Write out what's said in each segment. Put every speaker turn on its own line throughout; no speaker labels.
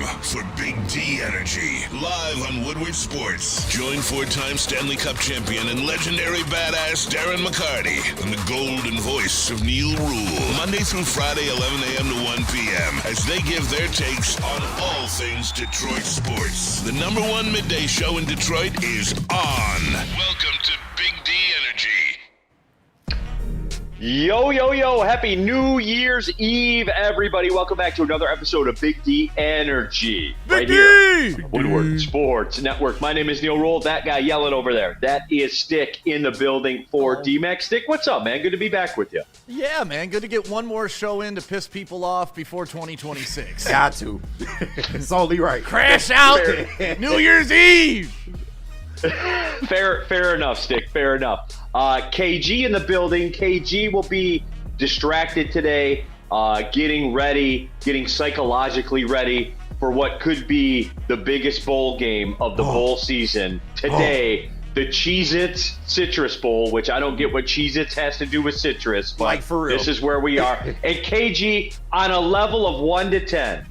for Big D Energy, live on Woodward Sports. Join four-time Stanley Cup champion and legendary badass Darren McCarty and the golden voice of Neil Rule, Monday through Friday, 11 a.m. to 1 p.m., as they give their takes on all things Detroit sports. The number one midday show in Detroit is on. Welcome to Big D Energy.
Yo, yo, yo. Happy New Year's Eve, everybody. Welcome back to another episode of Big D Energy.
Big D!
Here, Woodward Sports Network. My name is Neil Rule. That guy yelling over there, that is Stick in the building for D-Max. Stick, what's up, man? Good to be back with you.
Yeah, man. Good to get one more show in to piss people off before 2026.
Got to. It's only right.
Crash out New Year's Eve.
Fair enough, Stick. Fair enough. KG in the building. KG will be distracted today, getting ready, getting psychologically ready for what could be the biggest bowl game of the bowl season today. The Cheez-Its Citrus Bowl, which I don't get what Cheez-Its has to do with citrus, but
like for real.
This is where we are. And KG, on a level of 1 to 10,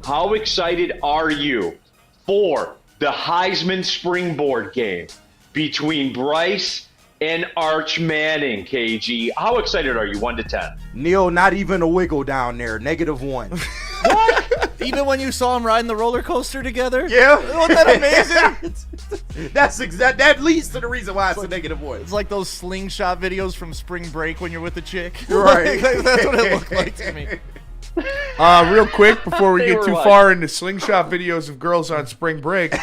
how excited are you for the Heisman springboard game between Bryce and Arch Manning, KG? How excited are you, 1 to 10?
Neil, not even a wiggle down there. -1.
What? Even when you saw them riding the roller coaster together?
Yeah.
Wasn't that amazing?
That leads to the reason why it's a -1.
It's like those slingshot videos from spring break when you're with a chick.
Right.
That's what it looked like to me.
Real quick, before we
They
get
were
too
what?
far into slingshot videos of girls on spring break,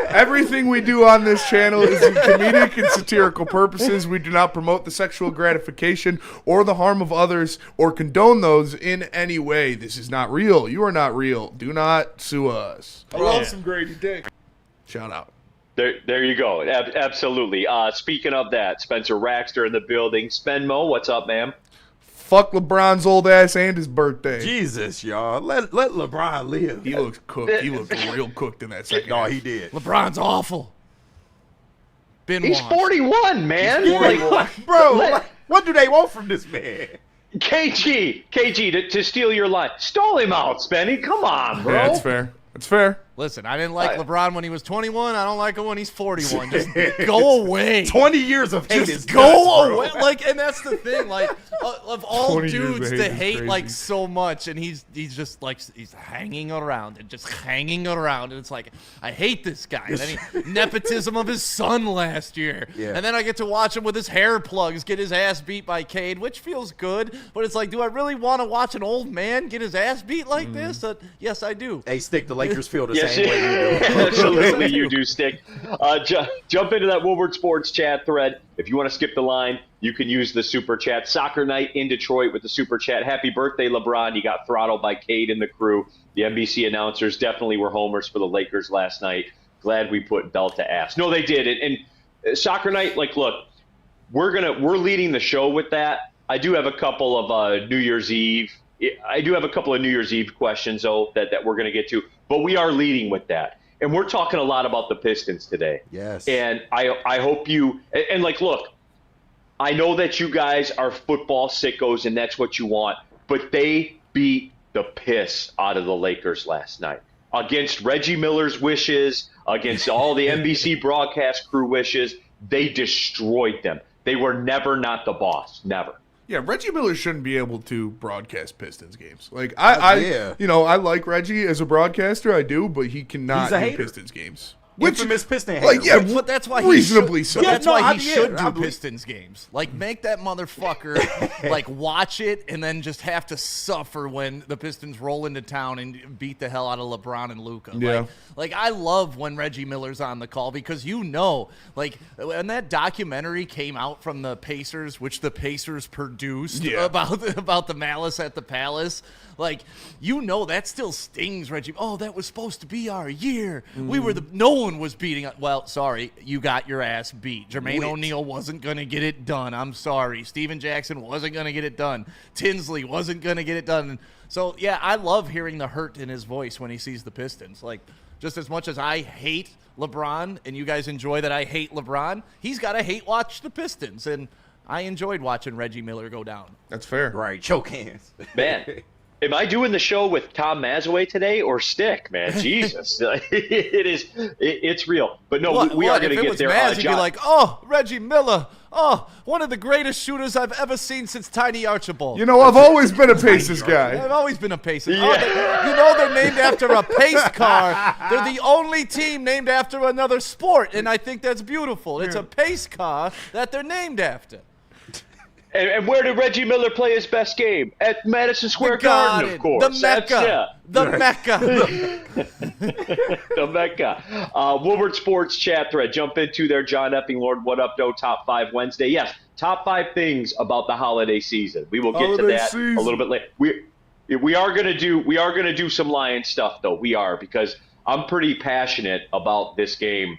everything we do on this channel is in comedic and satirical purposes. We do not promote the sexual gratification or the harm of others or condone those in any way. This is not real. You are not real. Do not sue us. I love some Grady Dick. Shout out.
There you go. Absolutely. Speaking of that, Spencer Raxter in the building. Spenmo, what's up, man?
Fuck LeBron's old ass and his birthday.
Jesus, y'all. Let LeBron live.
He looks cooked. He looked real cooked in that second
No,
half.
he did.
LeBron's awful.
He's 41, man.
Bro, what do they want from this man?
KG, to steal your line. Stall him out, Spenny. Come on, bro.
Yeah, that's fair. That's fair.
Listen, I didn't like LeBron when he was 21. I don't like him when he's 41. Just go away.
20 years of hate is
Just go
nuts,
away.
bro.
Like, and that's the thing. Like, of all
20 years of
dudes
hate
to
is
hate
crazy.
like so much, and he's just like he's hanging around and just hanging around, and it's like I hate this guy. And then nepotism of his son last year,
Yeah.
and then I get to watch him with his hair plugs get his ass beat by Cade, which feels good. But it's like, do I really want to watch an old man get his ass beat like this? Yes, I do.
Hey, Stick, the Lakers feel the
Yes,
same way you do.
absolutely, you do, Stick. Jump into that Woodward Sports chat thread. If you want to skip the line, you can use the Super Chat. Soccer night in Detroit with the Super Chat. Happy birthday, LeBron. You got throttled by Cade and the crew. The NBC announcers definitely were homers for the Lakers last night. Glad we put Bell to ass. No, they did. And soccer night, like, look, we're leading the show with that. I do have a couple of New Year's Eve. I do have a couple of New Year's Eve questions, though, that we're going to get to. But we are leading with that. And we're talking a lot about the Pistons today.
Yes.
And I hope you – and, like, look, I know that you guys are football sickos and that's what you want. But they beat the piss out of the Lakers last night. Against Reggie Miller's wishes, against all the NBC broadcast crew wishes, they destroyed them. They were never not the boss. Never.
Yeah, Reggie Miller shouldn't be able to broadcast Pistons games. Like I like Reggie as a broadcaster, I do, but he cannot
He's a
do
hater.
Pistons games.
Infamous Piston hater.
Like, yeah,
But that's why
reasonably
he
so.
should, That's
Yeah, no,
why
I
he
did.
should
I
do
believe-
Pistons games. Like, make that motherfucker like watch it and then just have to suffer when the Pistons roll into town and beat the hell out of LeBron and Luka.
Yeah.
Like I love when Reggie Miller's on the call because like when that documentary came out from the Pacers, which the Pacers produced about the malice at the Palace. Like, that still stings Reggie. Oh, that was supposed to be our year. We were no one was beating us. Well, sorry, you got your ass beat. Jermaine O'Neal wasn't going to get it done. I'm sorry. Steven Jackson wasn't going to get it done. Tinsley wasn't going to get it done. So, yeah, I love hearing the hurt in his voice when he sees the Pistons. Like, just as much as I hate LeBron and you guys enjoy that I hate LeBron, he's got to hate watch the Pistons. And I enjoyed watching Reggie Miller go down.
That's fair.
Right, choke hands.
Man, Am I doing the show with Tom Mazaway today or Stick, man? Jesus, it's real. But no, we are going to get there.
Maz, you'd be like, oh, Reggie Miller. Oh, one of the greatest shooters I've ever seen since Tiny Archibald.
You know, I've always been a Pacers guy.
I've always been a Pacers.
Yeah.
Oh, they're named after a pace car. They're the only team named after another sport, and I think that's beautiful. It's a pace car that they're named after.
And where did Reggie Miller play his best game? At Madison Square Garden, of course.
The Mecca. The Mecca.
The Mecca. Woodward Sports chat thread. Jump into there, John Epping Lord. What up, though? Top 5 Wednesday. Yes, top 5 things about the holiday season. We will get to that a little bit later. We are gonna do some Lions stuff, though. We are, because I'm pretty passionate about this game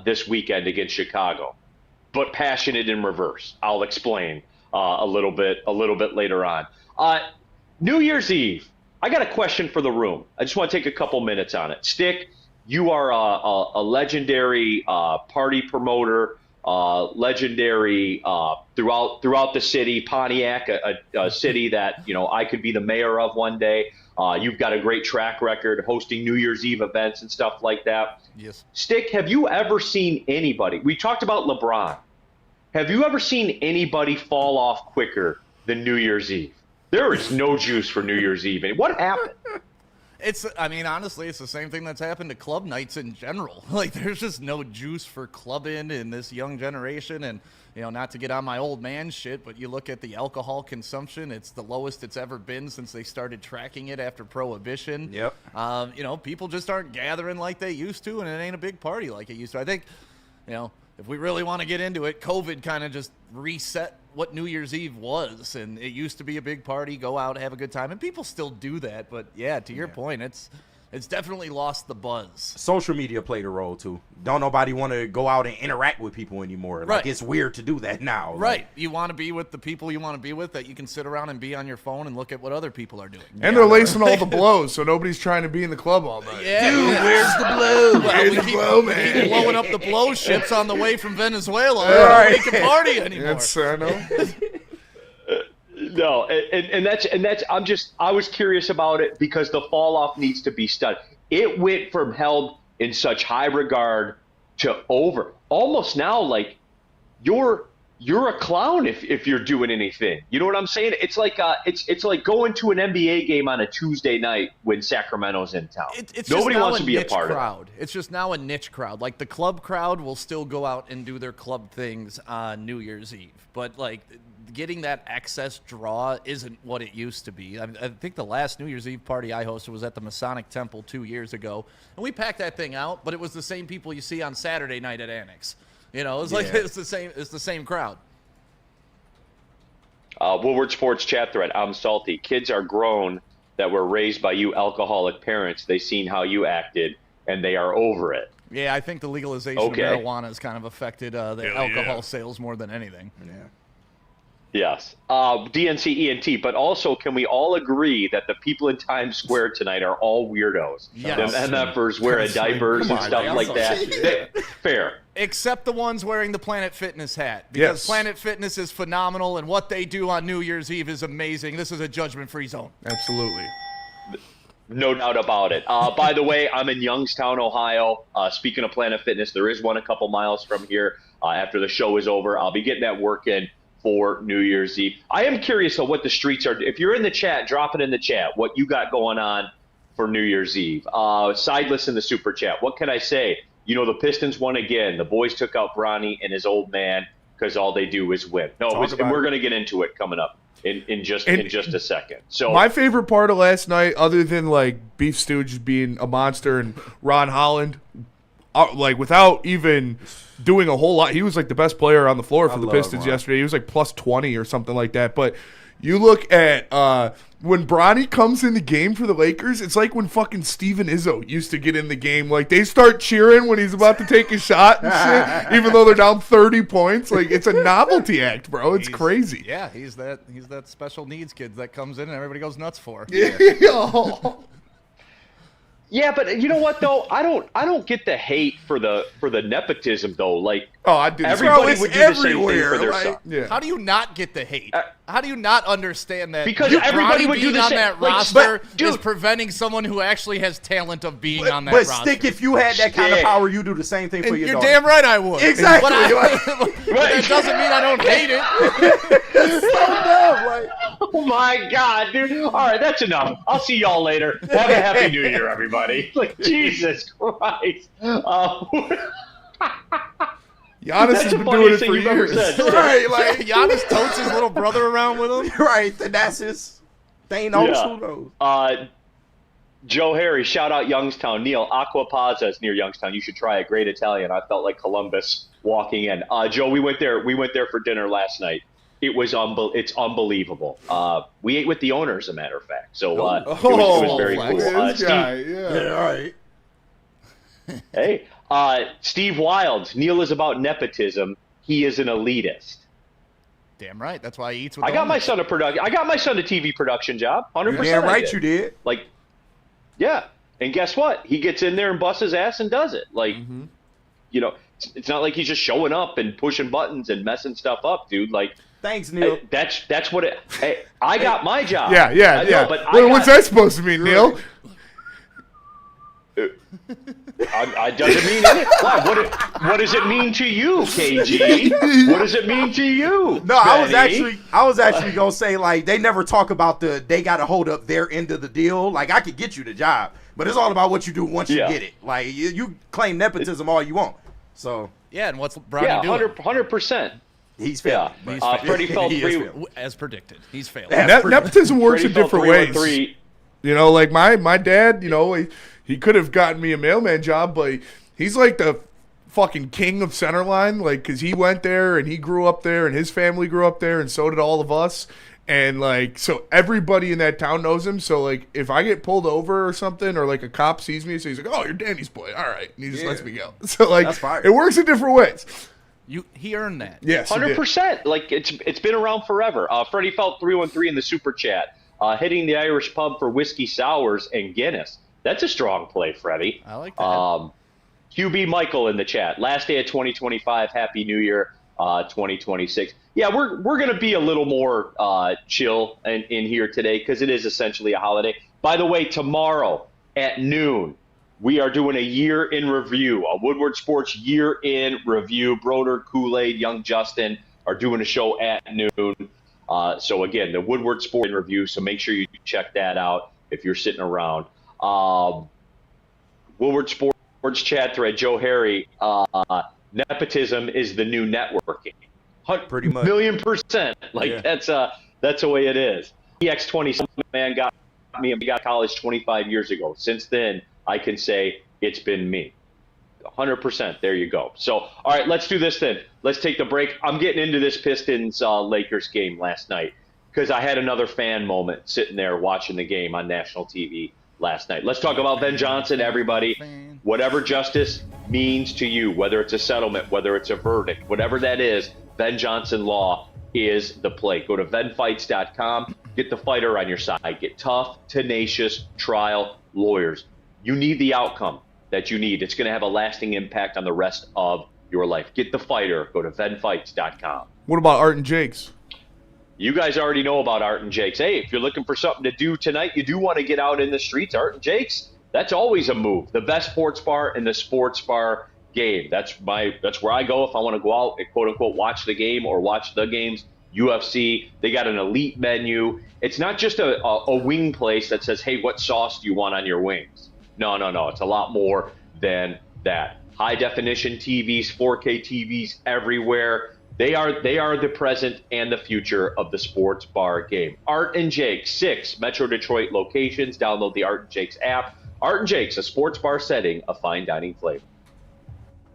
this weekend against Chicago. But passionate in reverse. I'll explain a little bit later on. New Year's Eve. I got a question for the room. I just want to take a couple minutes on it. Stick, you are a legendary party promoter, legendary throughout the city. Pontiac, a city that I could be the mayor of one day. You've got a great track record hosting New Year's Eve events and stuff like that.
Yes.
Stick, have you ever seen anybody? We talked about LeBron. Have you ever seen anybody fall off quicker than New Year's Eve? There is no juice for New Year's Eve. What happened?
Honestly, it's the same thing that's happened to club nights in general. Like, there's just no juice for clubbing in this young generation. And, not to get on my old man shit, but you look at the alcohol consumption, it's the lowest it's ever been since they started tracking it after Prohibition.
Yep.
People just aren't gathering like they used to, and it ain't a big party like it used to. I think, if we really want to get into it, COVID kind of just reset what New Year's Eve was. And it used to be a big party, go out, have a good time. And people still do that. But, yeah, to your point, it's definitely lost the buzz.
Social media played a role, too. Don't nobody want to go out and interact with people anymore.
Right.
Like, it's weird to do that now.
Right.
Like,
You want to be with the people you want to be with, that you can sit around and be on your phone and look at what other people are doing.
And they're lacing all the blows, so nobody's trying to be in the club all night.
Yeah.
dude, where's the blow?
Well, we keep blowing up the blow ships on the way from Venezuela. Right. We can party anymore.
That's, I know.
No, and that's I was curious about it because the fall off needs to be studied. It went from held in such high regard to over. Almost now, like you're a clown if you're doing anything. You know what I'm saying? It's like it's like going to an NBA game on a Tuesday night when Sacramento's in town. Nobody wants to be a part of it.
It's just now a niche crowd. Like the club crowd will still go out and do their club things on New Year's Eve, but like getting that excess draw isn't what it used to be. I think the last New Year's Eve party I hosted was at the Masonic Temple 2 years ago, and we packed that thing out, but it was the same people you see on Saturday night at Annex. It's like it's the same crowd.
Woodward Sports chat thread. I'm salty. Kids are grown that were raised by you alcoholic parents. They seen how you acted, and they are over it.
Yeah, I think the legalization of marijuana has kind of affected the alcohol sales more than anything.
Yeah.
Yes. DNC ENT, but also can we all agree that the people in Times Square tonight are all weirdos?
Yes.
Them MFers wearing diapers and stuff like that. Fair.
Except the ones wearing the Planet Fitness hat. Because Planet Fitness is phenomenal, and what they do on New Year's Eve is amazing. This is a judgment-free zone.
Absolutely.
No doubt about it. By the way, I'm in Youngstown, Ohio. Speaking of Planet Fitness, there is one a couple miles from here. After the show is over, I'll be getting that work in for New Year's Eve. I am curious of what the streets are. If you're in the chat, drop it in the chat. What you got going on for New Year's Eve? Sideless in the super chat. What can I say? The Pistons won again. The boys took out Bronny and his old man because all they do is win. And we're going to get into it coming up in just a second. So
my favorite part of last night, other than like Beef Stooge being a monster and Ron Holland, like without even doing a whole lot, he was like the best player on the floor for the Pistons yesterday. He was like plus 20 or something like that. But you look at when Bronny comes in the game for the Lakers, it's like when fucking Steven Izzo used to get in the game. Like they start cheering when he's about to take a shot and shit, even though they're down 30 points. Like it's a novelty act, bro. It's crazy.
Yeah, he's that special needs kid that comes in and everybody goes nuts for.
Yeah.
Yeah, but you know what though? I don't get the hate for the nepotism though. Like,
I do.
everybody would do the same thing for their son.
Yeah.
How do you not get the hate? How do you not understand that?
Because everybody would do the
on
same.
that
Like,
roster
but, dude,
is preventing someone who actually has talent of being on that
But
roster.
Stick, if you had that kind of
Stick.
power, you do the same thing for your
You're
daughter.
damn right I would.
Exactly.
But that doesn't mean I don't hate it.
So dumb, like.
Oh my God, dude! All right, that's enough. I'll see y'all later. Have a happy New Year, everybody. Like, Jesus Christ.
Giannis has been doing it for years.
Right, like Giannis totes his little brother around with him.
Right, that's his thing. Also,
Joe Harry, shout out Youngstown. Neil, Aqua Pazza is near Youngstown. You should try it. Great Italian. I felt like Columbus walking in. Joe, we went there. We went there for dinner last night. It was it's unbelievable. We ate with the owner, as a matter of fact. So it was very cool.
This
Steve,
guy, yeah.
all right.
hey, Steve Wild. Neil is about nepotism. He is an elitist.
Damn right. That's why he eats with
I got my son a TV production job. 100%.
Damn right you did.
Like, yeah. And guess what? He gets in there and busts his ass and does it. Like, you know, it's not like he's just showing up and pushing buttons and messing stuff up, dude. Like,
thanks, Neil.
That's what it. Hey, I got my job.
Yeah.
I know, but
What's that supposed to mean, Neil?
I doesn't mean anything. What does it mean to you, KG? What does it mean to you?
No,
Benny?
I was actually gonna say, like, they never talk about they got to hold up their end of the deal. Like, I could get you the job, but it's all about what you do once you get it. Like, you claim nepotism all you want. So
yeah, and what's Bronny doing?
100%.
He's failing.
Yeah. Freddie felt three.
As predicted. He's failing.
Nepotism works
Freddie
in different
felt
ways. You know, like my dad, you know, he could have gotten me a mailman job, but he's like the fucking king of Centerline, like, because he went there and he grew up there and his family grew up there and so did all of us. And, like, so everybody in that town knows him. So, like, if I get pulled over or something or, like, a cop sees me, so he's like, oh, you're Danny's boy. All right. And he just lets me go. So, like, it works in different ways.
He earned that.
Yes,
100%. Like, it's been around forever. Freddie Felt 313 in the super chat. Hitting the Irish pub for whiskey sours and Guinness. That's a strong play, Freddie.
I like that.
QB Michael in the chat. Last day of 2025. Happy New Year, 2026. Yeah, we're going to be a little more chill in here today because it is essentially a holiday. By the way, tomorrow at noon, we are doing a year in review, a Woodward Sports year in review. Broder, Kool-Aid, Young Justin are doing a show at noon. So, again, the Woodward Sports in review, so make sure you check that out if you're sitting around. Woodward Sports chat thread, Joe Harry, nepotism is the new networking.
Pretty much.
$1,000,000%. Like, that's the way it is. EX20 man got me got college 25 years ago. Since then, I can say it's been me. 100%. There you go. So, all right, let's do this then. Let's take the break. I'm getting into this Pistons Lakers game last night because I had another fan moment sitting there watching the game on national TV last night. Let's talk about Ben Johnson, everybody. Whatever justice means to you, whether it's a settlement, whether it's a verdict, whatever that is, Ben Johnson law is the play. Go to venfights.com. Get the fighter on your side. Get tough, tenacious trial lawyers. You need the outcome that you need. It's going to have a lasting impact on the rest of your life. Get the fighter. Go to venfights.com.
What about Art and Jake's?
You guys already know about Art and Jake's. Hey, if you're looking for something to do tonight, you do want to get out in the streets, Art and Jake's, that's always a move. The best sports bar in the sports bar game. That's where I go if I want to go out and quote unquote watch the game or watch the games. UFC, they got an elite menu. It's not just a wing place that says, hey, what sauce do you want on your wings? No. It's a lot more than that. High definition TVs, 4K TVs everywhere. They are the present and the future of the sports bar game. Art and Jake's, 6 Metro Detroit locations. Download the Art and Jake's app. Art and Jake's, a sports bar setting, a fine dining flavor.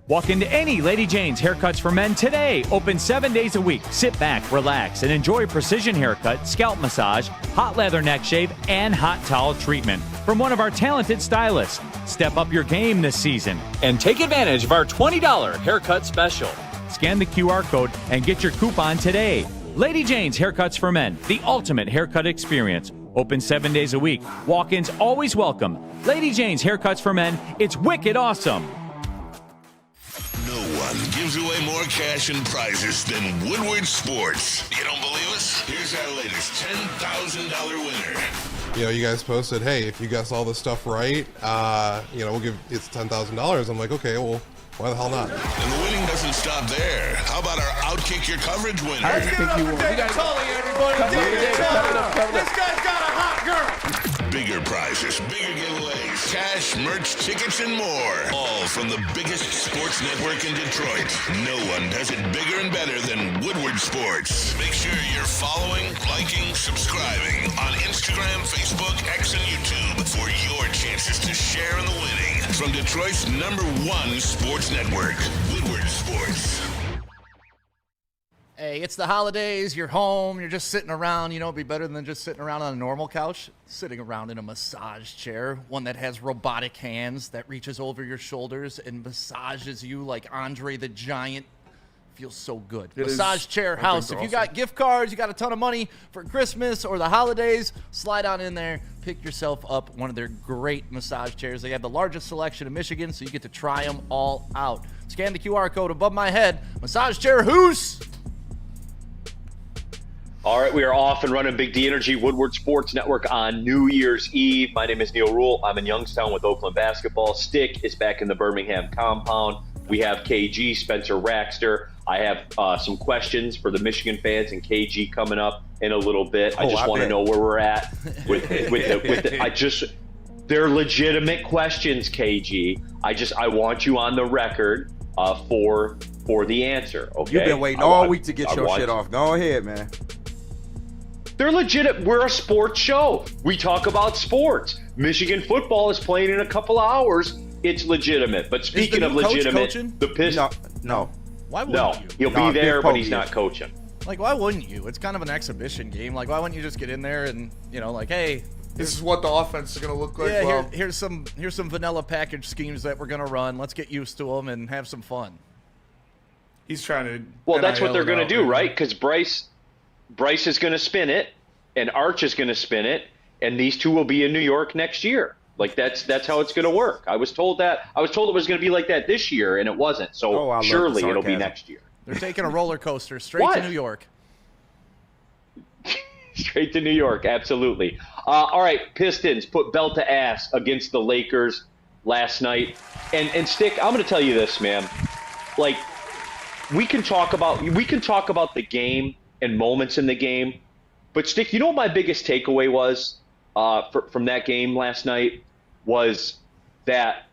Walk into any Lady Jane's Haircuts for Men today. Open 7 days a week. Sit back, relax, and enjoy precision haircut, scalp massage, hot leather neck shave, and hot towel treatment from one of our talented stylists. Step up your game this season and take advantage of our $20 haircut special. Scan the QR code and get your coupon today. Lady Jane's Haircuts for Men, the ultimate haircut experience. Open 7 days a week. Walk-ins always welcome. Lady Jane's Haircuts for Men. It's wicked awesome.
No one gives away more cash and prizes than Woodward Sports. You don't believe us? Here's our latest $10,000 winner.
You know, you guys posted, hey, if you guess all this stuff right, we'll give it's $10,000. I'm like, okay, well, why the hell not?
And the winning doesn't stop there. How about our Outkick Your Coverage winner?
Let's give it up for David Tully, everybody. David Tully. This guy's got a hot girl.
Bigger prizes, bigger giveaways, cash, merch, tickets, and more. All from the biggest sports network in Detroit. No one does it bigger and better than Woodward Sports. Make sure you're following, liking, subscribing on Instagram, Facebook, X, and YouTube for your chances to share in the winning. From Detroit's #1 sports network, Woodward Sports.
Hey, it's the holidays, you're home, you're just sitting around. You know, it'd be better than just sitting around on a normal couch. Sitting around in a massage chair, one that has robotic hands that reaches over your shoulders and massages you like Andre the Giant. Feels so good. Massage Chair House. If you got gift cards, you got a ton of money for Christmas or the holidays, slide on in there, pick yourself up one of their great massage chairs. They have the largest selection in Michigan, so you get to try them all out. Scan the QR code above my head. Massage Chair House.
All right, we are off and running Big D Energy Woodward Sports Network on New Year's Eve. My name is Neil Rule. I'm in Youngstown with Oakland basketball. Stick is back in the Birmingham compound. We have KG, Spencer Raxter. I have some questions for the Michigan fans and KG coming up in a little bit. I just want to know where we're at with they're legitimate questions, KG. I want you on the record for the answer. Okay.
You've been waiting all week to get your shit off. Go ahead, man.
They're legit. We're a sports show. We talk about sports. Michigan football is playing in a couple of hours. It's legitimate. But speaking of legitimate, the Pistons.
No.
Why wouldn't
He'll
you?
be there, but he's not coaching.
Like, why wouldn't you? It's kind of an exhibition game. Like, why wouldn't you just get in there and, like, hey,
this is what the offense is going to look like.
Yeah, here's some vanilla package schemes that we're going to run. Let's get used to them and have some fun.
He's trying to.
Well, that's what they're going to do, right? Because Bryce is going to spin it, and Arch is going to spin it, and these two will be in New York next year. Like that's how it's going to work. I was told it was going to be like that this year, and it wasn't. So surely it'll be next year.
They're taking a roller coaster straight to New York.
Straight to New York, absolutely. All right, Pistons put belt to ass against the Lakers last night, and Stick, I'm going to tell you this, man. Like, we can talk about the game and moments in the game, but Stick, you know what my biggest takeaway was from that game last night was that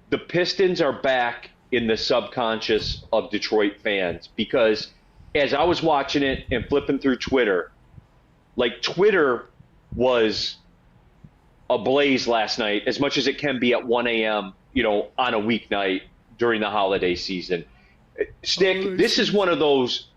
the Pistons are back in the subconscious of Detroit fans, because as I was watching it and flipping through Twitter, like Twitter was ablaze last night, as much as it can be at 1 a.m., on a weeknight during the holiday season. Stick, this is one of those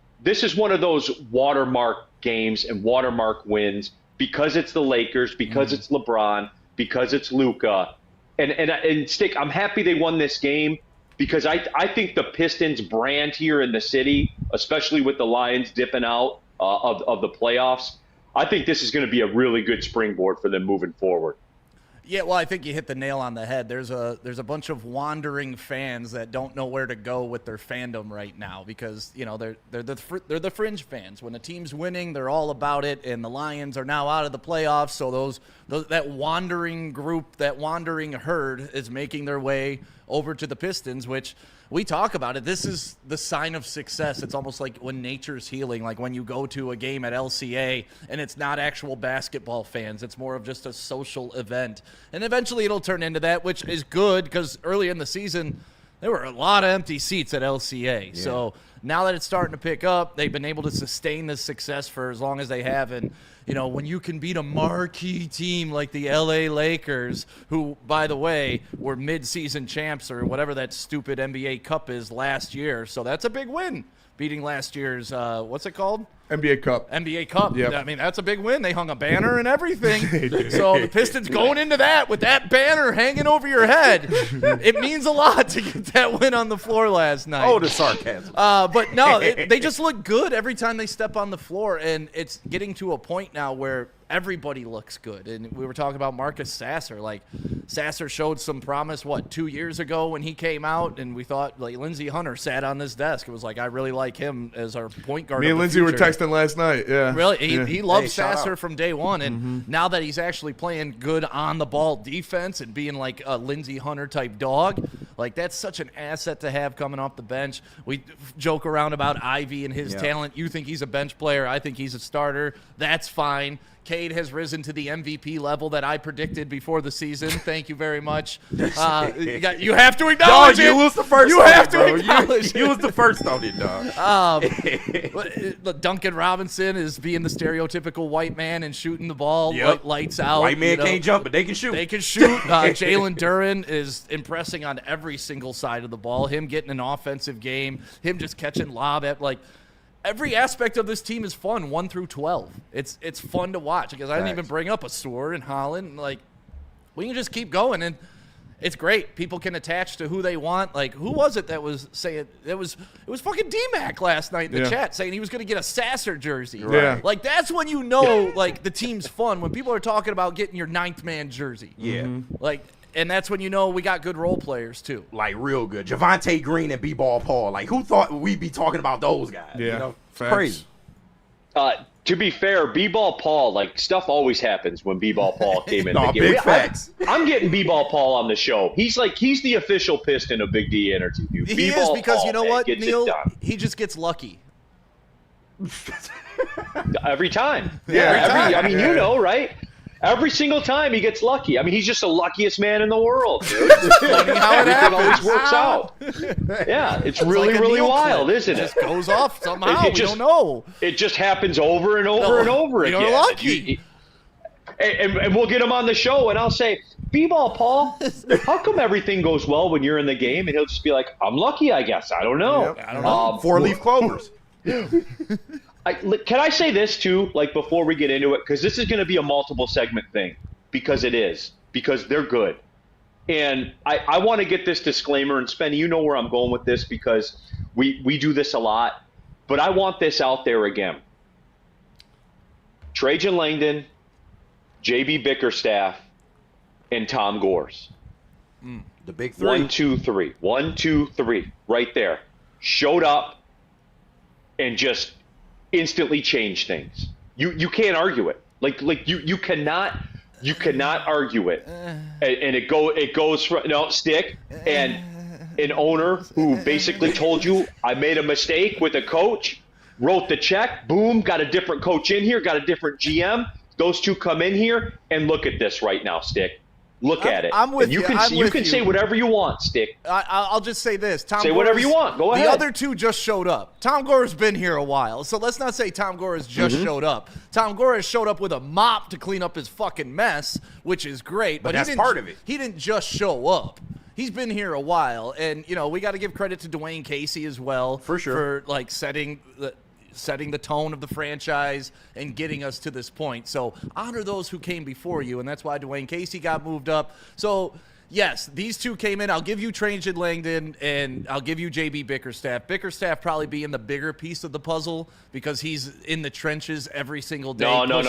watermark games and watermark wins because it's the Lakers, because it's LeBron, because it's Luka. And Stick, I'm happy they won this game because I think the Pistons brand here in the city, especially with the Lions dipping out of the playoffs, I think this is going to be a really good springboard for them moving forward.
Yeah, well, I think you hit the nail on the head. There's a bunch of wandering fans that don't know where to go with their fandom right now because they're the fringe fans. When the team's winning, they're all about it, and the Lions are now out of the playoffs. So that wandering group, that wandering herd, is making their way over to the Pistons, which we talk about it. This is the sign of success. It's almost like when nature's healing, like when you go to a game at LCA and it's not actual basketball fans. It's more of just a social event. And eventually it'll turn into that, which is good because early in the season, there were a lot of empty seats at LCA. Yeah. So now that it's starting to pick up, they've been able to sustain this success for as long as they have. And, when you can beat a marquee team like the LA Lakers, who, by the way, were mid-season champs or whatever that stupid NBA Cup is last year. So that's a big win, beating last year's, what's it called?
NBA Cup.
NBA Cup.
Yep.
I mean, that's a big win. They hung a banner and everything. So the Pistons going into that with that banner hanging over your head, it means a lot to get that win on the floor last night.
Oh, the sarcasm.
But no, they just look good every time they step on the floor, and it's getting to a point now where everybody looks good. And we were talking about Marcus Sasser. Like, Sasser showed some promise, 2 years ago when he came out, and we thought, like, Lindsey Hunter sat on this desk. It was like, I really like him as our point guard.
Me and Lindsey were texting last night. Yeah.
Really? He loved
shout
Sasser
out.
from day one. And now that he's actually playing good on the ball defense and being like a Lindsey Hunter type dog, like, that's such an asset to have coming off the bench. We joke around about Ivy and his talent. You think he's a bench player. I think he's a starter. That's fine. Cade has risen to the MVP level that I predicted before the season. Thank you very much. You have to acknowledge
Dog,
it.
you was the first.
You
on
have
it,
to
bro.
acknowledge
You was the first on it, dog.
Duncan Robinson is being the stereotypical white man and shooting the ball lights out.
White man can't jump, but they can shoot.
They can shoot. Jalen Duren is impressing on every single side of the ball. Him getting an offensive game. Him just catching lob at, like, every aspect of this team is fun, 1 through 12. It's fun to watch because I didn't even bring up a Sword and Holland. Like, we can just keep going, and it's great. People can attach to who they want. Like, who was it that was saying it was fucking D-Mac last night in the chat saying he was going to get a Sasser jersey.
Yeah.
Like, that's when you know, like, the team's fun, when people are talking about getting your 9th man jersey.
Yeah.
Like, and that's when you know we got good role players too.
Like, real good. Javonte Green and B-Ball Paul. Like, who thought we'd be talking about those guys?
Yeah.
You know? It's
Facts.
crazy.
To be fair, B-Ball Paul, like, stuff always happens when B-Ball Paul came in
No,
the game.
big facts.
I'm getting B-Ball Paul on the show. He's the official Piston of Big D Energy, dude.
He is,
B-Ball
because
Paul,
you know
man,
what,
gets it
Neil?
done.
He just gets lucky.
Every time.
Yeah,
I mean, you know, right? Every single time he gets lucky. I mean, he's just the luckiest man in the world, dude.
Funny how it
Everything always
happens.
works out. Yeah, it's really,
like a
really
Neil
wild,
clip.
isn't it?
Just goes off somehow.
It
We
just-
don't know.
It just happens over and over and over
you're
again.
lucky.
And we'll get him on the show, and I'll say, B-Ball Paul, how come everything goes well when you're in the game? And he'll just be like, I'm lucky, I guess. I don't know.
I don't know.
4-leaf clovers.
Can I say this, too, like, before we get into it? Because this is going to be a multiple segment thing. Because it is. Because they're good. And I want to get this disclaimer, and Spenny, you know where I'm going with this because we do this a lot. But I want this out there again. Trajan Langdon, JB Bickerstaff, and Tom Gores.
The big three.
1, 2, 3. 1, 2, 3. Right there. Showed up and just instantly changed things. You can't argue it. Like you cannot argue it. And it goes from stick and an owner who basically told you I made a mistake with a coach, wrote the check, boom, got a different coach in here, got a different GM. Those two come in here and look at this right now, Stick. Look at it.
I'm with
and you.
you.
Can
I'm
you
with
can
you.
say whatever you want, Stick.
I'll just say this. Tom
Say whatever
Gores-
you want. Go ahead.
The other two just showed up. Tom Gore's been here a while, so let's not say Tom Gores just showed up. Tom Gores showed up with a mop to clean up his fucking mess, which is great. But
that's
he didn't,
part of it.
He didn't just show up. He's been here a while, and we got to give credit to Dwayne Casey as well
For sure.
for like setting the tone of the franchise and getting us to this point. So honor those who came before you, and that's why Dwayne Casey got moved up. So yes, these two came in. I'll give you Trajan Langdon, and I'll give you JB Bickerstaff. Bickerstaff probably being the bigger piece of the puzzle because he's in the trenches every single day.
No.
Yeah.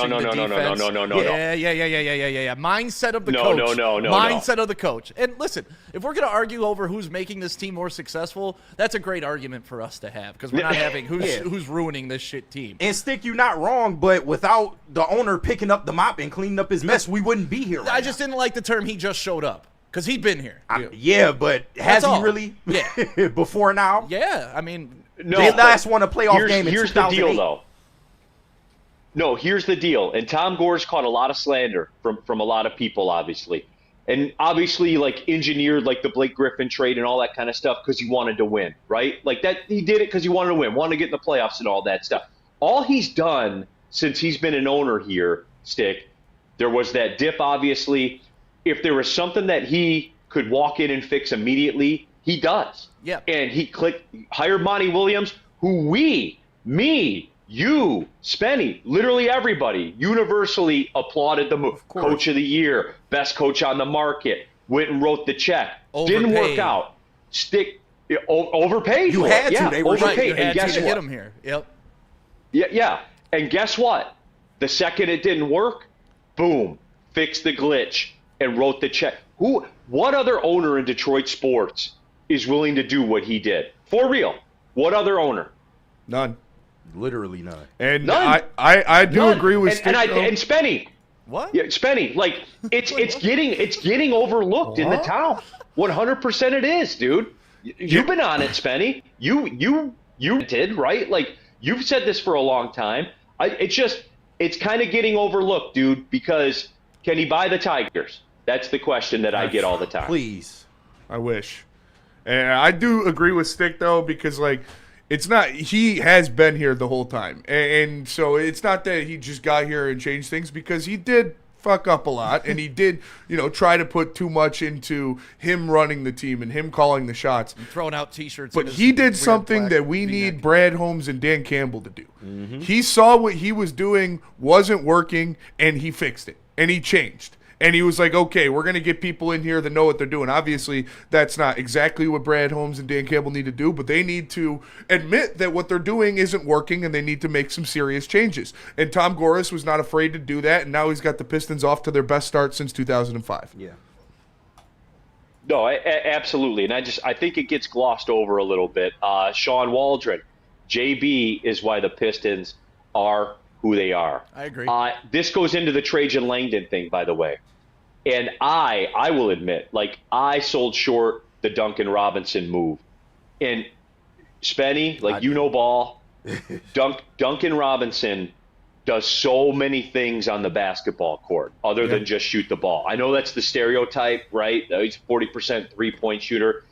Mindset of the coach.
No.
Mindset of the coach. And listen, if we're going to argue over who's making this team more successful, that's a great argument for us to have because we're not having who's ruining this shit team.
And Stick, you're not wrong, but without the owner picking up the mop and cleaning up his mess, we wouldn't be here right
I just didn't like the term he just showed up because he'd been here.
Yeah, but has
That's
he
all.
really?
Yeah.
Before now?
Yeah, I mean,
No,
They last won a playoff game in
Here's the
2008.
deal, though. No, here's the deal. And Tom Gores caught a lot of slander from a lot of people, obviously. And obviously, like, engineered, like, the Blake Griffin trade and all that kind of stuff because he wanted to win, right? Like, that he did it because he wanted to win, wanted to get in the playoffs and all that stuff. All he's done since he's been an owner here, Stick, there was that dip, obviously. If there was something that he could walk in and fix immediately, he does.
Yeah.
And he hired Monty Williams, who You, Spenny, literally everybody, universally applauded the move. Coach of the year, best coach on the market, went and wrote the check.
Overpaid.
Didn't work out. Overpaid.
You
for
had
it.
to.
Yeah,
They were
Right,
overpaid.
you had
And guess
to
what?
get him here. Yep.
Yeah. And guess what? The second it didn't work, boom, fixed the glitch and wrote the check. What other owner in Detroit sports is willing to do what he did? For real. What other owner?
None.
Literally none.
And
None.
I do
None.
agree with
and
Stick, though.
Spenny.
What?
Yeah, Spenny, like it's getting overlooked in the town. 100% it is, dude. You've been on it, Spenny. You did, right? Like you've said this for a long time. It's kind of getting overlooked, dude, because can he buy the Tigers? That's the question that I get all the time.
Please.
I wish. And I do agree with Stick, though, because, like, it's not – he has been here the whole time. And so it's not that he just got here and changed things, because he did fuck up a lot, and he did, try to put too much into him running the team and him calling the shots.
And throwing out T-shirts.
But he did something that we need Brad Holmes and Dan Campbell to do. Mm-hmm. He saw what he was doing wasn't working, and he fixed it, and he changed. And he was like, okay, we're going to get people in here that know what they're doing. Obviously, that's not exactly what Brad Holmes and Dan Campbell need to do, but they need to admit that what they're doing isn't working, and they need to make some serious changes. And Tom Gores was not afraid to do that, and now he's got the Pistons off to their best start since 2005.
Yeah.
No, absolutely. And I think it gets glossed over a little bit. Sean Waldron, JB is why the Pistons are who they are.
I agree.
This goes into the Trajan Langdon thing, by the way. And I will admit, like, I sold short the Duncan Robinson move. And Spenny, like, ball, Duncan Robinson does so many things on the basketball court other than just shoot the ball. I know that's the stereotype, right? He's a 40% three-point shooter.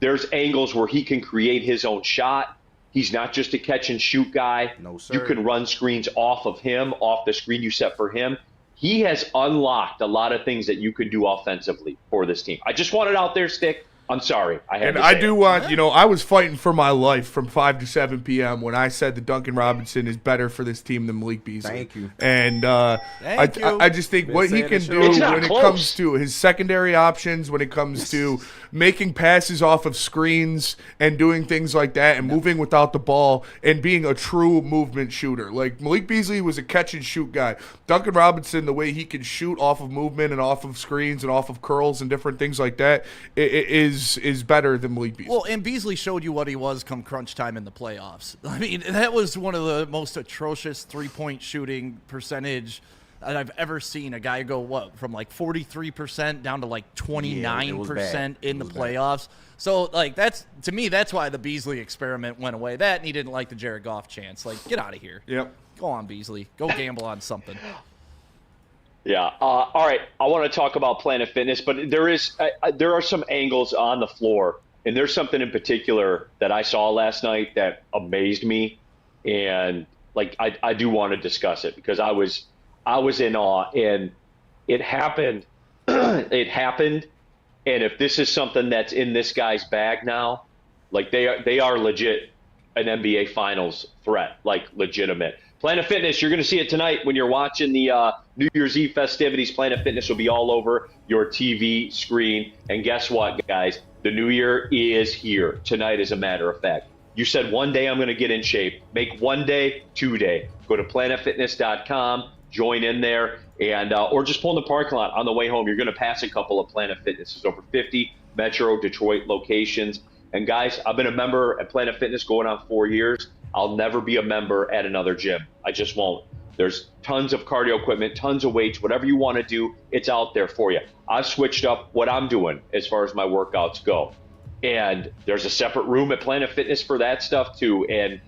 There's angles where he can create his own shot. He's not just a catch-and-shoot guy.
No, sir.
You can run screens off of him, off the screen you set for him. He has unlocked a lot of things that you can do offensively for this team. I just want it out there, Stick. I'm sorry.
I do want, I was fighting for my life from 5 to 7 p.m. when I said that Duncan Robinson is better for this team than Malik Beasley.
Thank you.
And I just think what he can do when it comes to his secondary options, when it comes to making passes off of screens and doing things like that and moving without the ball and being a true movement shooter. Like Malik Beasley was a catch-and-shoot guy. Duncan Robinson, the way he can shoot off of movement and off of screens and off of curls and different things like that, is better than Malik Beasley.
Well, and Beasley showed you what he was come crunch time in the playoffs. I mean, that was one of the most atrocious three-point shooting percentage that I've ever seen. A guy go, from like 43% down to like 29% in the playoffs. So, like, to me, that's why the Beasley experiment went away. That, and he didn't like the Jared Goff chance. Like, get out of here.
Yep.
Go on, Beasley. Go gamble on something.
Yeah. All right. I want to talk about Planet Fitness, but there are some angles on the floor, and there's something in particular that I saw last night that amazed me, and like I do want to discuss it because I was in awe, and it happened. It happened, and if this is something that's in this guy's bag now, like they are legit an NBA Finals threat, like legitimate. Planet Fitness, you're going to see it tonight when you're watching the New Year's Eve festivities. Planet Fitness will be all over your TV screen. And guess what, guys? The new year is here. Tonight, as a matter of fact. You said one day I'm going to get in shape. Make one day, 2 day. Go to planetfitness.com, join in there, and or just pull in the parking lot on the way home. You're going to pass a couple of Planet Fitnesses, over 50 Metro Detroit locations. And guys, I've been a member at Planet Fitness going on 4 years. I'll never be a member at another gym. I just won't. There's tons of cardio equipment, tons of weights, whatever you want to do, it's out there for you. I've switched up what I'm doing as far as my workouts go. And there's a separate room at Planet Fitness for that stuff too. And,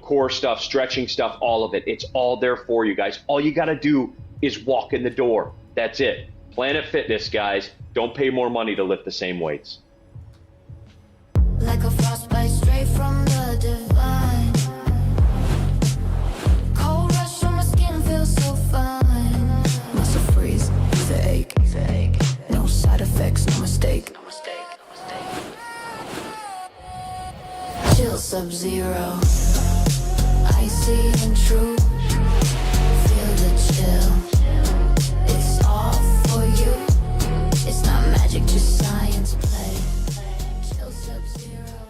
core stuff, stretching stuff, all of it. It's all there for you guys. All you got to do is walk in the door. That's it. Planet Fitness, guys. Don't pay more money to lift the same weights.
Like a frostbite straight from the divine. Cold rush on my skin feels so fine. Muscle freeze, it's an ache. No side effects, no mistake. Chill Sub-Zero. Ice empty and true. Feel the chill. It's all for you. It's not magic, just science play. Chill Sub-Zero.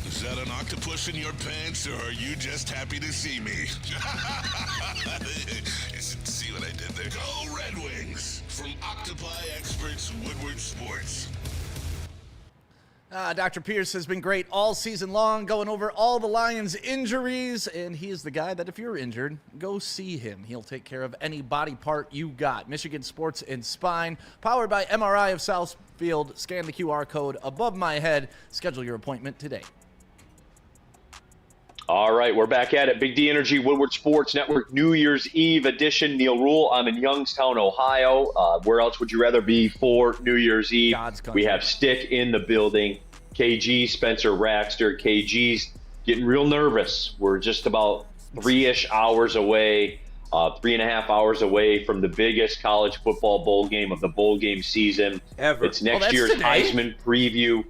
Is that an octopus in your pants, or are you just happy to see me? See what I did there? Go Red Wings! From Octopi Experts Woodward Sports.
Dr. Pierce has been great all season long, going over all the Lions' injuries, and he is the guy that if you're injured, go see him. He'll take care of any body part you got. Michigan Sports and Spine, powered by MRI of Southfield. Scan the QR code above my head. Schedule your appointment today.
All right, we're back at it. Big D Energy, Woodward Sports Network, New Year's Eve edition. Neil Rule, I'm in Youngstown, Ohio. Where else would you rather be for New Year's Eve?
God's country.
We have Stick in the building. KG, Spencer Raxter. KG's getting real nervous. We're just about 3-ish hours away, 3.5 hours away from the biggest college football bowl game of the bowl game season.
Ever.
It's next
that's
year's
today?
Heisman preview.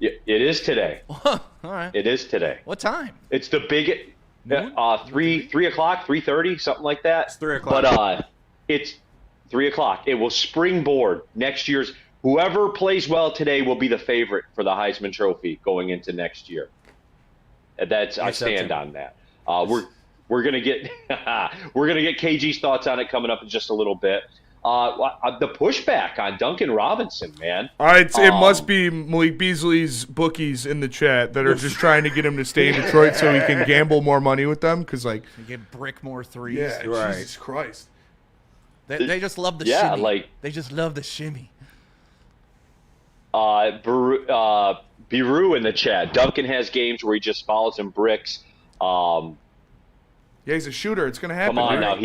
It is today.
All right.
It is today.
What time?
It's the big, 3 o'clock, 3:30, something like that.
It's 3 o'clock.
But it's 3 o'clock. It will springboard next year's. Whoever plays well today will be the favorite for the Heisman Trophy going into next year. I stand on that. We're gonna get KG's thoughts on it coming up in just a little bit. The pushback on Duncan Robinson, man.
It must be Malik Beasley's bookies in the chat that are just trying to get him to stay in Detroit so he can gamble more money with them. Because, like,
You get brick more threes.
yeah,
Right.
Jesus Christ.
They just love the
Yeah,
shimmy.
like-
They just love the shimmy.
Biru in the chat. Duncan has games where he just follows him bricks.
Yeah, he's a shooter. It's going to happen.
Come on
right?
now,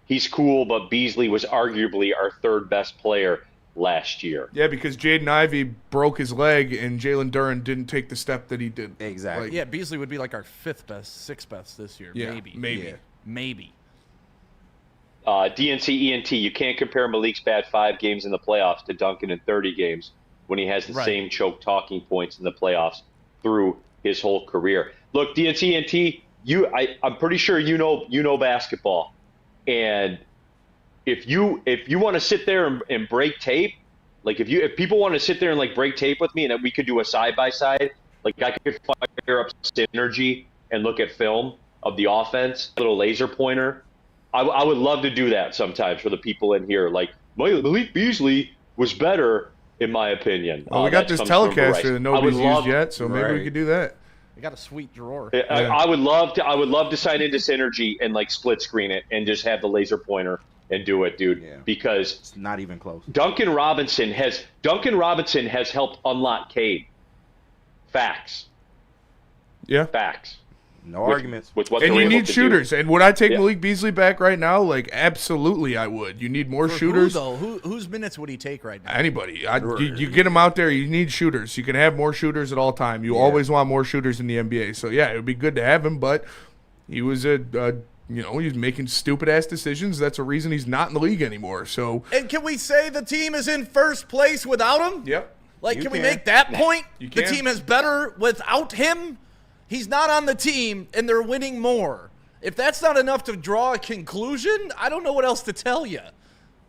he's cool, but Beasley was arguably our third best player last year.
Yeah, because Jaden Ivey broke his leg and Jalen Duren didn't take the step that he did.
Exactly.
Like,
Yeah, Beasley would be like our 5th best, 6th best this year.
Yeah,
Maybe.
maybe.
Yeah.
Maybe.
DNC ENT, you can't compare Malik's bad 5 games in the playoffs to Duncan in 30 games when he has the
Right.
same choke talking points in the playoffs through his whole career. Look, DNC ENT, I'm pretty sure you know basketball, and if you want to sit there and break tape, like if people want to sit there and like break tape with me, and that we could do a side by side, like I could fire up Synergy and look at film of the offense, little laser pointer. I would love to do that sometimes for the people in here. Like, Malik Beasley was better, in my opinion.
Well, we got
That
this
comes from
Telecaster
Bryce.
that nobody's
I would love-
used yet, so maybe we
Right.
could do that.
They got a sweet drawer.
I would love to sign into Synergy and like split screen it and just have the laser pointer and do it, dude.
Yeah.
Because
It's not even close.
Duncan Robinson has helped unlock Cade. Facts.
Yeah.
Facts.
No arguments.
With what
And
they're
you
able
need
to
shooters.
do.
And would I take
Yeah.
Malik Beasley back right now? Like, absolutely I would. You need more
For
shooters.
Who, though? Whose minutes would he take right now?
Anybody. You get them out there. You need shooters. You can have more shooters at all time. You always want more shooters in the NBA. So, yeah, it would be good to have him, but he was he's making stupid-ass decisions. That's a reason he's not in the league anymore. So,
And can we say the team is in first place without him?
yep.
Like,
You
can we
can.
make that point?
You
The
can.
team is better without him. He's not on the team, and they're winning more. If that's not enough to draw a conclusion, I don't know what else to tell you.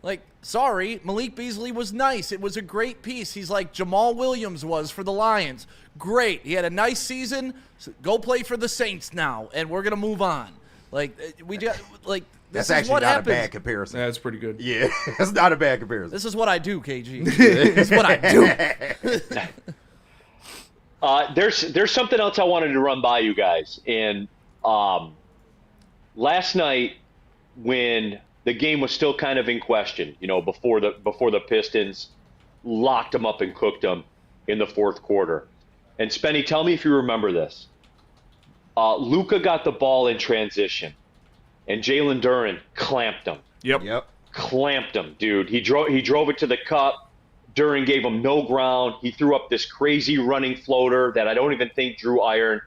Like, sorry, Malik Beasley was nice. It was a great piece. He's like Jamal Williams was for the Lions. Great. He had a nice season. So go play for the Saints now, and we're gonna move on. Like, we just like this
That's
is
actually
what
not a
happens.
bad comparison.
That's pretty good.
Yeah, that's not a bad comparison.
This is what I do, KG. This is what I do.
There's something else I wanted to run by you guys. And last night, when the game was still kind of in question, before the Pistons locked them up and cooked them in the fourth quarter. And Spenny, tell me if you remember this. Luka got the ball in transition, and Jalen Duren clamped him.
Yep.
Clamped him, dude. He drove it to the cup. Duren gave him no ground. He threw up this crazy running floater that I don't even think drew iron.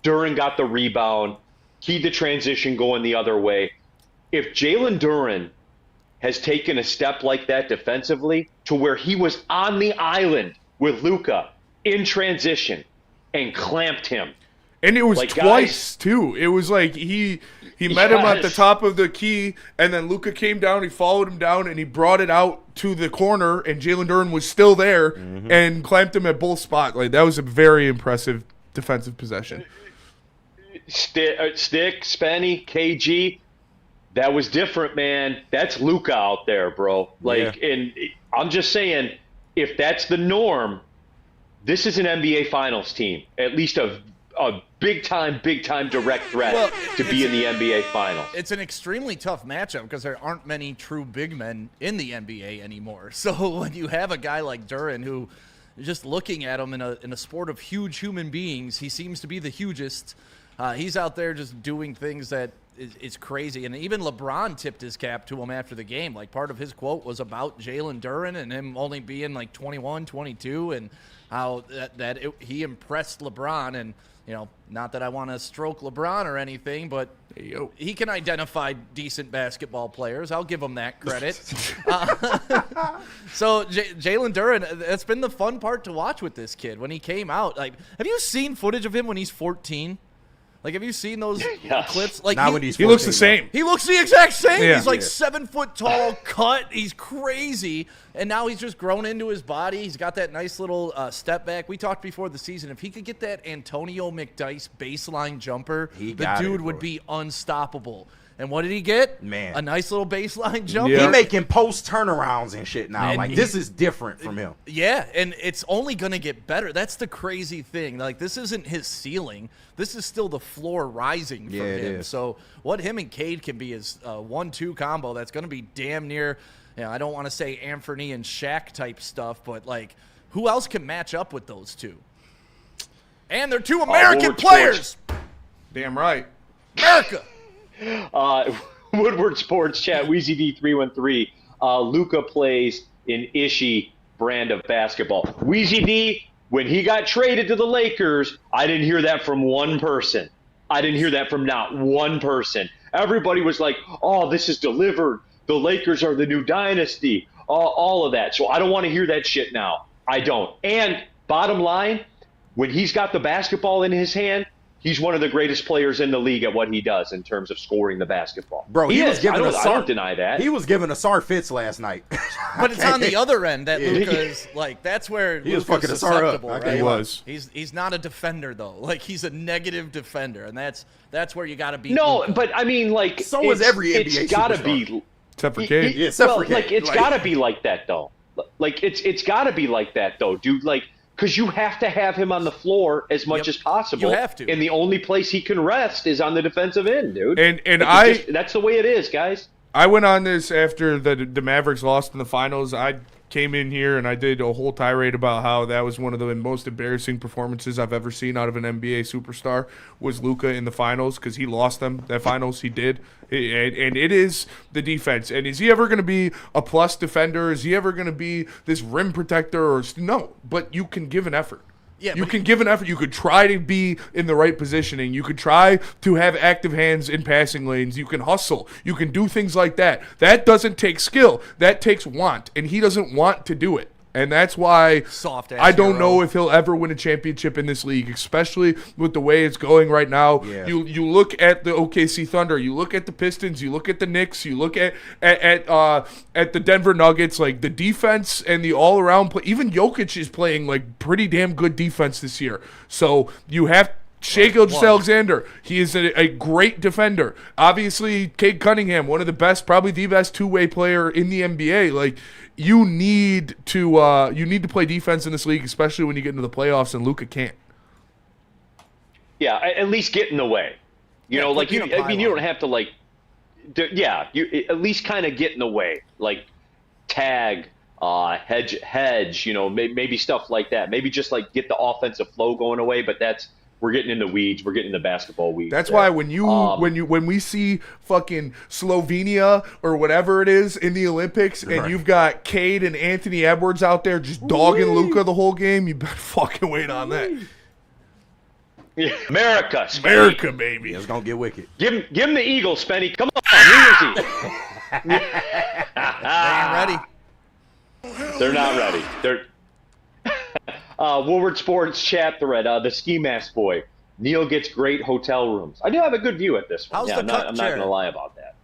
Duren got the rebound, keyed the transition going the other way. If Jalen Duren has taken a step like that defensively to where he was on the island with Luka in transition and clamped him.
And it was
Like,
twice, too. It was like he met him at the top of the key, and then Luka came down, he followed him down, and he brought it out to the corner, and Jalen Duren was still there and clamped him at both spots. Like, that was a very impressive defensive possession.
Stick, Spenny, KG, that was different, man. That's Luka out there, bro. And I'm just saying, if that's the norm, this is an NBA Finals team. At least a big time direct threat to be in the NBA Finals.
It's an extremely tough matchup because there aren't many true big men in the NBA anymore. So when you have a guy like Duren, who, just looking at him in a sport of huge human beings, he seems to be the hugest. He's out there just doing things that is crazy. And even LeBron tipped his cap to him after the game. Like, part of his quote was about Jalen Duren and him only being like 21, 22, and how he impressed LeBron. And, not that I want to stroke LeBron or anything, but he can identify decent basketball players. I'll give him that credit. So Jalen Duren, that's been the fun part to watch with this kid. When he came out, like, have you seen footage of him when he's 14? Like, have you seen those clips? Like,
Not when he's
he looks
14,
the same.
he looks the exact same.
Yeah.
He's like 7 foot tall, cut. He's crazy. And now he's just grown into his body. He's got that nice little step back. We talked before the season. If he could get that Antonio McDyess baseline jumper, the dude would be unstoppable. And what did he get?
Man.
A nice little baseline jumper.
Yeah.
He making post turnarounds and shit now.
And
Like, this is different from him.
Yeah, and it's only going to get better. That's the crazy thing. Like, this isn't his ceiling. This is still the floor rising for
it
him.
is.
So what him and Cade can be is a 1-2 combo that's going to be damn near, I don't want to say Anthony and Shaq type stuff, but, like, who else can match up with those two? And they're two American players.
Damn right.
America.
Woodward Sports Chat, WeezyD313. Luka plays an Ishii brand of basketball. Weezy D, when he got traded to the Lakers, I didn't hear that from one person. I didn't hear that from not one person. Everybody was like, oh, this is delivered. The Lakers are the new dynasty. All of that. So I don't want to hear that shit now. I don't. And bottom line, when he's got the basketball in his hand, he's one of the greatest players in the league at what he does in terms of scoring the basketball.
Bro, he was giving
I don't deny that.
He was giving Asar fits last night.
But it's on the other end that Luka's like, that's where
He was
Luka's
fucking Asar up.
susceptible,
Okay,
right?
he was.
He's not a defender though. Like, he's a negative defender, and that's where you got to be.
No,
Luka.
but I mean, like,
So is every NBA
It's got to
superstar.
be.
Except for Cade.
Yeah, except for
Like,
Cade.
it's got to be like that though. Like, it's got to be like that though, dude. Like, because you have to have him on the floor as much as possible.
You have to.
And the only place he can rest is on the defensive end, dude.
And
Like, that's the way it is, guys.
I went on this after the Mavericks lost in the finals. I came in here and I did a whole tirade about how that was one of the most embarrassing performances I've ever seen out of an NBA superstar was Luka in the finals, because he lost them that finals. He did. And it is the defense. And is he ever going to be a plus defender? Is he ever going to be this rim protector? No, but you can give an effort.
Yeah,
you
but
can give an effort. You could try to be in the right positioning. You could try to have active hands in passing lanes. You can hustle. You can do things like that. That doesn't take skill. That takes want, and he doesn't want to do it. And that's why
Soft-ass
I don't
hero.
know if he'll ever win a championship in this league, especially with the way it's going right now.
Yeah.
You look at the OKC Thunder, you look at the Pistons, you look at the Knicks, you look at the Denver Nuggets. Like, the defense and the all-around play. Even Jokic is playing like pretty damn good defense this year. So you have Shai Gilgeous-Alexander, he is a great defender. Obviously, Cade Cunningham, one of the best, probably the best two-way player in the NBA. Like, you need to play defense in this league, especially when you get into the playoffs, and Luka can't.
Yeah, at least get in the way. You know, like you don't have to like, you at least kind of get in the way, like tag, hedge, you know, maybe stuff like that. Maybe just like get the offensive flow going away, but we're getting in the weeds. We're getting in the basketball weeds.
That's why when we see fucking Slovenia or whatever it is in the Olympics, and you've got Cade and Anthony Edwards out there just dogging Luka the whole game, you better fucking wait on that.
Yeah. America,
baby.
It's gonna get wicked.
Give him the Eagles, Spenny. Come on, New Year's Eve.
They ain't ready.
They're not ready. They're Woodward Sports chat thread. The ski mask boy. Neil gets great hotel rooms. I do have a good view at this one.
How's the
I'm not going to lie about that.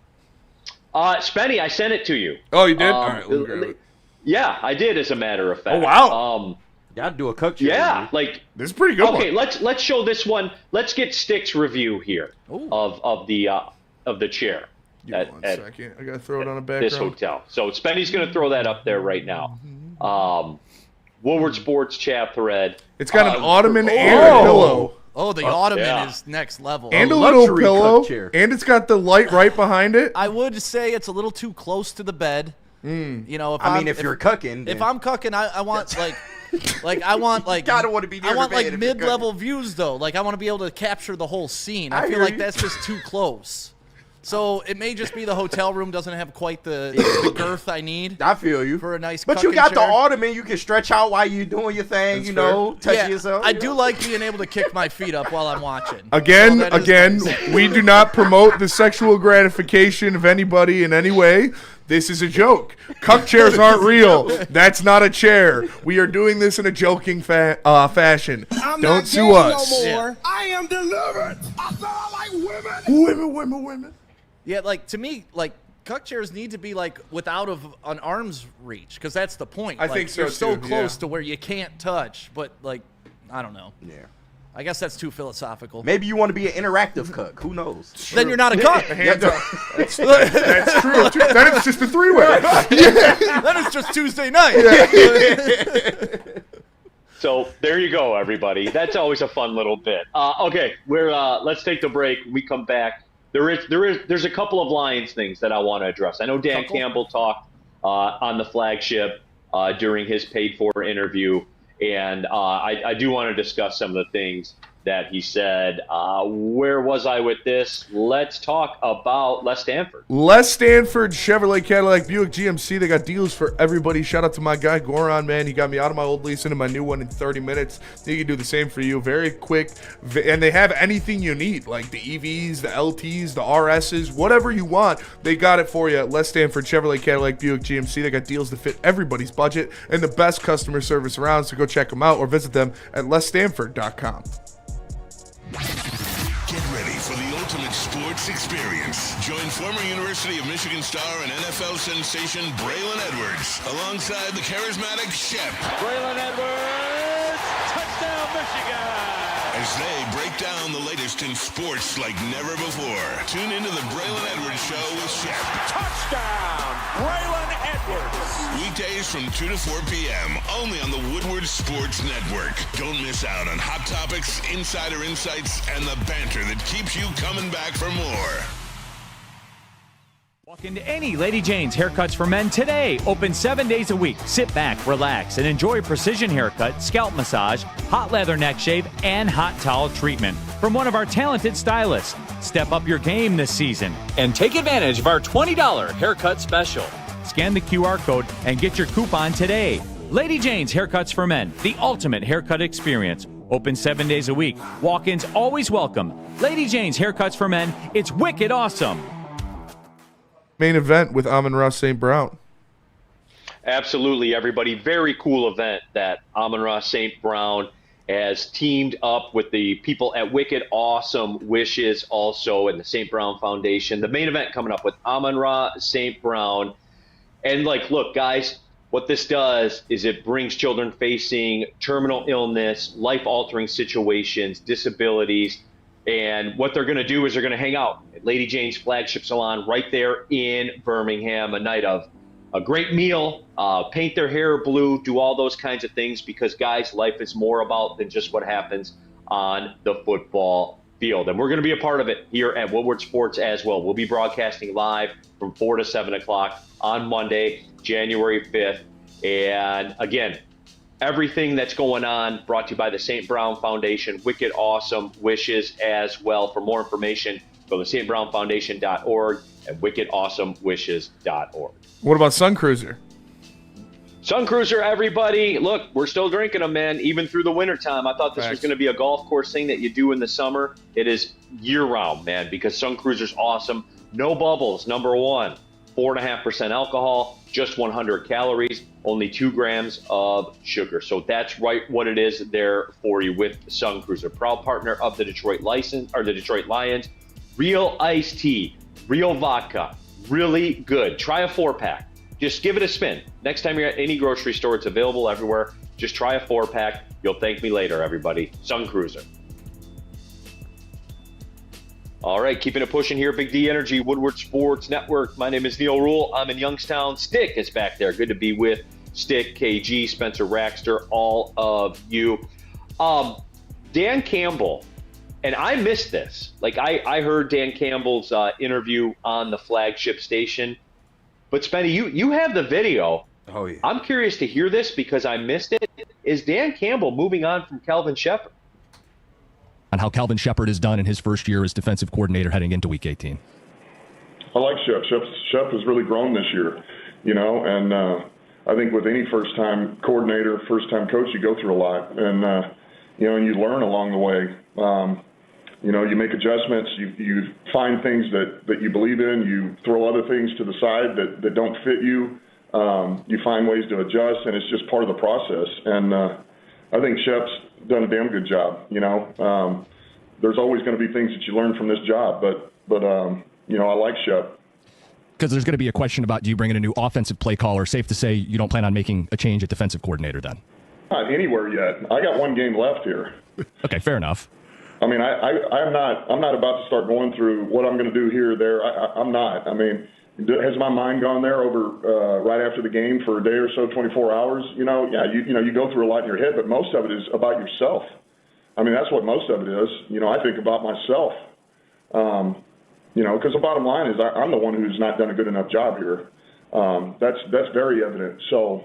Spenny, I sent it to you.
Oh, you did? All right, let me grab it.
Yeah, I did. As a matter of fact.
Oh wow.
Gotta do a cook chair.
Yeah, like
this is pretty good.
Okay, let's show this one. Let's get Stick's review here of the chair.
Give me one second. I gotta throw it on a background.
This hotel. So Spenny's gonna throw that up there right now. Woodward Sports chat thread.
It's got an ottoman and a pillow.
Oh, the ottoman is next level.
And a little pillow. And it's got the light right behind it.
I would say it's a little too close to the bed. You know,
if you're cooking,
if I'm cooking, I want I want
gotta want to be.
I want like mid-level views though. Like I want to be able to capture the whole scene. I feel like that's just too close. So it may just be the hotel room doesn't have quite the girth I need.
I feel you
for a nice.
But you got the ottoman. You can stretch out while you're doing your thing. That's touch yourself.
I do like being able to kick my feet up while I'm watching.
Again, we do not promote the sexual gratification of anybody in any way. This is a joke. Cuck chairs aren't real. That's not a chair. We are doing this in a joking fashion. Don't sue us.
No more. Yeah. I am delivered. I said I like women.
Women.
Yeah, like to me, like cuck chairs need to be like without an arm's reach because that's the point.
I think so
you're so
too,
close to where you can't touch, but like I don't know.
Yeah.
I guess that's too philosophical.
Maybe you want to be an interactive cook. Who knows?
Then you're not a cook.
That's true. Then it's just a three-way.
Then it's just Tuesday night.
So there you go, everybody. That's always a fun little bit. Okay, let's take the break. When we come back. There's a couple of Lions things that I want to address. I know Dan Campbell talked on the flagship during his paid-for interview. And I do want to discuss some of the things that he said. Where was I with this? Let's talk about Les Stanford.
Les Stanford, Chevrolet, Cadillac, Buick, GMC. They got deals for everybody. Shout out to my guy, Goran, man. He got me out of my old lease into my new one in 30 minutes. He can do the same for you. Very quick. And they have anything you need, like the EVs, the LTs, the RSs, whatever you want. They got it for you at Les Stanford, Chevrolet, Cadillac, Buick, GMC. They got deals to fit everybody's budget and the best customer service around. So go check them out or visit them at lesstanford.com.
Get ready for the ultimate sports experience. Join former University of Michigan star and NFL sensation Braylon Edwards alongside the charismatic Shep.
Braylon Edwards, touchdown Michigan!
As they break down the latest in sports like never before. Tune into the Braylon Edwards Show with Shep.
Touchdown, Braylon Edwards.
Weekdays from 2 to 4 p.m. only on the Woodward Sports Network. Don't miss out on hot topics, insider insights, and the banter that keeps you coming back for more.
Walk into any Lady Jane's Haircuts for Men today. Open 7 days a week. Sit back, relax, and enjoy precision haircut, scalp massage, hot leather neck shave, and hot towel treatment from one of our talented stylists. Step up your game this season and take advantage of our $20 haircut special. Scan the QR code and get your coupon today. Lady Jane's Haircuts for Men, the ultimate haircut experience. Open 7 days a week. Walk-ins always welcome. Lady Jane's Haircuts for Men. It's wicked awesome.
Main event with Amon-Ra St. Brown.
Absolutely, everybody. Very cool event that Amon-Ra St. Brown has teamed up with the people at Wicked Awesome Wishes also and the St. Brown Foundation. The main event coming up with Amon-Ra St. Brown. And look, guys, what this does is it brings children facing terminal illness, life-altering situations, disabilities, and what they're going to do is they're going to hang out at Lady Jane's flagship salon right there in Birmingham, a night of a great meal, paint their hair blue, do all those kinds of things because, guys, life is more about than just what happens on the football field. And we're going to be a part of it here at Woodward Sports as well. We'll be broadcasting live from 4 to 7 o'clock on Monday, January 5th. And again, everything that's going on brought to you by the St. Brown Foundation. Wicked awesome wishes as well. For more information, go to stbrownfoundation.org and wickedawesomewishes.org.
What about Sun Cruiser?
Sun Cruiser, everybody. Look, we're still drinking them, man, even through the wintertime. I thought this was going to be a golf course thing that you do in the summer. It is year-round, man, because Sun Cruiser's awesome. No bubbles, number one. 4.5% alcohol, just 100 calories, only 2 grams of sugar. So that's right what it is there for you with Sun Cruiser. Proud partner of the Detroit Lions. Real iced tea, real vodka, really good. Try a 4-pack. Just give it a spin. Next time you're at any grocery store, it's available everywhere. Just try a 4-pack. You'll thank me later, everybody. Sun Cruiser. All right, keeping it pushing here. Big D Energy, Woodward Sports Network. My name is Neil Rule. I'm in Youngstown. Stick is back there. Good to be with Stick, KG, Spencer Raxter, all of you. Dan Campbell, and I missed this. Like, I heard Dan Campbell's interview on the flagship station. But, Spenny, you have the video.
Oh, yeah.
I'm curious to hear this because I missed it. Is Dan Campbell moving on from Calvin Shepard?
On how Calvin Shepard has done in his first year as defensive coordinator heading into Week 18.
I like Shep. Shep has really grown this year, and I think with any first-time coordinator, first-time coach, you go through a lot, and and you learn along the way. You make adjustments, you find things that you believe in, you throw other things to the side that don't fit you. You find ways to adjust, and it's just part of the process. And I think Shep's done a damn good job. There's always going to be things that you learn from this job, but I like Shep.
Because there's going to be a question about, do you bring in a new offensive play caller? Safe to say you don't plan on making a change at defensive coordinator then?
Not anywhere yet. I got one game left here.
Okay, fair enough.
I mean, I'm not about to start going through what I'm going to do here or there. I'm not. I mean, has my mind gone there over right after the game for a day or so, 24 hours? You go through a lot in your head, but most of it is about yourself. I mean, that's what most of it is. I think about myself. Because the bottom line is I'm the one who's not done a good enough job here. That's very evident. So,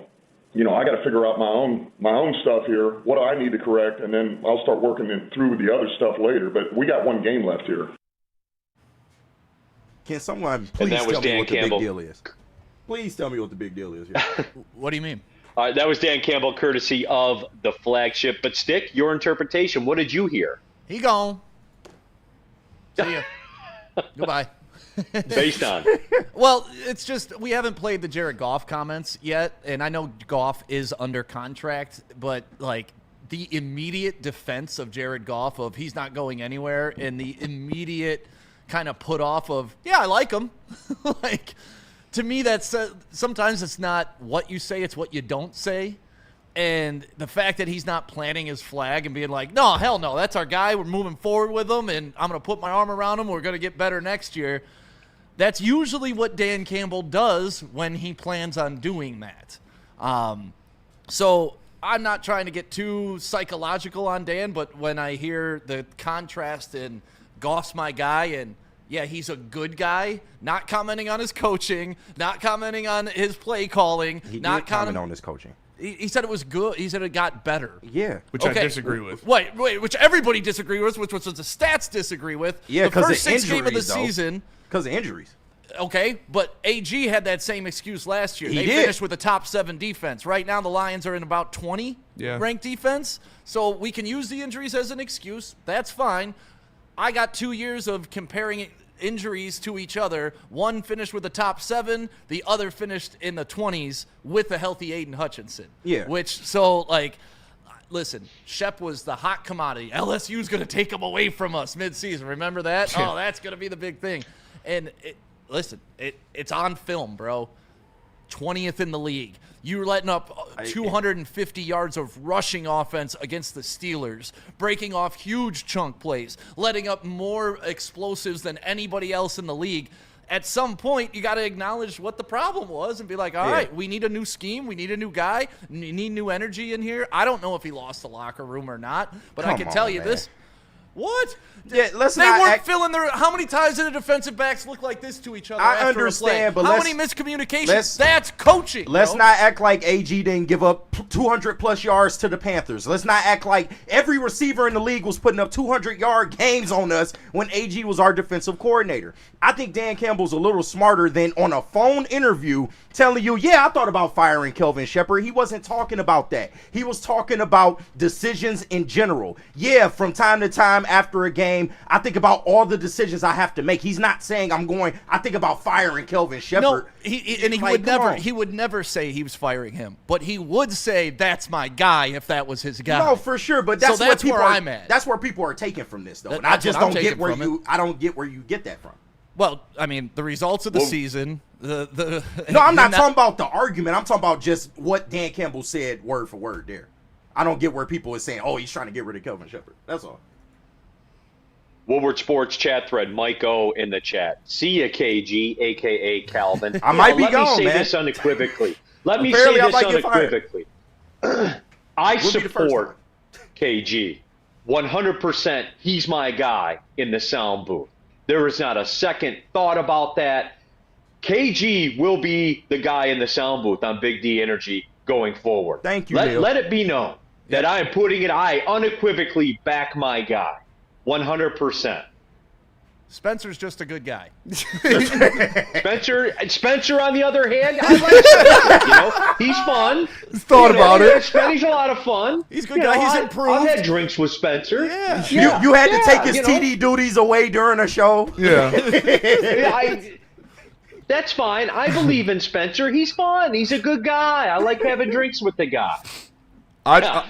I got to figure out my own stuff here. What do I need to correct? And then I'll start working through the other stuff later. But we got one game left here.
Can someone please tell me what the big deal is? Please tell me what the big deal is here.
What do you mean?
All right, that was Dan Campbell, courtesy of the flagship. But, Stick, your interpretation, what did you hear?
He gone. See ya. Goodbye.
Based on?
Well, it's just we haven't played the Jared Goff comments yet, and I know Goff is under contract, but, the immediate defense of Jared Goff of he's not going anywhere and the immediate kind of put off of, yeah, I like him. To me, that's sometimes it's not what you say, it's what you don't say. And the fact that he's not planting his flag and being like, no, hell no, that's our guy. We're moving forward with him, and I'm going to put my arm around him. We're going to get better next year. That's usually what Dan Campbell does when he plans on doing that. So I'm not trying to get too psychological on Dan, but when I hear the contrast in Goff's my guy and, yeah, he's a good guy, not commenting on his coaching, not commenting on his play calling.
He
not
did comment on his coaching.
He said it was good. He said it got better.
Yeah.
Which I disagree with.
Wait, which everybody disagree with, which was the stats disagree with.
Yeah, because
the first
of
6
injuries,
games of the season.
Because of injuries.
Okay, but AG had that same excuse last year.
He
they
did.
finished with a top 7 defense. Right now, the Lions are in about 20 ranked defense. So we can use the injuries as an excuse. That's fine. I got 2 years of comparing injuries to each other. One finished with the top 7. The other finished in the 20s with a healthy Aiden Hutchinson.
Yeah.
Listen, Shep was the hot commodity. LSU's going to take him away from us midseason. Remember that?
Yeah.
Oh, that's going to be the big thing. And it's on film, bro. 20th in the league. You're letting up 250 yards of rushing offense against the Steelers, breaking off huge chunk plays, letting up more explosives than anybody else in the league. at some point, you got to acknowledge what the problem was and be like, all right, we need a new scheme. We need a new guy. We need new energy in here. I don't know if he lost the locker room or not, but I can tell you this. What?
Yeah,
they weren't filling their. How many times did the defensive backs look like this to each other?
I
after
understand,
a play?
but
how many miscommunications? That's coaching.
Let's not act like AG didn't give up 200+ yards to the Panthers. Let's not act like every receiver in the league was putting up 200-yard games on us when AG was our defensive coordinator. I think Dan Campbell's a little smarter than on a phone interview telling you, yeah, I thought about firing Kelvin Shepard. He wasn't talking about that. He was talking about decisions in general. Yeah, from time to time after a game, I think about all the decisions I have to make. He's not saying I think about firing Kelvin Shepard.
No, he would never say he was firing him, but he would say that's my guy if that was his guy.
No, for sure, but that's
where I'm at.
That's where people are taking from this, though. And I just don't get where you get that from.
Well, I mean, the results of the season.
No, I'm not talking about the argument. I'm talking about just what Dan Campbell said word for word there. I don't get where people are saying, oh, he's trying to get rid of Kelvin Shepard. That's all.
Woodward Sports chat thread, Mike O in the chat. See ya, KG, a.k.a. Calvin.
I might be gone,
man. Let me say this unequivocally. I support KG. 100%, he's my guy in the sound booth. There is not a second thought about that. KG will be the guy in the sound booth on Big D Energy going forward.
Thank you,
Let it be known that I am putting it, I unequivocally back my guy. 100%.
Spencer's just a good guy.
Spencer, on the other hand, I like Spencer. He's fun.
He's thought about it.
He's a lot of fun.
He's a good guy. He's improved.
I've had drinks with Spencer.
Yeah. You had to take his TD duties away during a show.
Yeah.
That's fine. I believe in Spencer. He's fun. He's a good guy. I like having drinks with the guy. But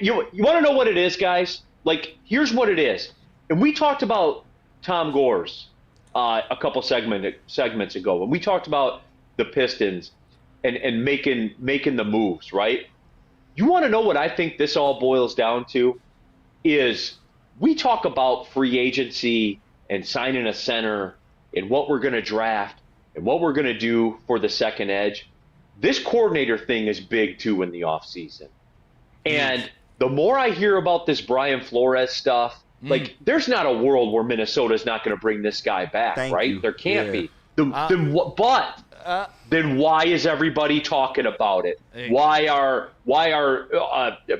you want to know what it is, guys? Like, here's what it is. And we talked about Tom Gores a couple segments ago when we talked about the Pistons and making the moves, right? You want to know what I think this all boils down to is we talk about free agency and signing a center and what we're going to draft and what we're going to do for the second edge. This coordinator thing is big too in the offseason. And the more I hear about this Brian Flores stuff, like, there's not a world where Minnesota's not going to bring this guy back, right? There can't be. Then why is everybody talking about it? Why are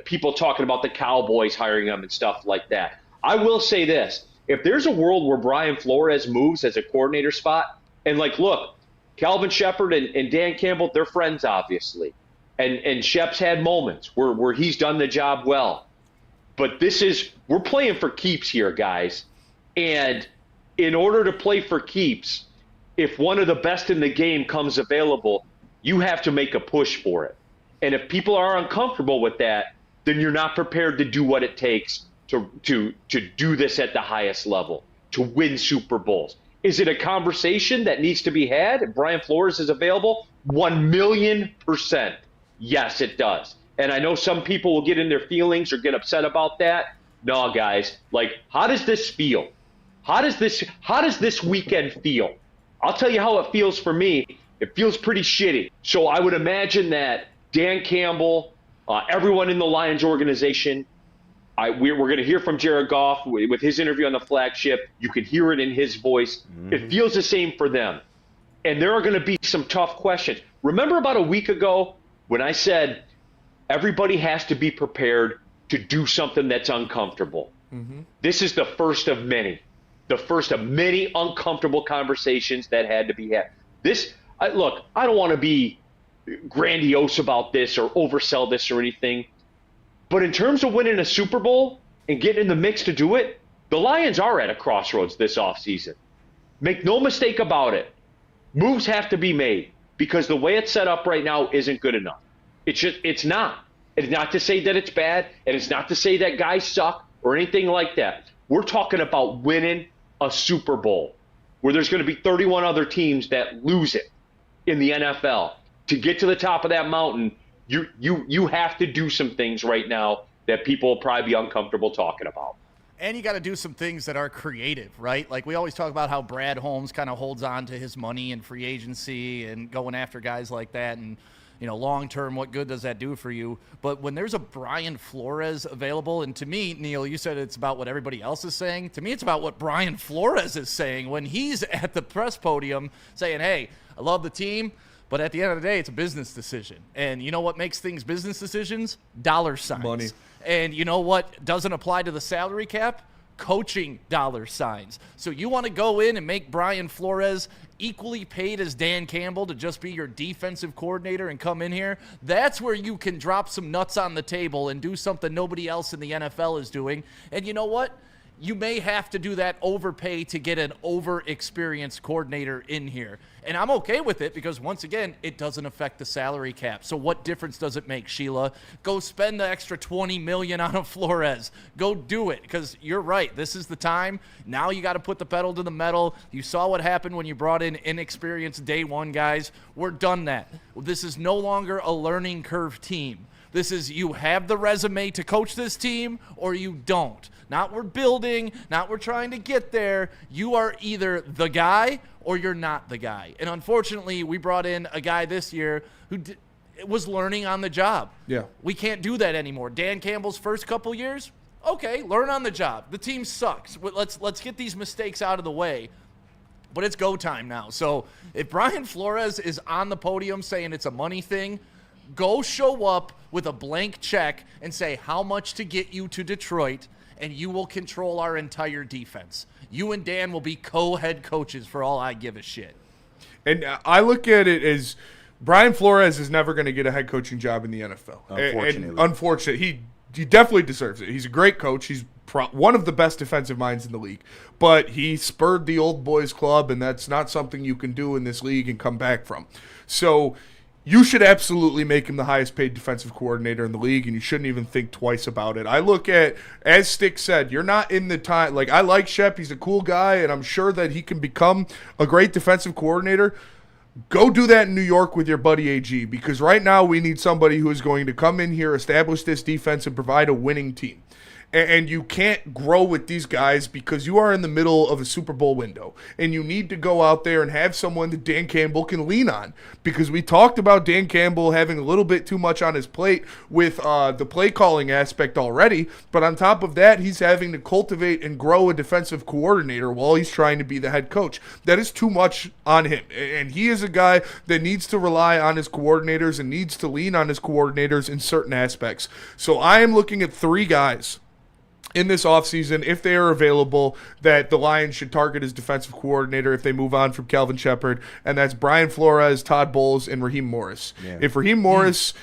people talking about the Cowboys hiring him and stuff like that? I will say this. If there's a world where Brian Flores moves as a coordinator spot, and look, Calvin Shepard and Dan Campbell, they're friends, obviously. And Shep's had moments where he's done the job well. But we're playing for keeps here, guys. And in order to play for keeps, if one of the best in the game comes available, you have to make a push for it. And if people are uncomfortable with that, then you're not prepared to do what it takes to do this at the highest level, to win Super Bowls. Is it a conversation that needs to be had if Brian Flores is available? 1,000,000%. Yes, it does. And I know some people will get in their feelings or get upset about that. No, guys, how does this feel? How does this weekend feel? I'll tell you how it feels for me. It feels pretty shitty. So I would imagine that Dan Campbell, everyone in the Lions organization, we're going to hear from Jared Goff with his interview on the flagship. You can hear it in his voice. It feels the same for them. And there are going to be some tough questions. Remember about a week ago when I said everybody has to be prepared to do something that's uncomfortable? This is the first of many. The first of many uncomfortable conversations that had to be had. Look, I don't want to be grandiose about this or oversell this or anything, but in terms of winning a Super Bowl and getting in the mix to do it, the Lions are at a crossroads this offseason. Make no mistake about it. Moves have to be made because the way it's set up right now isn't good enough. It's not. It's not to say that it's bad, and it's not to say that guys suck or anything like that. We're talking about winning a Super Bowl where there's going to be 31 other teams that lose it in the NFL. To get to the top of that mountain, you have to do some things right now that people will probably be uncomfortable talking about.
And you got to do some things that are creative, right? Like we always talk about how Brad Holmes kind of holds on to his money and free agency and going after guys like that. And, you know, long term, what good does that do for you? But when there's a Brian Flores available, and to me, Neil, you said it's about what everybody else is saying. To me, it's about what Brian Flores is saying when he's at the press podium saying, hey, I love the team, but at the end of the day, it's a business decision. And you know what makes things business decisions? Dollar signs.
Money.
And you know what doesn't apply to the salary cap? Coaching dollar signs. So you want to go in and make Brian Flores equally paid as Dan Campbell to just be your defensive coordinator and come in here? That's where you can drop some nuts on the table and do something nobody else in the NFL is doing. And you know what? You may have to do that overpay to get an over-experienced coordinator in here. And I'm okay with it because, once again, it doesn't affect the salary cap. So what difference does it make, Sheila? Go spend the extra $20 million on a Flores. Go do it because you're right. This is the time. Now you got to put the pedal to the metal. You saw what happened when you brought in inexperienced day one guys. We're done that. This is no longer a learning curve team. This is you have the resume to coach this team or you don't. Not we're building, not we're trying to get there. You are either the guy or you're not the guy. And unfortunately, we brought in a guy this year who was learning on the job.
Yeah.
We can't do that anymore. Dan Campbell's first couple years, okay, learn on the job. The team sucks. Let's get these mistakes out of the way. But it's go time now. So if Brian Flores is on the podium saying it's a money thing, go show up with a blank check and say how much to get you to Detroit, and you will control our entire defense. You and Dan will be co-head coaches for all I give a shit.
And I look at it as Brian Flores is never going to get a head coaching job in the NFL. Unfortunately. He definitely deserves it. He's a great coach. He's one of the best defensive minds in the league. But he spurred the old boys club, and that's not something you can do in this league and come back from. So you should absolutely make him the highest paid defensive coordinator in the league, and you shouldn't even think twice about it. I look at, as Stick said, you're not in the time. Like, I like Shep. He's a cool guy, and I'm sure that he can become a great defensive coordinator. Go do that in New York with your buddy AG, because right now we need somebody who is going to come in here, establish this defense, and provide a winning team. And you can't grow with these guys because you are in the middle of a Super Bowl window. And you need to go out there and have someone that Dan Campbell can lean on. Because we talked about Dan Campbell having a little bit too much on his plate with the play calling aspect already. But on top of that, he's having to cultivate and grow a defensive coordinator while he's trying to be the head coach. That is too much on him. And he is a guy that needs to rely on his coordinators and needs to lean on his coordinators in certain aspects. So I am looking at 3 guys in this offseason, if they are available, that the Lions should target as defensive coordinator if they move on from Calvin Shepard, and that's Brian Flores, Todd Bowles, and Raheem Morris. Yeah. If Raheem Morris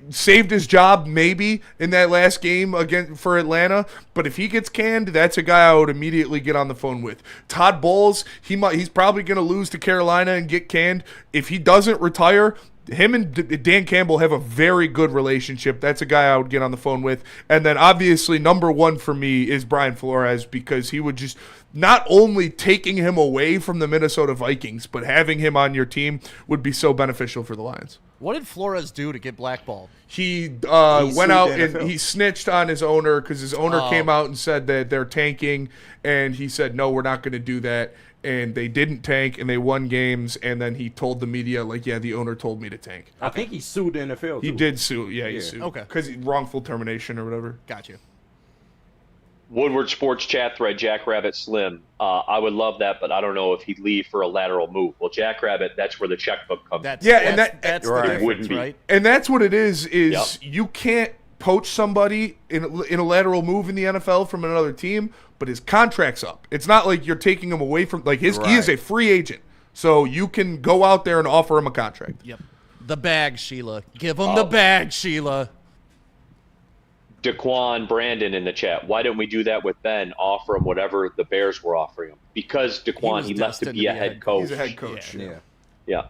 saved his job maybe in that last game again for Atlanta, but if he gets canned, that's a guy I would immediately get on the phone with. Todd Bowles, he's probably going to lose to Carolina and get canned. If he doesn't retire, him and Dan Campbell have a very good relationship. That's a guy I would get on the phone with. And then obviously number 1 for me is Brian Flores, because he would just not only taking him away from the Minnesota Vikings, but having him on your team would be so beneficial for the Lions.
What did Flores do to get blackballed?
He went out and he snitched on his owner because his owner came out and said that they're tanking, and he said, no, we're not going to do that. And they didn't tank, and they won games, and then he told the media, like, yeah, the owner told me to tank.
I think he sued the NFL, too.
He did sue. Yeah, he sued.
Okay.
Because wrongful termination or whatever.
Got you.
Woodward Sports chat thread, Jackrabbit Slim. I would love that, but I don't know if he'd leave for a lateral move. Well, Jackrabbit, that's where the checkbook comes in.
That's the
right.
difference,
Wouldn't be.
right?
And that's what it is you can't poach somebody in a lateral move in the NFL from another team, but his contract's up. It's not like you're taking him away from, like, he is a free agent. So you can go out there and offer him a contract.
Yep. The bag, Sheila. Give him the bag, Sheila.
Daquan Brandon in the chat. Why don't we do that with Ben? Offer him whatever the Bears were offering him. Because Daquan, he left to be a head coach.
He's a head coach.
Yeah.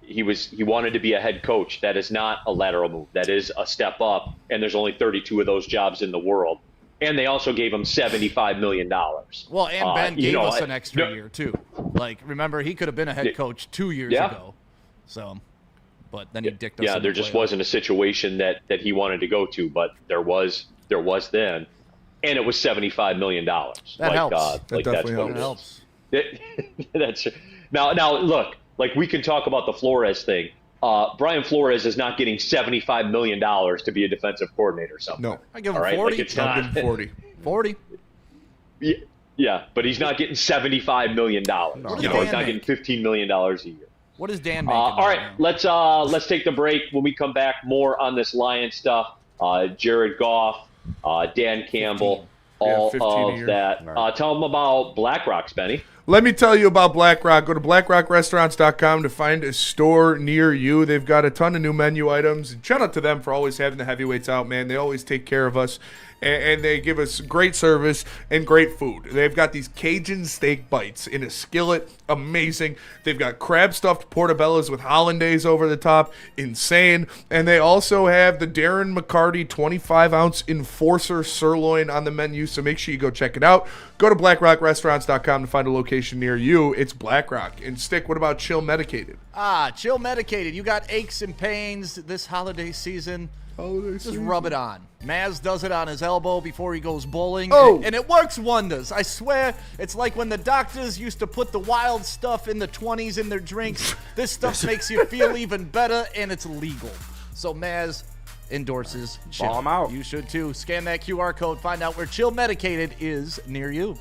He wanted to be a head coach. That is not a lateral move. That is a step up, and there's only 32 of those jobs in the world. And they also gave him $75 million.
Well, and Ben gave us an extra year, too. Like, remember, he could have been a head coach 2 years ago. So, but then he dicked us.
Yeah, there just wasn't a situation that he wanted to go to, but there was then. and it was $75 million.
That helps.
That definitely
helps.
That's now look, like we can talk about the Flores thing. Brian Flores is not getting $75 million to be a defensive coordinator.
No,
I give him
right?
40.
Like it's not
40.
40.
Yeah, but he's not getting $75 million.
No.
He's not getting $15 million a year.
What is Dan making?
All right, let's take the break. When we come back, more on this Lions stuff. Jared Goff, Dan Campbell,
15
all
a
of
year.
that. Tell them about BlackRock's, Benny.
Let me tell you about BlackRock. Go to blackrockrestaurants.com to find a store near you. They've got a ton of new menu items. And shout out to them for always having the heavyweights out, man. They always take care of us, and they give us great service and great food. They've got these Cajun steak bites in a skillet. Amazing. They've got crab-stuffed portobellos with hollandaise over the top. Insane. And they also have the Darren McCarty 25-ounce Enforcer sirloin on the menu, so make sure you go check it out. Go to blackrockrestaurants.com to find a location near you. It's BlackRock. And Stick, what about Chill Medicated?
Chill Medicated. You got aches and pains this holiday season. Just rub it on. Maz does it on his elbow before he goes bowling, and it works wonders. I swear, it's like when the doctors used to put the wild stuff in the 20s in their drinks. This stuff makes you feel even better, and it's legal. So Maz endorses Chill.
Ball 'em out.
You should too. Scan that QR code. Find out where Chill Medicated is near you.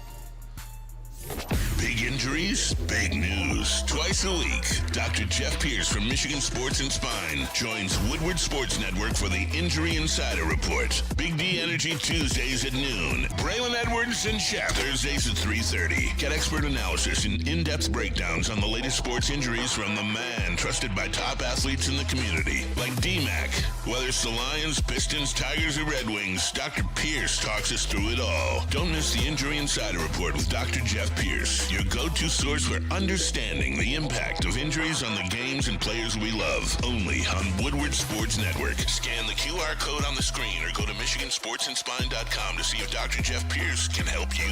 Big injuries, big news. Twice a week, Dr. Jeff Pierce from Michigan Sports and Spine joins Woodward Sports Network for the Injury Insider Report. Big D Energy Tuesdays at noon. Braylon Edwards and Shaq Thursdays at 3:30. Get expert analysis and in-depth breakdowns on the latest sports injuries from the man trusted by top athletes in the community, like D-Mac. Whether it's the Lions, Pistons, Tigers, or Red Wings, Dr. Pierce talks us through it all. Don't miss the Injury Insider Report with Dr. Jeff Pierce, your go-to source for understanding the impact of injuries on the games and players we love. Only on Woodward Sports Network. Scan the QR code on the screen or go to MichiganSportsandSpine.com to see if Dr. Jeff Pierce can help you.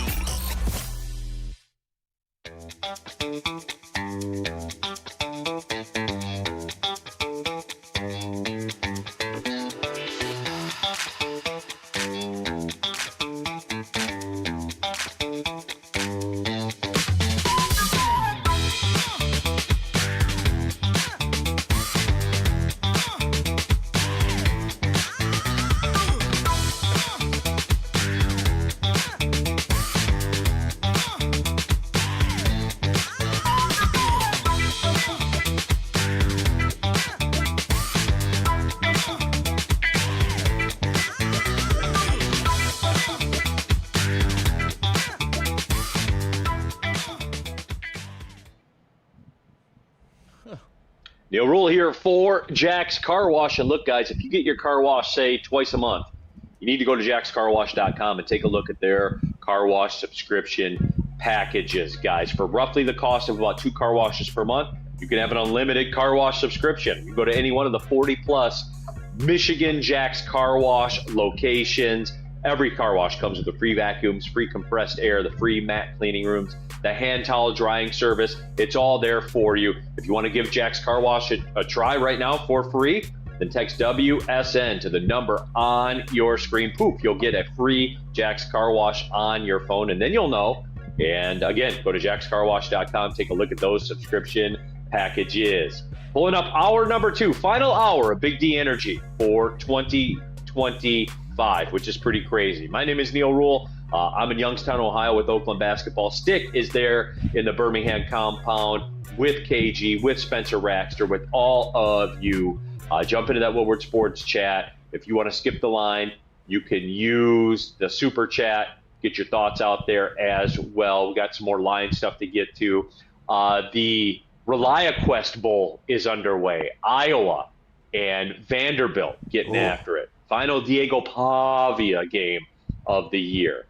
Neil Rule here for Jack's Car Wash. And look, guys, if you get your car wash, say, twice a month, you need to go to jackscarwash.com and take a look at their car wash subscription packages, guys. For roughly the cost of about 2 car washes per month, you can have an unlimited car wash subscription. You go to any one of the 40-plus Michigan Jack's Car Wash locations. Every car wash comes with the free vacuums, free compressed air, the free mat cleaning rooms, the hand towel drying service. It's all there for you. If you want to give Jack's Car Wash a try right now for free, then text WSN to the number on your screen. Poof, you'll get a free Jack's Car Wash on your phone, and then you'll know. And again, go to jackscarwash.com, take a look at those subscription packages. Pulling up hour number 2, final hour of Big D Energy for 2025, which is pretty crazy. My name is Neil Rule. I'm in Youngstown, Ohio with Oakland basketball. Stick is there in the Birmingham compound with KG, with Spencer Raxter, with all of you. Jump into that Woodward Sports chat. If you want to skip the line, you can use the super chat. Get your thoughts out there as well. We got some more Lion stuff to get to. The ReliaQuest Bowl is underway. Iowa and Vanderbilt getting after it. Final Diego Pavia game of the year.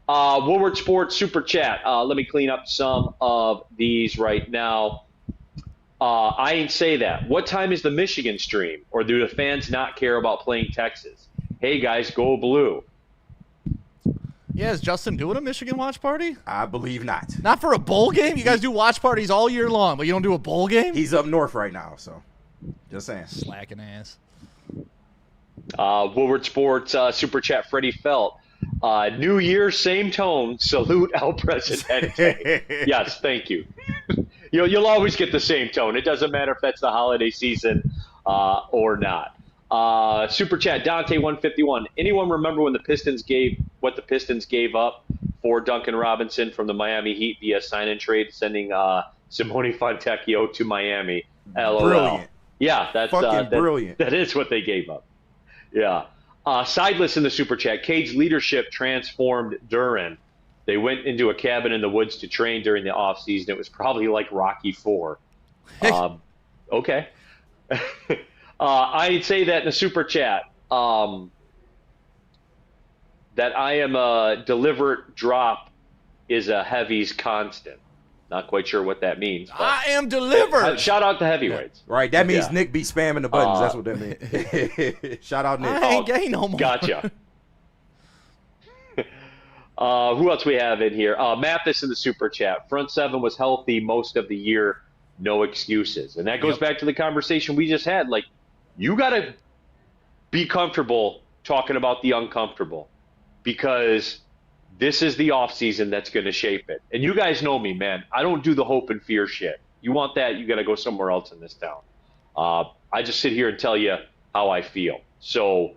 Woodward Sports Super Chat. Let me clean up some of these right now. I ain't say that. What time is the Michigan stream? Or do the fans not care about playing Texas? Hey, guys, go blue.
Yeah, is Justin doing a Michigan watch party?
I believe not.
Not for a bowl game? You guys do watch parties all year long, but you don't do a bowl game?
He's up north right now, so just saying.
Slacking ass.
Woodward Sports Super Chat, Freddie Felt. New Year, same tone. Salute El Presidente. Yes, thank you. You'll always get the same tone. It doesn't matter if that's the holiday season or not. Super chat Dante 151. Anyone remember when the Pistons gave up for Duncan Robinson from the Miami Heat via sign-in trade, sending Simone Fontecchio to Miami? LOL.
Brilliant.
Yeah, that's
brilliant.
That is what they gave up. Yeah. Sideless in the super chat. Cage leadership transformed Duran. They went into a cabin in the woods to train during the off season. It was probably like Rocky IV. Okay. I'd say that in the super chat. That I am a deliberate drop is a heavies constant. Not quite sure what that means. But
I am delivered.
Shout out to heavyweights.
Right, that means Nick be spamming the buttons. That's what that means. Shout out Nick.
I ain't gay no more.
Gotcha. Who else we have in here? Mathis in the super chat. Front seven was healthy most of the year. No excuses. And that goes back to the conversation we just had. Like, you got to be comfortable talking about the uncomfortable, because this is the offseason that's going to shape it. And you guys know me, man. I don't do the hope and fear shit. You want that, you got to go somewhere else in this town. I just sit here and tell you how I feel. So,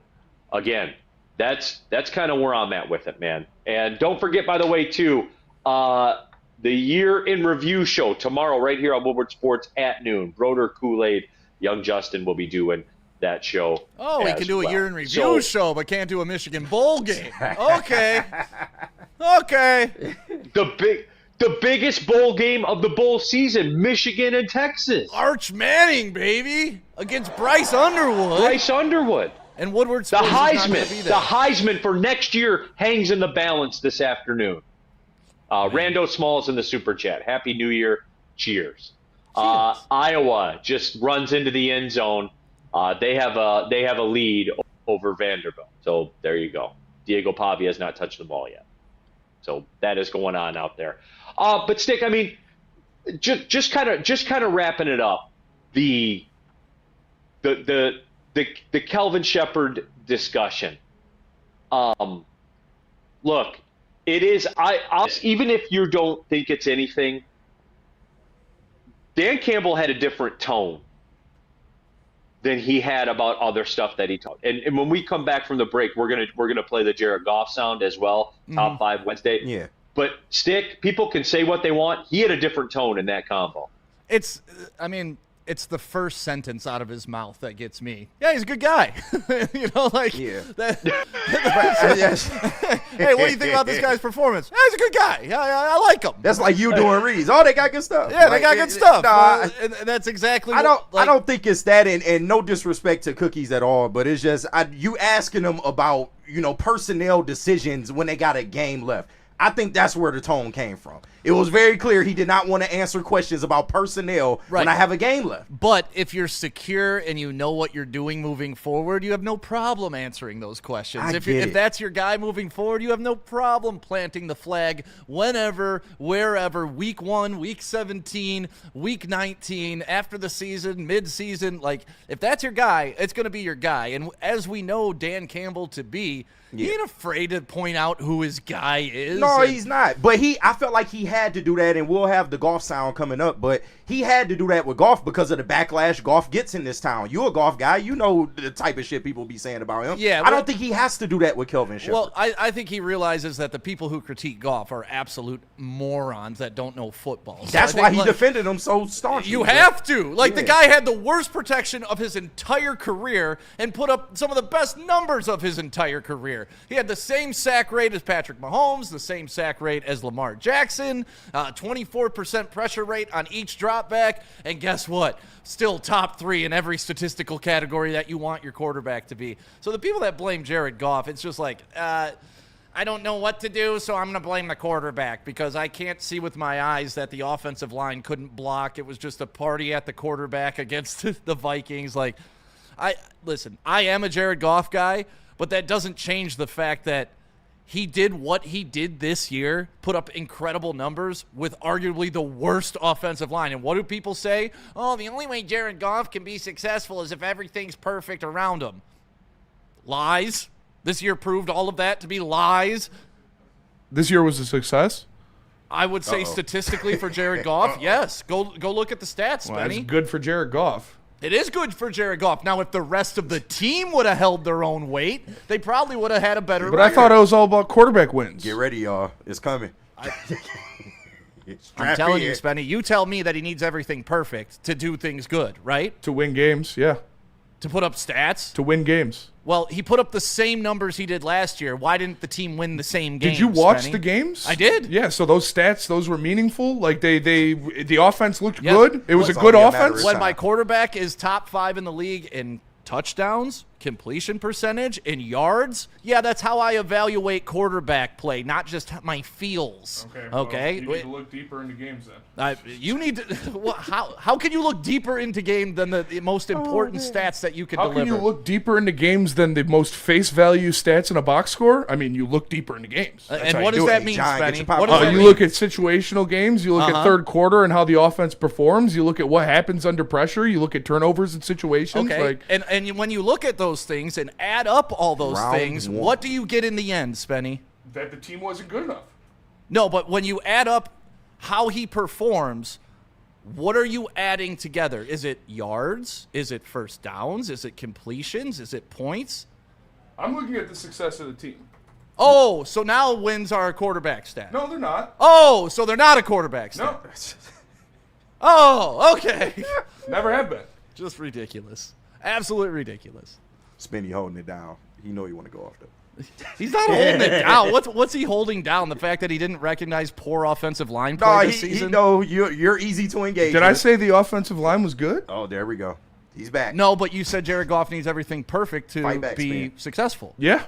again, that's kind of where I'm at with it, man. And don't forget, by the way, too, the Year in Review show tomorrow right here on Woodward Sports at noon. Broder, Kool-Aid, Young Justin will be doing that show.
Oh, we can do a Year in Review show, but can't do a Michigan Bowl game. Okay. Okay.
The biggest bowl game of the bowl season, Michigan and Texas.
Arch Manning, baby, against Bryce Underwood. And Woodward Sports
the Heisman for next year hangs in the balance this afternoon. Rando Smalls in the super chat. Happy New Year. Cheers. Iowa just runs into the end zone. They have a lead over Vanderbilt. So there you go. Diego Pavia has not touched the ball yet. So that is going on out there. But Stick, I mean, just kind of wrapping it up. The Kelvin Shepherd discussion. Look, it is. I even if you don't think it's anything, Dan Campbell had a different tone than he had about other stuff that he talked. And when we come back from the break, we're gonna play the Jared Goff sound as well. Top 5 Wednesday.
Yeah.
But Stick, people can say what they want. He had a different tone in that combo.
It's the first sentence out of his mouth that gets me. Yeah, he's a good guy. You know, like,
Yeah.
Hey, what do you think about this guy's performance? Yeah, he's a good guy. I like him.
That's like you doing reads. Oh, they got good stuff.
Yeah, they got good stuff.
Nah,
and that's exactly
I don't think it's that, and no disrespect to Cookies at all, but it's just you asking them about, personnel decisions when they got a game left. I think that's where the tone came from. It was very clear he did not want to answer questions about personnel when I have a game left.
But if you're secure and you know what you're doing moving forward, you have no problem answering those questions. If that's your guy moving forward, you have no problem planting the flag whenever, wherever, week 1, week 17, week 19, after the season, mid-season. Like, if that's your guy, it's going to be your guy. And as we know Dan Campbell to be, he ain't afraid to point out who his guy is.
No, he's not. But I felt like he had to do that, and we'll have the Goff sound coming up, but he had to do that with Goff because of the backlash Goff gets in this town. You're a Goff guy. You know the type of shit people be saying about him.
Yeah,
I don't think he has to do that with Kelvin Shepherd.
Well, I think he realizes that the people who critique Goff are absolute morons that don't know football. So
that's why he defended him so staunchly.
You have to. The guy had the worst protection of his entire career and put up some of the best numbers of his entire career. He had the same sack rate as Patrick Mahomes, the same sack rate as Lamar Jackson, 24% pressure rate on each drop back, and guess what? Still top 3 in every statistical category that you want your quarterback to be. So the people that blame Jared Goff, it's just like, I don't know what to do, so I'm going to blame the quarterback because I can't see with my eyes that the offensive line couldn't block. It was just a party at the quarterback against the Vikings. Like, listen, I am a Jared Goff guy, but that doesn't change the fact that he did what he did this year, put up incredible numbers with arguably the worst offensive line. And what do people say? Oh, the only way Jared Goff can be successful is if everything's perfect around him. Lies. This year proved all of that to be lies.
This year was a success.
I would say statistically for Jared Goff, yes. Go look at the stats,
Well,
Benny.
that's good for Jared Goff.
It is good for Jared Goff. Now, if the rest of the team would have held their own weight, they probably would have had a better
But
record.
I thought it was all about quarterback wins.
Get ready, y'all. It's coming.
I'm
Strap
telling
in.
you, Spenny, you tell me that he needs everything perfect to do things good, right?
To win games, yeah.
To put up stats.
To win games.
Well, he put up the same numbers he did last year. Why didn't the team win the same games?
Did you watch
Spenny?
the games?
I did.
Yeah, so those stats, those were meaningful. Like the offense looked
Yep.
good. It was a
It's
good
only a matter
offense.
of
When my quarterback is top 5 in the league in touchdowns, completion percentage, and yards, yeah, that's how I evaluate quarterback play, not just my feels. Okay.
You need to look deeper into games then.
You need to. How can you look deeper into game than the most important stats that you can
How
deliver?
can you look deeper into games than the most face value stats in a box score? I mean, you look deeper into games. That's
and
how
what
you
does
do
that
it.
mean,
John, get
Spenny?
your
What does
popcorn.
that
You
mean?
look at situational games. You look at third quarter and how the offense performs. You look at what happens under pressure. You look at turnovers and situations.
Okay.
Like,
And when you look at those things and add up all those
Round
things,
one.
what do you get in the end, Spenny?
that the team wasn't good enough.
No, but when you add up how he performs, what are you adding together? Is it yards? Is it first downs? Is it completions? Is it points?
I'm looking at the success of the team.
Oh, so now wins are a quarterback stat.
No, they're not.
Oh, so they're not a quarterback stat.
No,
Oh, okay.
never have been.
Just ridiculous. Absolutely ridiculous.
Spinny holding it down. You know you want to go off though.
He's not holding it down. What's he holding down? The fact that he didn't recognize poor offensive line play
No,
this
he
season?
know you're easy to engage.
Did I
with.
say the offensive line was good?
Oh, there we go. He's back.
No, but you said Jared Goff needs everything perfect to
Fight back,
be
Span.
successful.
Yeah.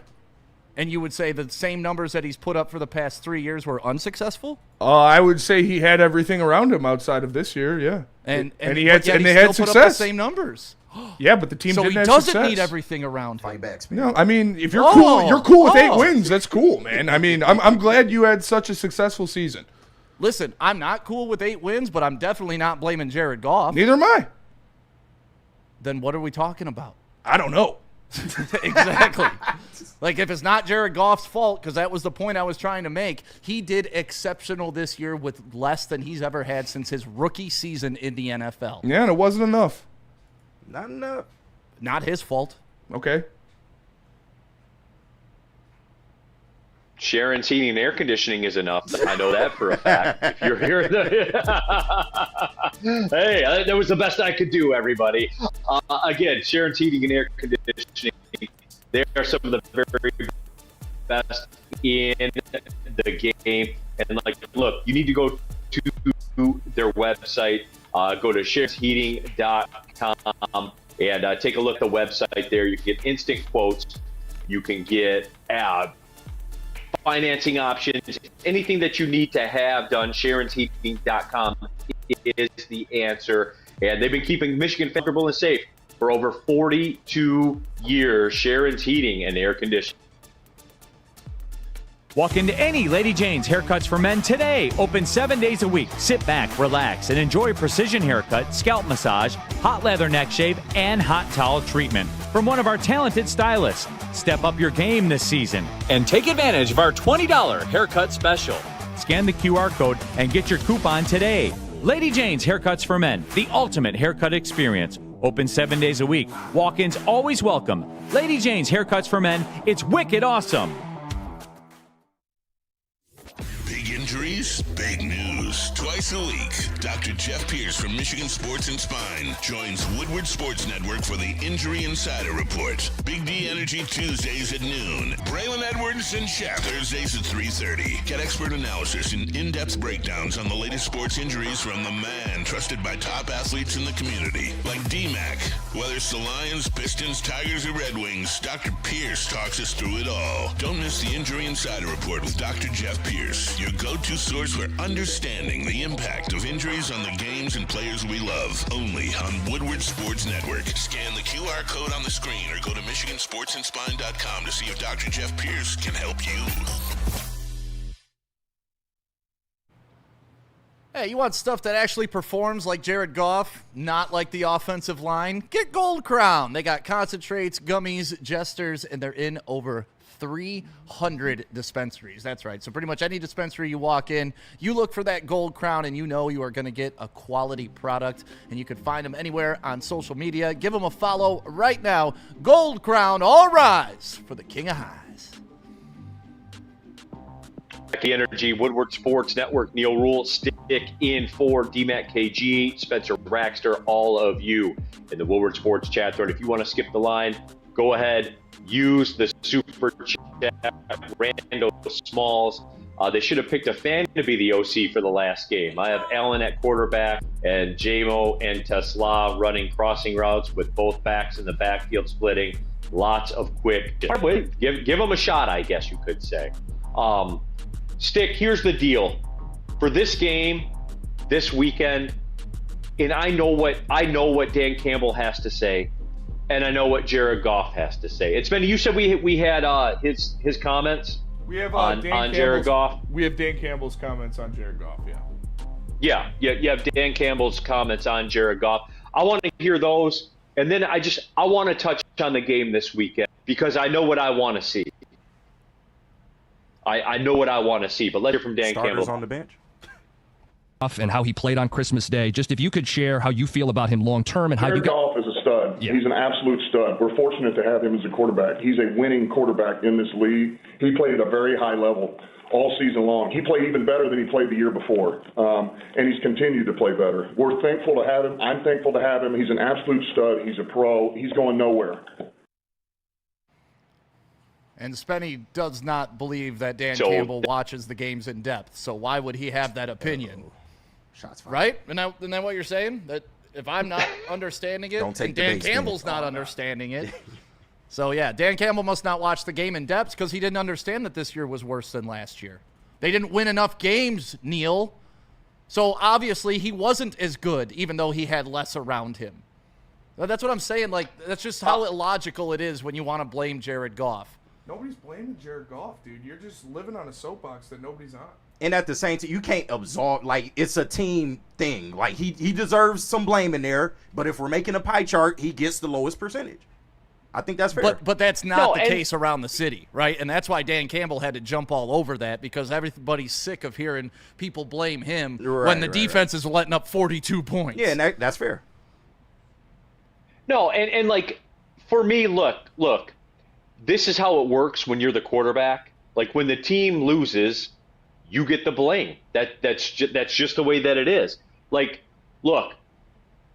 And you would say the same numbers that he's put up for the past 3 years were unsuccessful?
I would say he had everything around him outside of this year. Yeah.
And
he had
but yet
and they
still
had
put up the
success.
same numbers.
Yeah, but the team
So
didn't
he
have
doesn't
success.
need everything around him.
Fight back, Spin.
No, I mean, if you're
Oh,
you're cool with 8
oh.
wins. That's cool, man. I mean, I'm glad you had such a successful season.
Listen, I'm not cool with 8 wins, but I'm definitely not blaming Jared Goff.
Neither am I.
Then what are we talking about?
I don't know.
Exactly. Like, if it's not Jared Goff's fault, because that was the point I was trying to make, he did exceptional this year with less than he's ever had since his rookie season in the NFL.
Yeah, and it wasn't enough.
Not enough.
Not his fault.
Okay.
Sharon's heating and air conditioning is enough. I know that for a fact. If you're hearing hey, that was the best I could do, everybody. Again, Sharon's heating and air conditioning, they are some of the very best in the game. And look, you need to go to their website, go to sharonsheating.com and take a look at the website there. You can get instant quotes. You can get financing options, anything that you need to have done. sharonsheating.com is the answer. And they've been keeping Michigan comfortable and safe for over 42 years. Sharon's Heating and Air Conditioning.
Walk into any Lady Jane's Haircuts for Men today. Open 7 days a week. Sit back, relax, and enjoy precision haircut, scalp massage, hot leather neck shave, and hot towel treatment from one of our talented stylists. Step up your game this season and take advantage of our $20 haircut special. Scan the QR code and get your coupon today. Lady Jane's Haircuts for Men, the ultimate haircut experience. Open 7 days a week. Walk-ins always welcome. Lady Jane's Haircuts for Men, it's wicked awesome.
Big injuries, big news. Twice a week, Dr. Jeff Pierce from Michigan Sports and Spine joins Woodward Sports Network for the Injury Insider Report. Big D Energy Tuesdays at noon. Braylon Edwards and Shaq Thursdays at 3:30. Get expert analysis and in-depth breakdowns on the latest sports injuries from the man trusted by top athletes in the community, like D-Mac. Whether it's the Lions, Pistons, Tigers, or Red Wings, Dr. Pierce talks us through it all. Don't miss the Injury Insider Report with Dr. Jeff Pierce, your go-to source for understanding the impact of injuries on the games and players we love. Only on Woodward Sports Network. Scan the QR code on the screen or go to MichiganSportsandSpine.com to see if Dr. Jeff Pierce can help you.
Hey, you want stuff that actually performs like Jared Goff, not like the offensive line? Get Gold Crown. They got concentrates, gummies, jesters, and they're in over 300 dispensaries. That's right. So pretty much any dispensary you walk in, you look for that Gold Crown, and you know you are going to get a quality product. And you can find them anywhere on social media. Give them a follow right now. Gold Crown, all rise for the King of Highs.
Energy, Woodward Sports Network, Neil Rule, stick in for DMAC KG, Spencer Raxter, all of you in the Woodward Sports chat thread. If you want to skip the line, go ahead, use the super chat, Randall Smalls. They should have picked a fan to be the OC for the last game. I have Allen at quarterback and JMO and Tesla running crossing routes with both backs in the backfield splitting. Lots of quick. Give them a shot, I guess you could say. Stick, here's the deal. For this game, this weekend, and I know what Dan Campbell has to say, and I know what Jared Goff has to say. It's been, you said we had his comments.
We have
on Jared Goff.
We have Dan Campbell's comments on Jared Goff.
Yeah. You have Dan Campbell's comments on Jared Goff. I want to hear those, and then I want to touch on the game this weekend because I know what I want to see. I know what I want to see, but let's hear from Dan
Starters
Campbell.
on the bench.
And how he played on Christmas Day. Just if you could share how you feel about him long term and how
Jared
you got.
Goff is a stud.
Yeah.
He's an absolute stud. We're fortunate to have him as a quarterback. He's a winning quarterback in this league. He played at a very high level all season long. He played even better than he played the year before, and he's continued to play better. We're thankful to have him. I'm thankful to have him. He's an absolute stud. He's a pro. He's going nowhere.
And Spenny does not believe that Dan Campbell watches the games in depth. So why would he have that opinion?
Shots fired.
Right? Isn't that what you're saying? That if I'm not understanding it,
Don't take
and
the
Dan
base
Campbell's
spin.
not understanding it. So, yeah, Dan Campbell must not watch the game in depth because he didn't understand that this year was worse than last year. They didn't win enough games, Neil. So, obviously, he wasn't as good, even though he had less around him. That's what I'm saying. Like, that's just how illogical it is when you want to blame Jared Goff.
Nobody's blaming Jared Goff, dude. You're just living on a soapbox that nobody's on.
And at the same time, you can't absolve, like, it's a team thing. Like, he deserves some blame in there, but if we're making a pie chart, he gets the lowest percentage. I think that's fair.
But that's not the case around the city, right? And that's why Dan Campbell had to jump all over that because everybody's sick of hearing people blame him when the defense is letting up 42 points.
Yeah, and that's fair.
No, and like, for me, look, this is how it works when you're the quarterback. Like, when the team loses, you get the blame. That's just the way that it is. Like, look,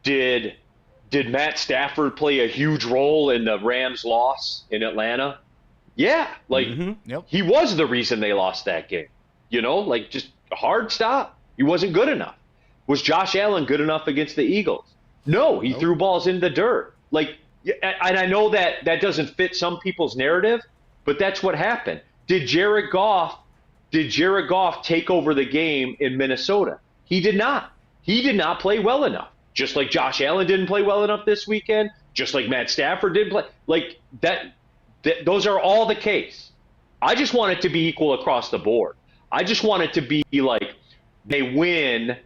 did Matt Stafford play a huge role in the Rams' loss in Atlanta? Yeah, like he was the reason they lost that game. You know, like, just a hard stop. He wasn't good enough. Was Josh Allen good enough against the Eagles? No, he threw balls in the dirt. Like, and I know that doesn't fit some people's narrative, but that's what happened. Did Jared Goff take over the game in Minnesota? He did not. He did not play well enough. Just like Josh Allen didn't play well enough this weekend, just like Matt Stafford didn't play. Like that those are all the case. I just want it to be equal across the board. I just want it to be like they win.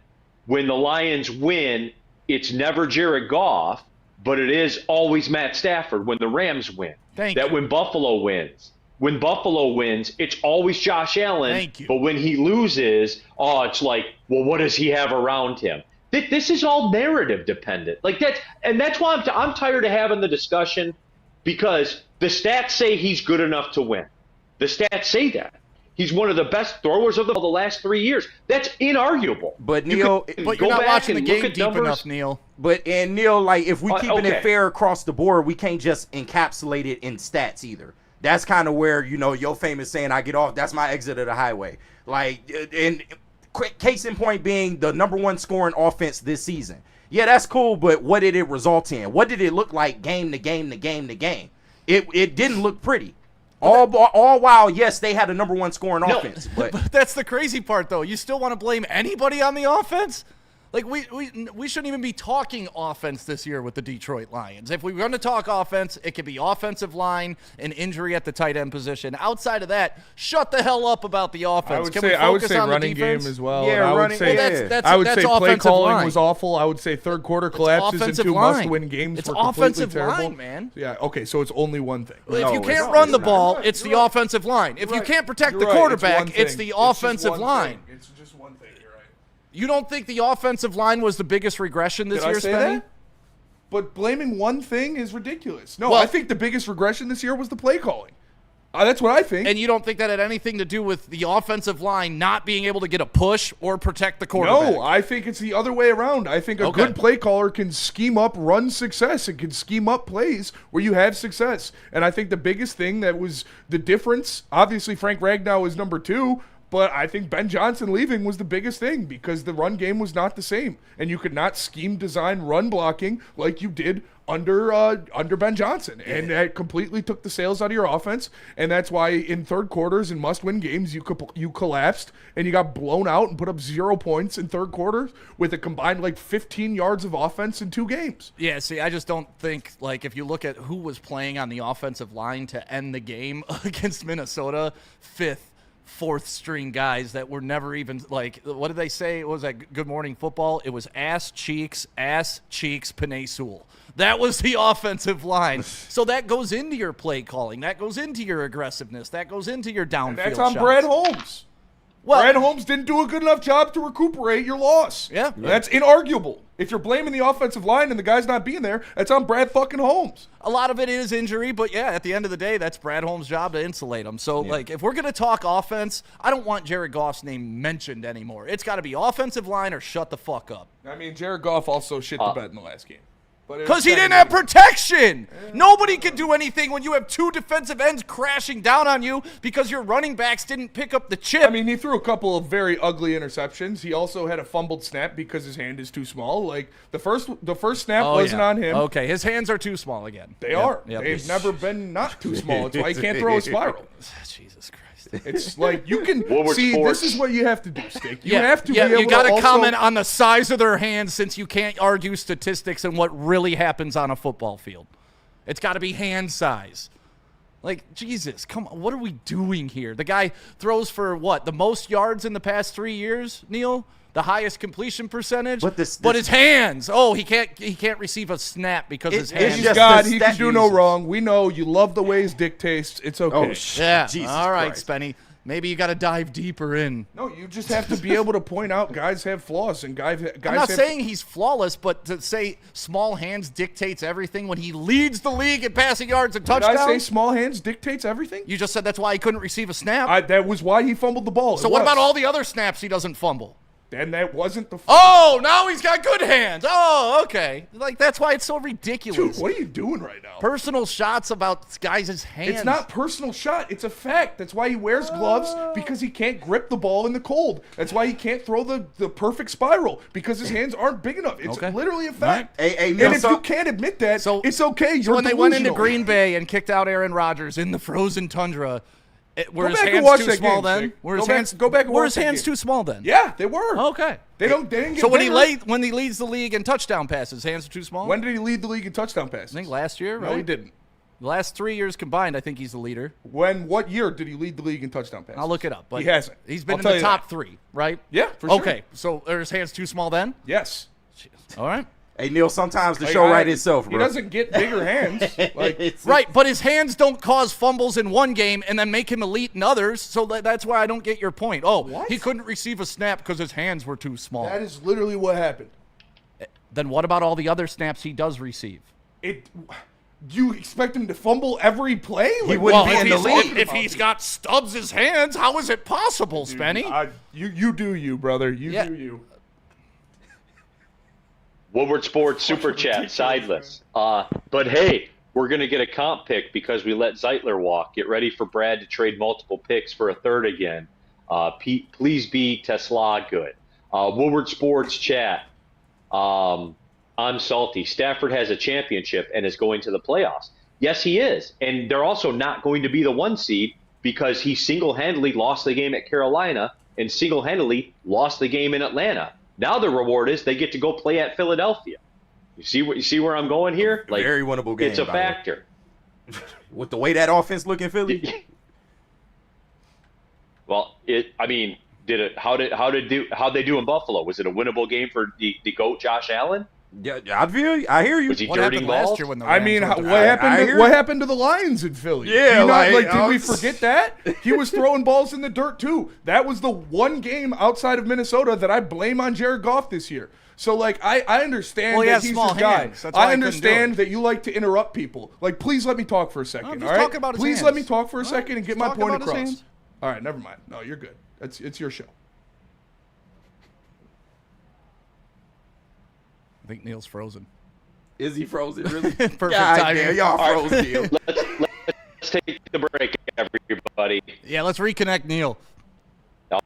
When the Lions win, it's never Jared Goff, but it is always Matt Stafford when the Rams win. When Buffalo wins. When Buffalo wins, it's always Josh Allen. But when he loses, it's like, well, what does he have around him? This is all narrative dependent. Like that, and that's why I'm tired of having the discussion, because the stats say he's good enough to win. The stats say that. He's one of the best throwers of the last 3 years. That's inarguable.
But Neil,
but you're not watching the game deep enough, Neil.
But Neil, like, if we keeping it fair across the board, we can't just encapsulate it in stats either. That's kind of where, you know, your famous saying, I get off, that's my exit of the highway. Like, and quick case in point being the #1 scoring offense this season. Yeah, that's cool, but what did it result in? What did it look like game to game to game to game? It didn't look pretty. All while, yes, they had a #1 scoring offense. But
that's the crazy part, though. You still want to blame anybody on the offense? Like, we shouldn't even be talking offense this year with the Detroit Lions. If we're going to talk offense, it could be offensive line and injury at the tight end position. Outside of that, shut the hell up about the offense.
I would say running game as well.
Yeah, running game.
I would say play calling
line.
was awful. I would say third quarter collapses and 2 must-win games
it's
were completely
offensive
terrible.
line, man.
Yeah, okay, so it's only one thing.
If you can't run the ball, it's the offensive line. If you can't protect the quarterback, it's the offensive line.
It's just one thing. You're right.
You don't think the offensive line was the biggest regression this year,
Did I say
Spenny?
that? But blaming one thing is ridiculous. No,
Well,
I think the biggest regression this year was the play calling. That's what I think.
And you don't think that had anything to do with the offensive line not being able to get a push or protect the quarterback?
No, I think it's the other way around. I think a good play caller can scheme up run success and can scheme up plays where you have success. And I think the biggest thing that was the difference, obviously Frank Ragnow is number 2, but I think Ben Johnson leaving was the biggest thing because the run game was not the same. And you could not scheme design run blocking like you did under Ben Johnson. And that completely took the sails out of your offense. And that's why in third quarters and must-win games, you collapsed and you got blown out and put up 0 points in third quarters with a combined 15 yards of offense in 2 games.
Yeah, see, I just don't think, if you look at who was playing on the offensive line to end the game against Minnesota, 5th, 4th string guys that were never even what did they say? It was like Good Morning Football. It was ass, cheeks, Panay Sewell. That was the offensive line. So that goes into your play calling. That goes into your aggressiveness. That goes into your downfield
And that's on
shots.
Brad Holmes.
Well,
Brad Holmes didn't do a good enough job to recuperate your loss.
Yeah.
That's inarguable. If you're blaming the offensive line and the guy's not being there, that's on Brad fucking Holmes.
A lot of it is injury, but yeah, at the end of the day, that's Brad Holmes' job to insulate him. So, if we're going to talk offense, I don't want Jared Goff's name mentioned anymore. It's got to be offensive line or shut the fuck up.
I mean, Jared Goff also shit the bed in the last game.
Because he didn't have protection. Nobody can do anything when you have 2 defensive ends crashing down on you because your running backs didn't pick up the chip.
I mean, he threw a couple of very ugly interceptions. He also had a fumbled snap because his hand is too small. The first snap wasn't on him.
Okay, his hands are too small again.
They are. Yep. They've never been not too small. It's why he can't throw a spiral.
Jesus Christ.
It's you can
Woodward
see.
Sports.
This is what you have to do, Stick. You have to be able
you got
to
to
also
comment on the size of their hands since you can't argue statistics and what really happens on a football field. It's got to be hand size. Jesus, come on. What are we doing here? The guy throws for the most yards in the past 3 years, Neil? The highest completion percentage, but his hands. Oh, he can't receive a snap because his hands.
He's God. He can do no wrong. We know you love the way his dick tastes. It's okay.
Oh, yeah.
Jesus
all right,
Christ.
Spenny. Maybe you got to dive deeper in.
No, you just have to be able to point out guys have flaws and guys.
I'm not saying he's flawless, but to say small hands dictates everything when he leads the league in passing yards and touchdowns.
Did I say small hands dictates everything?
You just said that's why he couldn't receive a snap.
That was why he fumbled the ball.
So what about all the other snaps he doesn't fumble?
And that wasn't the.
Oh, now he's got good hands. Oh, okay. That's why it's so ridiculous.
Dude, what are you doing right now?
Personal shots about guys' hands.
It's not personal shot. It's a fact. That's why he wears gloves, because he can't grip the ball in the cold. That's why he can't throw the perfect spiral, because his hands aren't big enough. It's literally a fact.
Hey,
and if you can't admit that, it's okay. You're
when they went into
delusional.
Green Bay and kicked out Aaron Rodgers in the frozen tundra, were his
back and
hands
watch
too
that
small
game,
then?
Stick.
Were his
Go back-
hands
go back and
were
watch
his
that
hands
game.
too small then?
Yeah, they were.
Okay.
They didn't get
So when
bigger.
he leads the league in touchdown passes, hands are too small?
When did he lead the league in touchdown passes?
I think last year, right?
No, he didn't.
The last 3 years combined, I think he's the leader.
What year did he lead the league in touchdown passes?
I'll look it up. But
he hasn't.
He's been
I'll
in
tell
the
you
top
that.
3, right?
Yeah, for sure.
Okay, so are his hands too small then?
Yes.
All right.
Hey, Neil, sometimes the show right itself, bro.
He doesn't get bigger hands.
Right, but his hands don't cause fumbles in one game and then make him elite in others, so that's why I don't get your point. Oh, he couldn't receive a snap because his hands were too small.
That is literally what happened.
Then what about all the other snaps he does receive?
Do you expect him to fumble every play?
He wouldn't be in the league.
If he's got stubs his hands, how is it possible, Spenny?
You do you, brother. You do you.
Woodward Sports Super Chat, sideless. But hey, we're going to get a comp pick because we let Zeitler walk. Get ready for Brad to trade multiple picks for a third again. Please be Tesla good. Woodward Sports Chat. I'm salty. Stafford has a championship and is going to the playoffs. Yes, he is. And they're also not going to be the 1 seed because he single-handedly lost the game at Carolina and single-handedly lost the game in Atlanta. Now the reward is they get to go play at Philadelphia. You see where I'm going here? Like,
very winnable game.
It's a
by the way.
factor.
With the way that offense look in Philly.
Well, how'd they do in Buffalo? Was it a winnable game for the GOAT Josh Allen?
Yeah, I hear you.
Was he
What
dirty
happened
balls?
last year when the
I
Rams
mean,
went to-
what happened to the Lions in Philly?
Yeah,
Do you not,
like,
did we forget that? He was throwing balls in the dirt too. That was the one game outside of Minnesota that I blame on Jared Goff this year. So, like, I understand
Well, he
that
has
he's
small
your guy.
hands. That's why
I
he couldn't do
understand
it.
that you like to interrupt people. Like, please let me talk for a second,
I'm just
all right?
talking about his
Please
hands.
let me talk for a second and
just
get my
talking
point
about his
across.
hands.
All right, never mind. No, you're good. It's your show.
I think Neil's frozen.
Is he frozen? Really?
Perfect
God
timing.
damn, y'all froze Neil.
Let's take the break, everybody.
Yeah, let's reconnect Neil.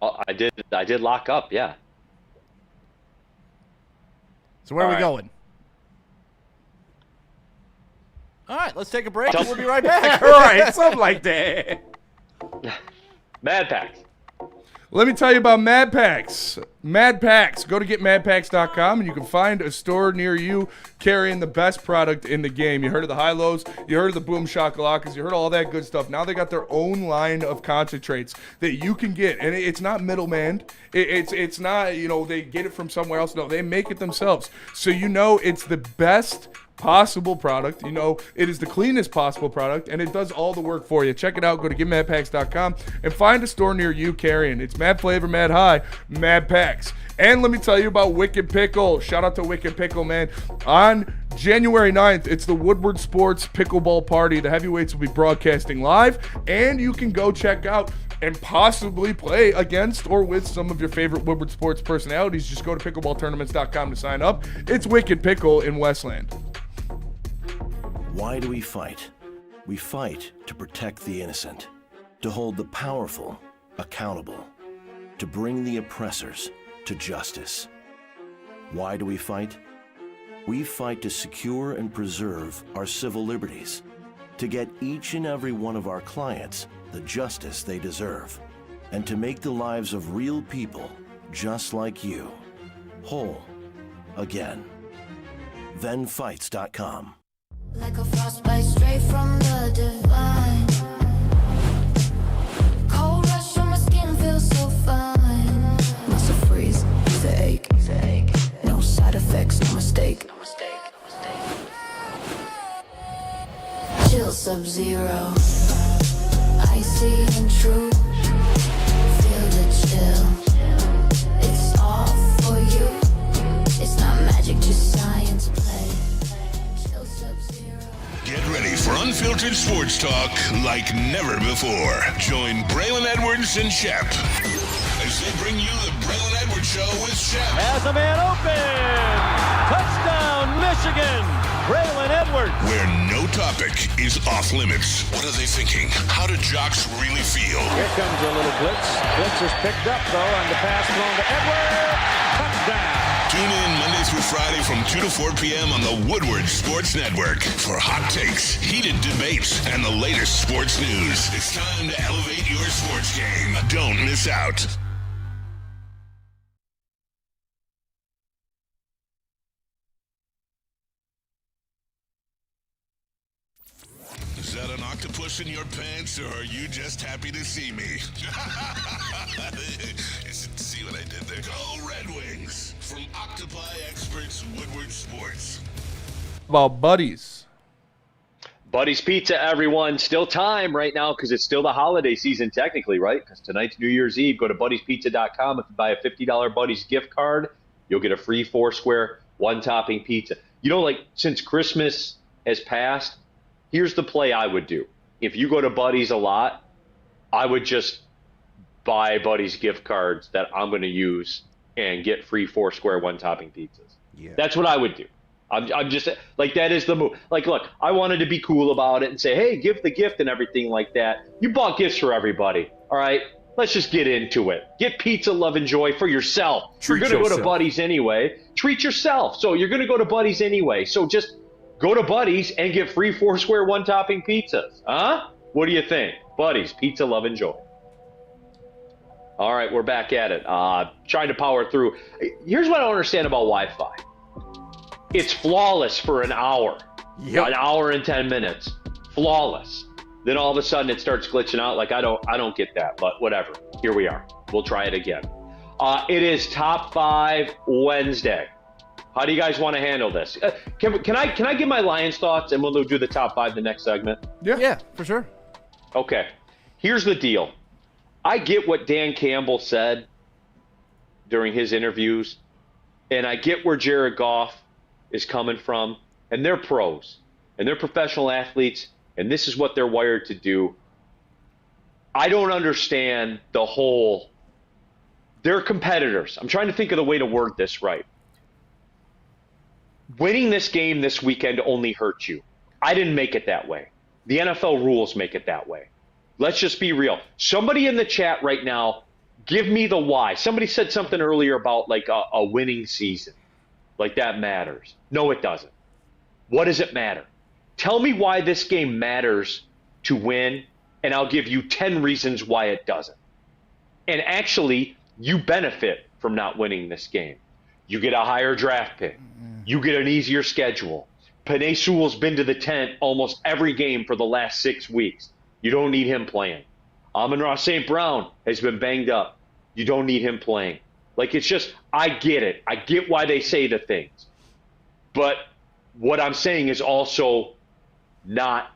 Oh, I did lock up, yeah.
So where are
All
we
right.
going? All right, let's take a break. We'll be right back.
All right, something like that.
Mad Packs.
Let me tell you about Mad Packs. Mad Packs. Go to getmadpacks.com and you can find a store near you carrying the best product in the game. You heard of the high-lows, you heard of the boom shakalakas, you heard all that good stuff. Now they got their own line of concentrates that you can get, and it's not middleman. It's not, they get it from somewhere else. No, they make it themselves. So it's the best possible product. It is the cleanest possible product, and it does all the work for you. Check it out. Go to getmadpacks.com and find a store near you carrying. It's Mad Flavor, Mad High, Mad Packs. And let me tell you about Wicked Pickle. Shout out to Wicked Pickle, man. On January 9th, it's the Woodward Sports Pickleball Party. The heavyweights will be broadcasting live, and you can go check out and possibly play against or with some of your favorite Woodward Sports personalities. Just go to pickleballtournaments.com to sign up. It's Wicked Pickle in Westland.
Why do we fight? We fight to protect the innocent, to hold the powerful accountable, to bring the oppressors to justice. Why do we fight? We fight to secure and preserve our civil liberties, to get each and every one of our clients the justice they deserve, and to make the lives of real people just like you whole again. ThenFights.com.
Like a frostbite straight from the divine. Cold rush on my skin feels so fine. Muscle freeze, the ache. No side effects, no mistake. Chill Sub-Zero. Icy and true. Feel the chill. It's all for you. It's not magic, just science play. Chill Sub-Zero.
Get ready for unfiltered sports talk like never before. Join Braylon Edwards and Shep as they bring you the Braylon Edwards Show with Shep.
Has a man open. Touchdown, Michigan. Braylon Edwards.
Where no topic is off limits. What are they thinking? How do jocks really feel?
Here comes a little blitz. Blitz is picked up, though, and the pass thrown to Edwards. Touchdown.
Tune in Monday through Friday from 2 to 4 p.m. on the Woodward Sports Network for hot takes, heated debates, and the latest sports news. It's time to elevate your sports game. Don't miss out. Is that an octopus in your pants, or are you just happy to see me? See what I did there? Go Red Wings! From Octopi Experts Woodward Sports.
About buddies.
Buddy's Pizza, everyone. Still time right now because it's still the holiday season technically, right? Because tonight's New Year's Eve. Go to buddiespizza.com. If you buy a $50 Buddy's gift card, you'll get a free 4-square, one-topping pizza. Since Christmas has passed, here's the play I would do. If you go to Buddy's a lot, I would just buy Buddy's gift cards that I'm going to use and get free 4-square, one-topping pizzas.
Yeah.
That's what I would do. I'm just like, that is the move. Like, look, I wanted to be cool about it and say, hey, give the gift and everything like that. You bought gifts for everybody. All right, let's just get into it. Get pizza, love, and joy for yourself.
Treat
you're going to go to
yourself.
Buddy's anyway. Treat yourself. So you're going to go to Buddy's anyway. So just go to Buddy's and get free 4-square, one-topping pizzas. Huh? What do you think? Buddy's, pizza, love, and joy. All right, we're back at it. Trying to power through. Here's what I don't understand about Wi-Fi. It's flawless for an hour.
Yep.
An hour and 10 minutes. Flawless. Then all of a sudden it starts glitching out. Like, I don't get that, but whatever. Here we are. We'll try it again. It is Top 5 Wednesday. How do you guys want to handle this? Can I give my Lions thoughts, and we'll do the top 5 the next segment?
Yeah, for sure.
Okay. Here's the deal. I get what Dan Campbell said during his interviews, and I get where Jared Goff is coming from, and they're pros, and they're professional athletes, and this is what they're wired to do. I don't understand the whole – they're competitors. I'm trying to think of the way to word this right. Winning this game this weekend only hurts you. I didn't make it that way. The NFL rules make it that way. Let's just be real. Somebody in the chat right now, give me the why. Somebody said something earlier about like a winning season. Like that matters. No, it doesn't. What does it matter? Tell me why this game matters to win, and I'll give you 10 reasons why it doesn't. And actually, you benefit from not winning this game. You get a higher draft pick. You get an easier schedule. Penei Sewell's been to the tent almost every game for the last 6 weeks. You don't need him playing. Amon-Ra St. Brown has been banged up. You don't need him playing. Like, it's just, I get it. I get why they say the things. But what I'm saying is also not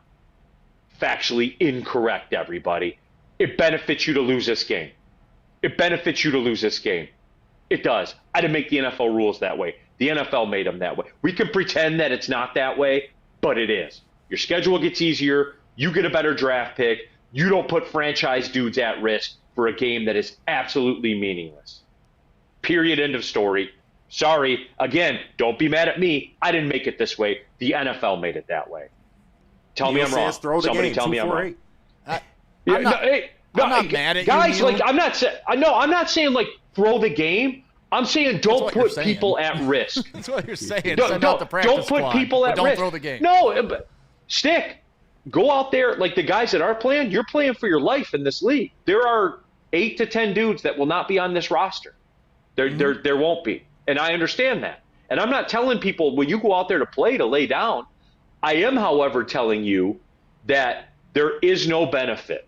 factually incorrect, everybody. It benefits you to lose this game. It benefits you to lose this game. It does. I didn't make the NFL rules that way. The NFL made them that way. We can pretend that it's not that way, but it is. Your schedule gets easier. You get a better draft pick. You don't put franchise dudes at risk for a game that is absolutely meaningless. Period. End of story. Sorry. Again, don't be mad at me. I didn't make it this way. The NFL made it that way. Tell me I'm wrong. Somebody tell me I'm wrong.
I'm not mad at
guys,
you, Neil.
like I'm not saying like throw the game. I'm saying don't put people at risk.
That's what you're saying.
Don't put people at risk.
Don't throw the game.
No, but stick. Go out there like the guys that are playing. You're playing for your life in this league. There are 8 to 10 dudes that will not be on this roster. There won't be, and I understand that. And I'm not telling people when you go out there to play to lay down. I am, however, telling you that there is no benefit.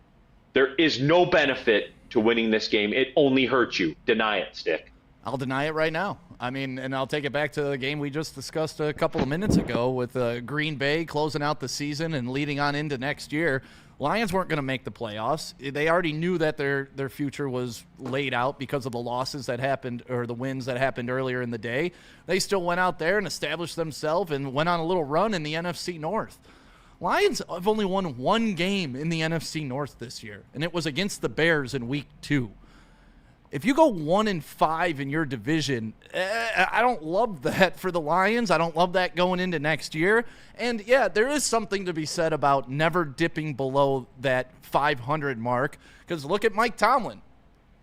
There is no benefit to winning this game. It only hurts you. Deny it, Stick.
I'll deny it right now. I mean, and I'll take it back to the game we just discussed a couple of minutes ago with Green Bay closing out the season and leading on into next year. Lions weren't going to make the playoffs. They already knew that their future was laid out because of the losses that happened or the wins that happened earlier in the day. They still went out there and established themselves and went on a little run in the NFC North. Lions have only won one game in the NFC North this year, and it was against the Bears in Week 2. If you go 1-5 in your division, I don't love that for the Lions. I don't love that going into next year. And, yeah, there is something to be said about never dipping below that 500 mark, because look at Mike Tomlin.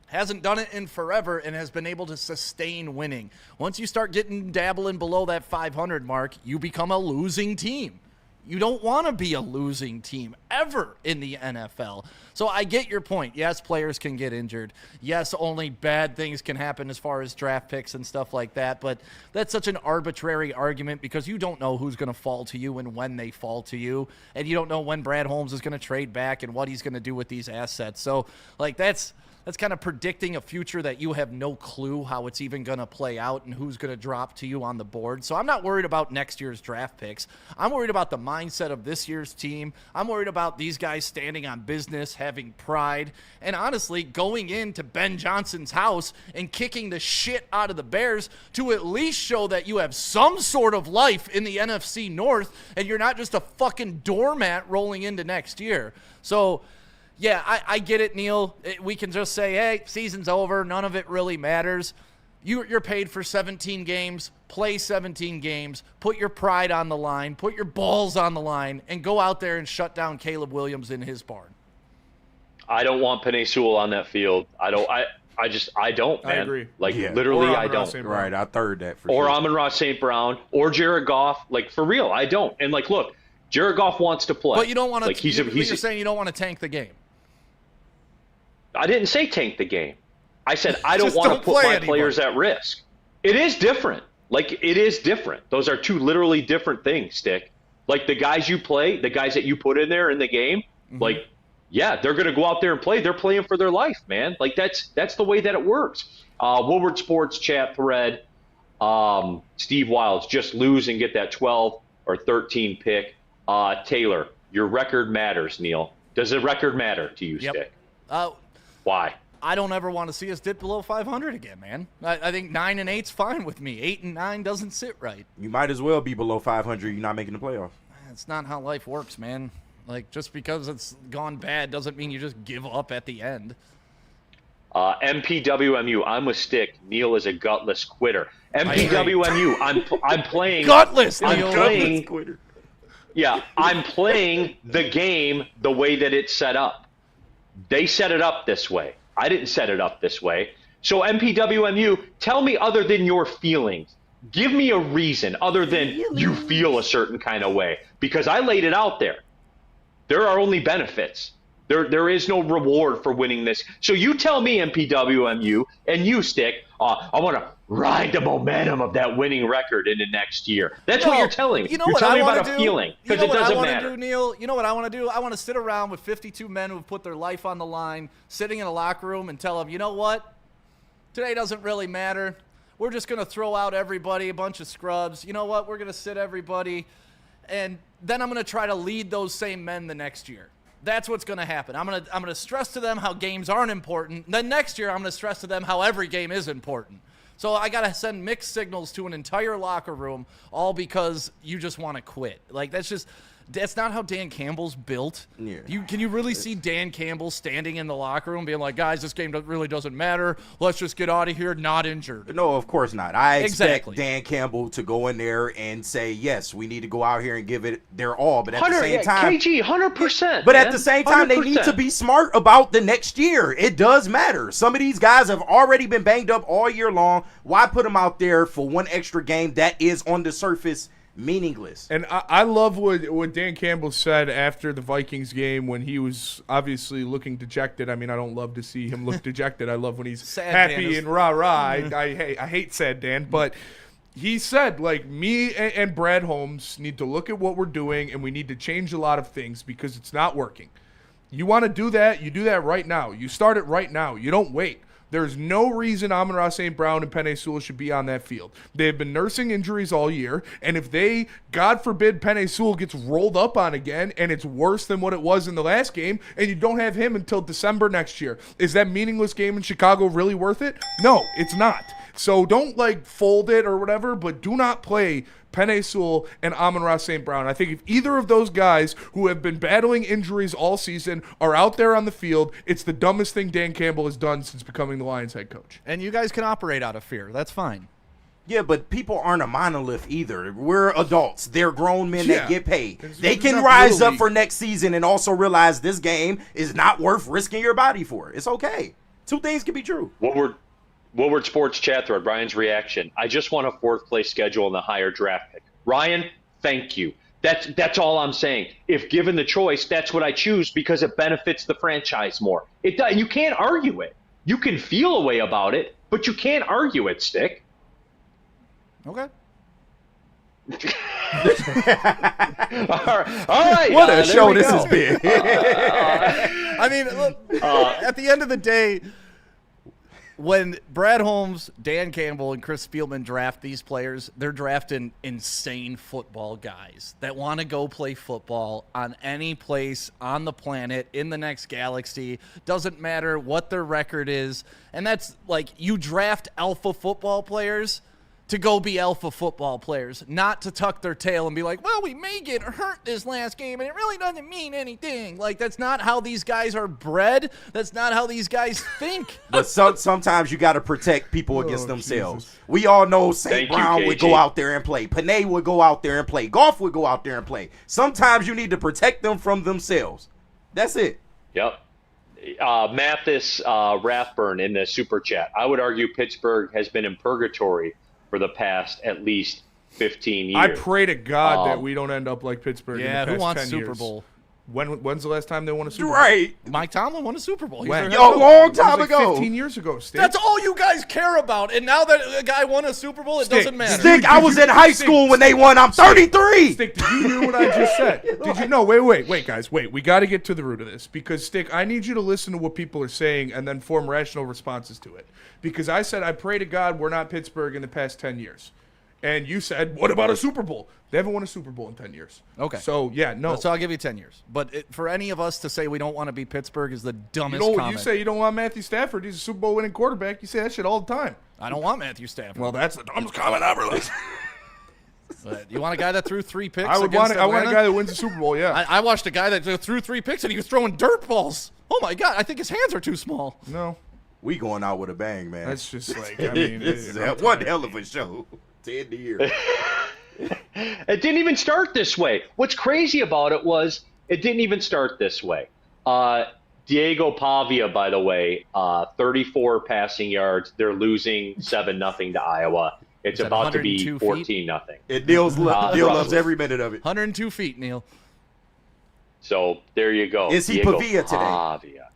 Hasn't done it in forever and has been able to sustain winning. Once you start dabbling below that 500 mark, you become a losing team. You don't want to be a losing team ever in the NFL. So I get your point. Yes, players can get injured. Yes, only bad things can happen as far as draft picks and stuff like that. But that's such an arbitrary argument because you don't know who's going to fall to you and when they fall to you. And you don't know when Brad Holmes is going to trade back and what he's going to do with these assets. So, like, that's kind of predicting a future that you have no clue how it's even going to play out and who's going to drop to you on the board. So I'm not worried about next year's draft picks. I'm worried about the mindset of this year's team. I'm worried about these guys standing on business, having pride, and honestly going into Ben Johnson's house and kicking the shit out of the Bears to at least show that you have some sort of life in the NFC North and you're not just a fucking doormat rolling into next year. So yeah, I get it, Neil. We can just say, hey, season's over. None of it really matters. You're paid for 17 games. Play 17 games. Put your pride on the line. Put your balls on the line. And go out there and shut down Caleb Williams in his barn.
I don't want Penei Sewell on that field. I don't, man.
I agree.
Like, literally, I don't.
Right, I third that for
or
sure.
Amon-Ra St. Brown or Jared Goff. Like, for real, I don't. And, like, look, Jared Goff wants to play.
But you don't want to.
Like,
you're saying you don't want to tank the game.
I didn't say tank the game. I said I don't
Just
want to
don't
put
play
my
anybody.
players at risk. It is different. Like, it is different. Those are two literally different things, Stick. Like, the guys you play, the guys that you put in there in the game, like, yeah, they're going to go out there and play. They're playing for their life, man. Like, that's the way that it works. Woodward Sports chat thread, Steve Wilds, just lose and get that 12 or 13 pick. Taylor, your record matters, Neil. Does the record matter to you,
Yep.
Stick?
Uh,
Why?
I don't ever want to see us dip below 500 again, man. I think 9 and 8's fine with me. 8 and 9 doesn't sit right.
You might as well be below 500. You're not making the playoffs.
It's not how life works, man. Like, just because it's gone bad doesn't mean you just give up at the end.
MPWMU, I'm with Stick. Neil is a gutless quitter. MPWMU, I'm playing.
Gutless,
I'm
Neil.
playing.
Quitter.
Yeah, I'm playing the game the way that it's set up. They set it up this way. I didn't set it up this way. So MPWMU, tell me other than your feelings. Give me a reason other than you feel a certain kind of way. Because I laid it out there. There are only benefits. There is no reward for winning this. So you tell me, MPWMU, and you, Stick, I want to ride the momentum of that winning record into next year. That's what you're telling me.
You know
you're
what
telling
I
me
want
about
to
a
do?
feeling, because
You know
it doesn't
what I
matter.
want to do, Neil? You know what I want to do? I want to sit around with 52 men who have put their life on the line, sitting in a locker room and tell them, you know what? Today doesn't really matter. We're just going to throw out everybody, a bunch of scrubs. You know what? We're going to sit everybody. And then I'm going to try to lead those same men the next year. That's what's going to happen. I'm going to stress to them how games aren't important. Then next year, I'm going to stress to them how every game is important. So I got to send mixed signals to an entire locker room, all because you just want to quit. Like, that's not how Dan Campbell's built.
Yeah.
Can you really see Dan Campbell standing in the locker room being like, guys, this game really doesn't matter. Let's just get out of here, not injured.
No, of course not. I expect
Exactly.
Dan Campbell to go in there and say, yes, we need to go out here and give it their all. But at the
100,
same time,
KG, 100%.
But
man.
at the same time, they need
100%.
to be smart about the next year. It does matter. Some of these guys have already been banged up all year long. Why put them out there for one extra game that is on the surface meaningless?
And I love what Dan Campbell said after the Vikings game when he was obviously looking dejected. I mean, I don't love to see him look dejected. I love when he's
Sad
happy
Dan is-
and rah-rah. I hate sad Dan, but he said, like, me and Brad Holmes need to look at what we're doing, and we need to change a lot of things because it's not working. You want to do that, you do that right now. You start it right now. You don't wait. There's no reason Amon-Ra St. Brown and Penei Sewell should be on that field. They've been nursing injuries all year, and if they, God forbid, Penei Sewell gets rolled up on again, and it's worse than what it was in the last game, and you don't have him until December next year, is that meaningless game in Chicago really worth it? No, it's not. So don't, like, fold it or whatever, but do not play Penei Sewell and Amon-Ra St. Brown. I think if either of those guys who have been battling injuries all season are out there on the field, it's the dumbest thing Dan Campbell has done since becoming the Lions head coach.
And you guys can operate out of fear. That's fine.
Yeah, but people aren't a monolith either. We're adults. They're grown men that get paid. They
it's
can
not
rise
Little
up
League.
for next season and also realize this game is not worth risking your body for. It's okay. Two things can be true.
Woodward Sports chat thread, Ryan's reaction. I just want a fourth place schedule and a higher draft pick. Ryan, thank you. That's all I'm saying. If given the choice, that's what I choose because it benefits the franchise more. It does. You can't argue it. You can feel a way about it, but you can't argue it, Stick.
Okay.
All right.
What a
there
show
we
this
go.
has been.
I mean, look, at the end of the day, when Brad Holmes, Dan Campbell, and Chris Spielman draft these players, they're drafting insane football guys that want to go play football on any place on the planet, in the next galaxy. Doesn't matter what their record is. And that's like, you draft alpha football players to go be alpha football players, not to tuck their tail and be like, well, we may get hurt this last game, and it really doesn't mean anything. Like, that's not how these guys are bred. That's not how these guys think.
But sometimes you got to protect people against themselves. We all know St.
Thank you,
Brown would
KG.
go out there and play. Panay would go out there and play. Goff would go out there and play. Sometimes you need to protect them from themselves. That's it.
Yep. Mathis Rathburn in the super chat. I would argue Pittsburgh has been in purgatory for the past at least 15 years.
I pray to God that we don't end up like Pittsburgh in
Yeah,
the
who
past
wants
10
Super
years.
Bowl?
When's the last time they won a Super Bowl?
Right.
Mike Tomlin won a Super Bowl. He's
When?
their
Yo,
head coach.
long
It was
time
like
ago.
15 years ago, Stick.
That's all you guys care about. And now that a guy won a Super Bowl, it
Stick.
doesn't matter.
Stick, I was in high school when they won. I'm 33.
Stick, did you hear what I just said? Did you? No, wait, guys, wait. We got to get to the root of this because, Stick, I need you to listen to what people are saying and then form rational responses to it. Because I said, I pray to God we're not Pittsburgh in the past 10 years. And you said, what about a Super Bowl? They haven't won a Super Bowl in 10 years.
Okay.
So, yeah, no.
So I'll give you 10 years. But for any of us to say we don't want to be Pittsburgh is the
You
dumbest
know what
comment.
you say? You don't want Matthew Stafford. He's a Super Bowl winning quarterback. You say that shit all the time.
I don't want Matthew Stafford.
Well, that's the dumbest comment ever.
You want a guy that threw 3 picks?
I want a
Atlanta?
guy that wins the Super Bowl, yeah.
I watched a guy that threw 3 picks and he was throwing dirt balls. Oh, my God. I think his hands are too small.
No.
We going out with a bang, man.
That's just like, I mean.
This is one hell of a show to end the year.
It didn't even start this way. What's crazy about it was it didn't even start this way. Diego Pavia, by the way, 34 passing yards. They're losing 7-0 to Iowa. It's
that
about to be
102
14-0.
And Neil loves every minute of it.
102 feet, Neil.
So there you go.
Is he
Diego
Pavia today?
Pavia.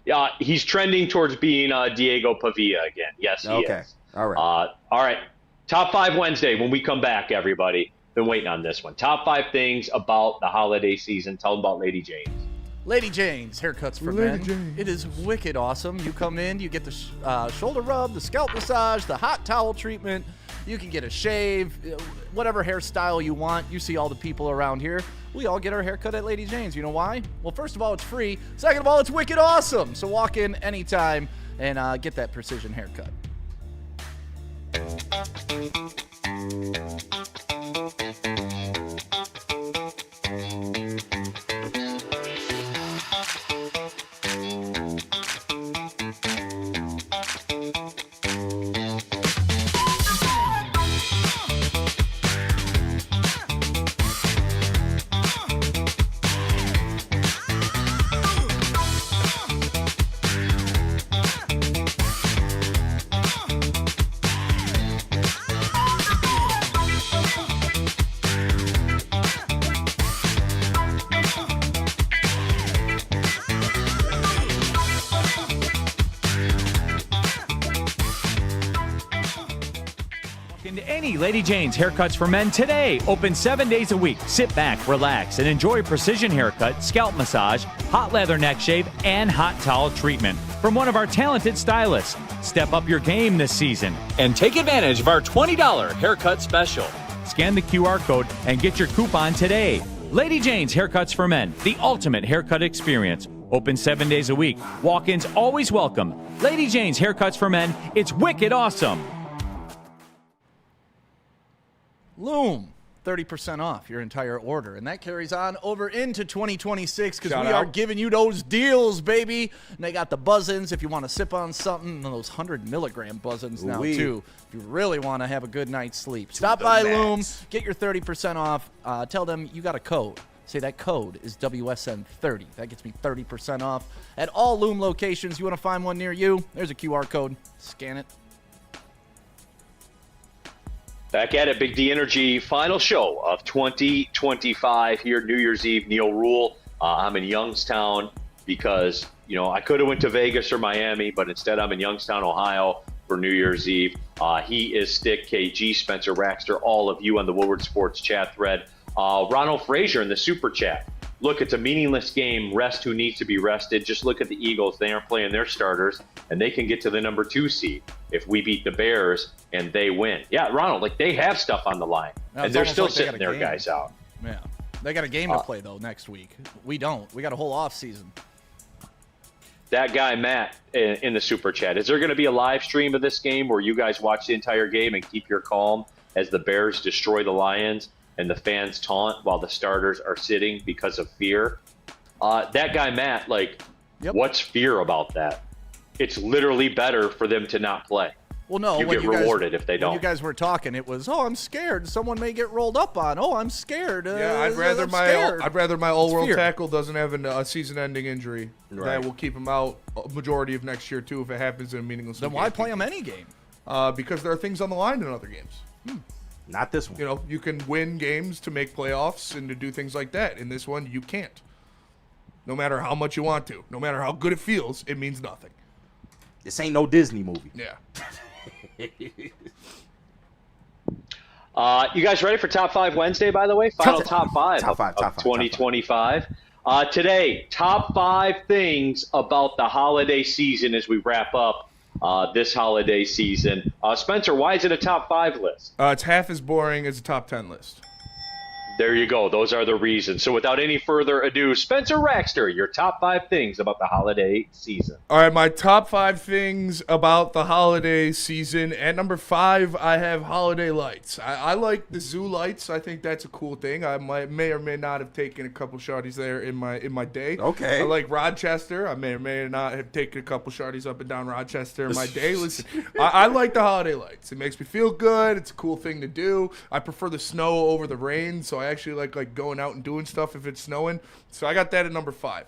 Yeah, he's trending towards being Diego Pavia again. Yes, he is.
All right.
All right. Top 5 Wednesday when we come back, everybody. Been waiting on this one. Top 5 things about the holiday season. Tell them about Lady Jane's.
Lady Jane's haircuts for
Lady
men.
Jane's.
It is wicked awesome. You come in, you get the shoulder rub, the scalp massage, the hot towel treatment. You can get a shave, whatever hairstyle you want. You see all the people around here. We all get our haircut at Lady Jane's. You know why? Well, first of all, it's free. Second of all, it's wicked awesome. So walk in anytime and get that precision haircut.
Into any Lady Jane's Haircuts for Men today. Open 7 days a week. Sit back, relax, and enjoy precision haircut, scalp massage, hot leather neck shave, and hot towel treatment from one of our talented stylists. Step up your game this season and take advantage of our $20 haircut special. Scan the QR code and get your coupon today. Lady Jane's Haircuts for Men, the ultimate haircut experience. Open 7 days a week. Walk-ins always welcome. Lady Jane's Haircuts for Men. It's wicked awesome.
Loom, 30% off your entire order. And that carries on over into 2026 because
Shout
we are
out.
giving you those deals, baby. And they got the buzz-ins if you want to sip on something, and those 100-milligram buzz-ins now,
Ooh-wee.
too, if you really want to have a good night's sleep. Stop by Loom, get your 30% off. Tell them you got a code. Say that code is WSN30. That gets me 30% off at all Loom locations. You want to find one near you? There's a QR code. Scan it.
Back at it, Big D Energy, final show of 2025 here, New Year's Eve. Neil Rule. I'm in Youngstown because, I could have went to Vegas or Miami, but instead I'm in Youngstown, Ohio for New Year's Eve. He is Stick, KG, Spencer Raxter, all of you on the Woodward Sports chat thread. Ronald Frazier in the super chat. Look, it's a meaningless game. Rest who needs to be rested. Just look at the Eagles. They aren't playing their starters, and they can get to the number 2 seed if we beat the Bears and they win. Yeah, Ronald, they have stuff on the line,
No,
and
it's
they're
almost
still
like they
sitting
got a
their
game.
guys out.
Yeah. They got a game to play, though, next week. We don't. We got a whole off season.
That guy, Matt, in the super chat, is there going to be a live stream of this game where you guys watch the entire game and keep your calm as the Bears destroy the Lions and the fans taunt while the starters are sitting because of fear? That guy, Matt, what's fear about that? It's literally better for them to not play.
Well, no.
You
when
get
you guys,
rewarded if they don't.
When you guys were talking, it was, I'm scared. Someone may get rolled up on. Oh, I'm scared.
Yeah, I'd rather my all-world tackle doesn't have a season-ending injury.
Right.
That will keep him out a majority of next year too if it happens in a meaningless.
Then why play him any game?
Because there are things on the line in other games.
Not this one.
You can win games to make playoffs and to do things like that. In this one, you can't. No matter how much you want to. No matter how good it feels, it means nothing.
This ain't no Disney movie.
Yeah.
You guys ready for Top 5 Wednesday, by the way? Final Top 5
Top five,
of
top five,
2025. Today, top 5 things about the holiday season as we wrap up this holiday season. Spencer, why is it a top 5 list?
It's half as boring as a top 10 list.
There you go. Those are the reasons. So without any further ado, Spencer Raxter, your top 5 things about the holiday season.
All right, my top 5 things about the holiday season. At number 5, I have holiday lights. I like the zoo lights. I think that's a cool thing. I may or may not have taken a couple shawties there in my day.
Okay.
I like Rochester. I may or may not have taken a couple shawties up and down Rochester in my day. Listen, I like the holiday lights. It makes me feel good. It's a cool thing to do. I prefer the snow over the rain, so I actually like going out and doing stuff if it's snowing. So I got that at number 5.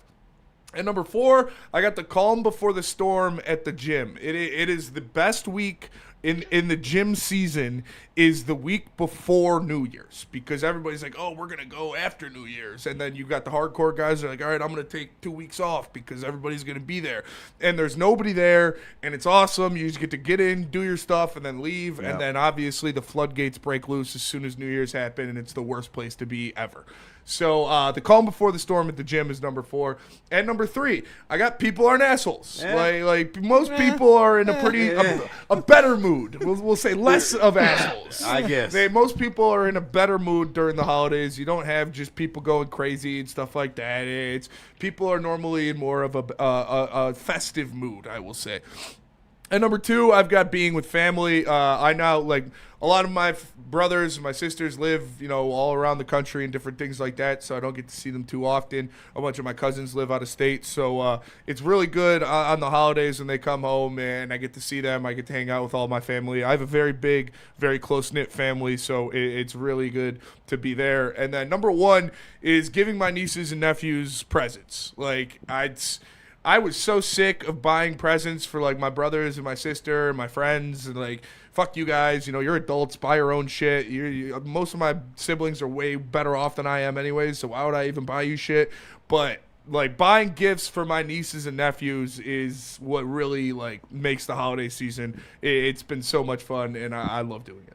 At number 4, I got the calm before the storm at the gym. It is the best week in the gym season is the week before New Year's, because everybody's like, oh, we're going to go after New Year's. And then you've got the hardcore guys that are like, all right, I'm going to take 2 weeks off because everybody's going to be there. And there's nobody there, and it's awesome. You just get to get in, do your stuff, and then leave. Yeah. And then obviously the floodgates break loose as soon as New Year's happen, and it's the worst place to be ever. So the calm before the storm at the gym is number 4. And number 3, I got people aren't assholes. Like most people are in a pretty a better mood. We'll say less of assholes.
I guess.
Most people are in a better mood during the holidays. You don't have just people going crazy and stuff like that. It's people are normally in more of a festive mood, I will say. And number 2, I've got being with family. I now, like, a lot of my brothers and my sisters live, all around the country and different things like that, so I don't get to see them too often. A bunch of my cousins live out of state, so it's really good on the holidays when they come home and I get to see them. I get to hang out with all my family. I have a very big, very close-knit family, so it's really good to be there. And then number 1 is giving my nieces and nephews presents. Like, I was so sick of buying presents for, like, my brothers and my sister and my friends, and, like, fuck you guys, you're adults, buy your own shit. Most of my siblings are way better off than I am anyways, so why would I even buy you shit? But, like, buying gifts for my nieces and nephews is what really, like, makes the holiday season. It's been so much fun, and I love doing it.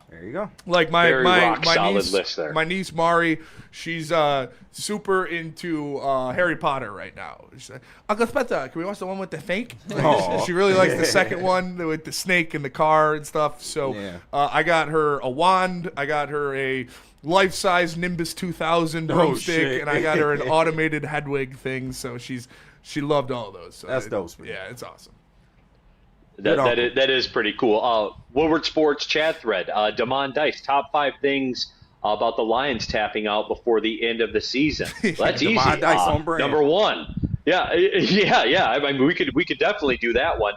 There you go.
Like my niece,
list there.
My niece Mari, she's super into Harry Potter right now. She's like, Uncle Spencer, can we watch the one with the snake? Like, she really likes the second one with the snake in the car and stuff. So I got her a wand. I got her a life-size Nimbus 2000 broomstick, and I got her an automated Hedwig thing. So she loved all of those. So
that's dope.
Yeah, it's awesome.
That is pretty cool. Woodward Sports chat thread. Damon Dice, top 5 things about the Lions tapping out before the end of the season. Well, that's easy.
Dice on brand.
Number 1. Yeah. I mean, we could definitely do that one.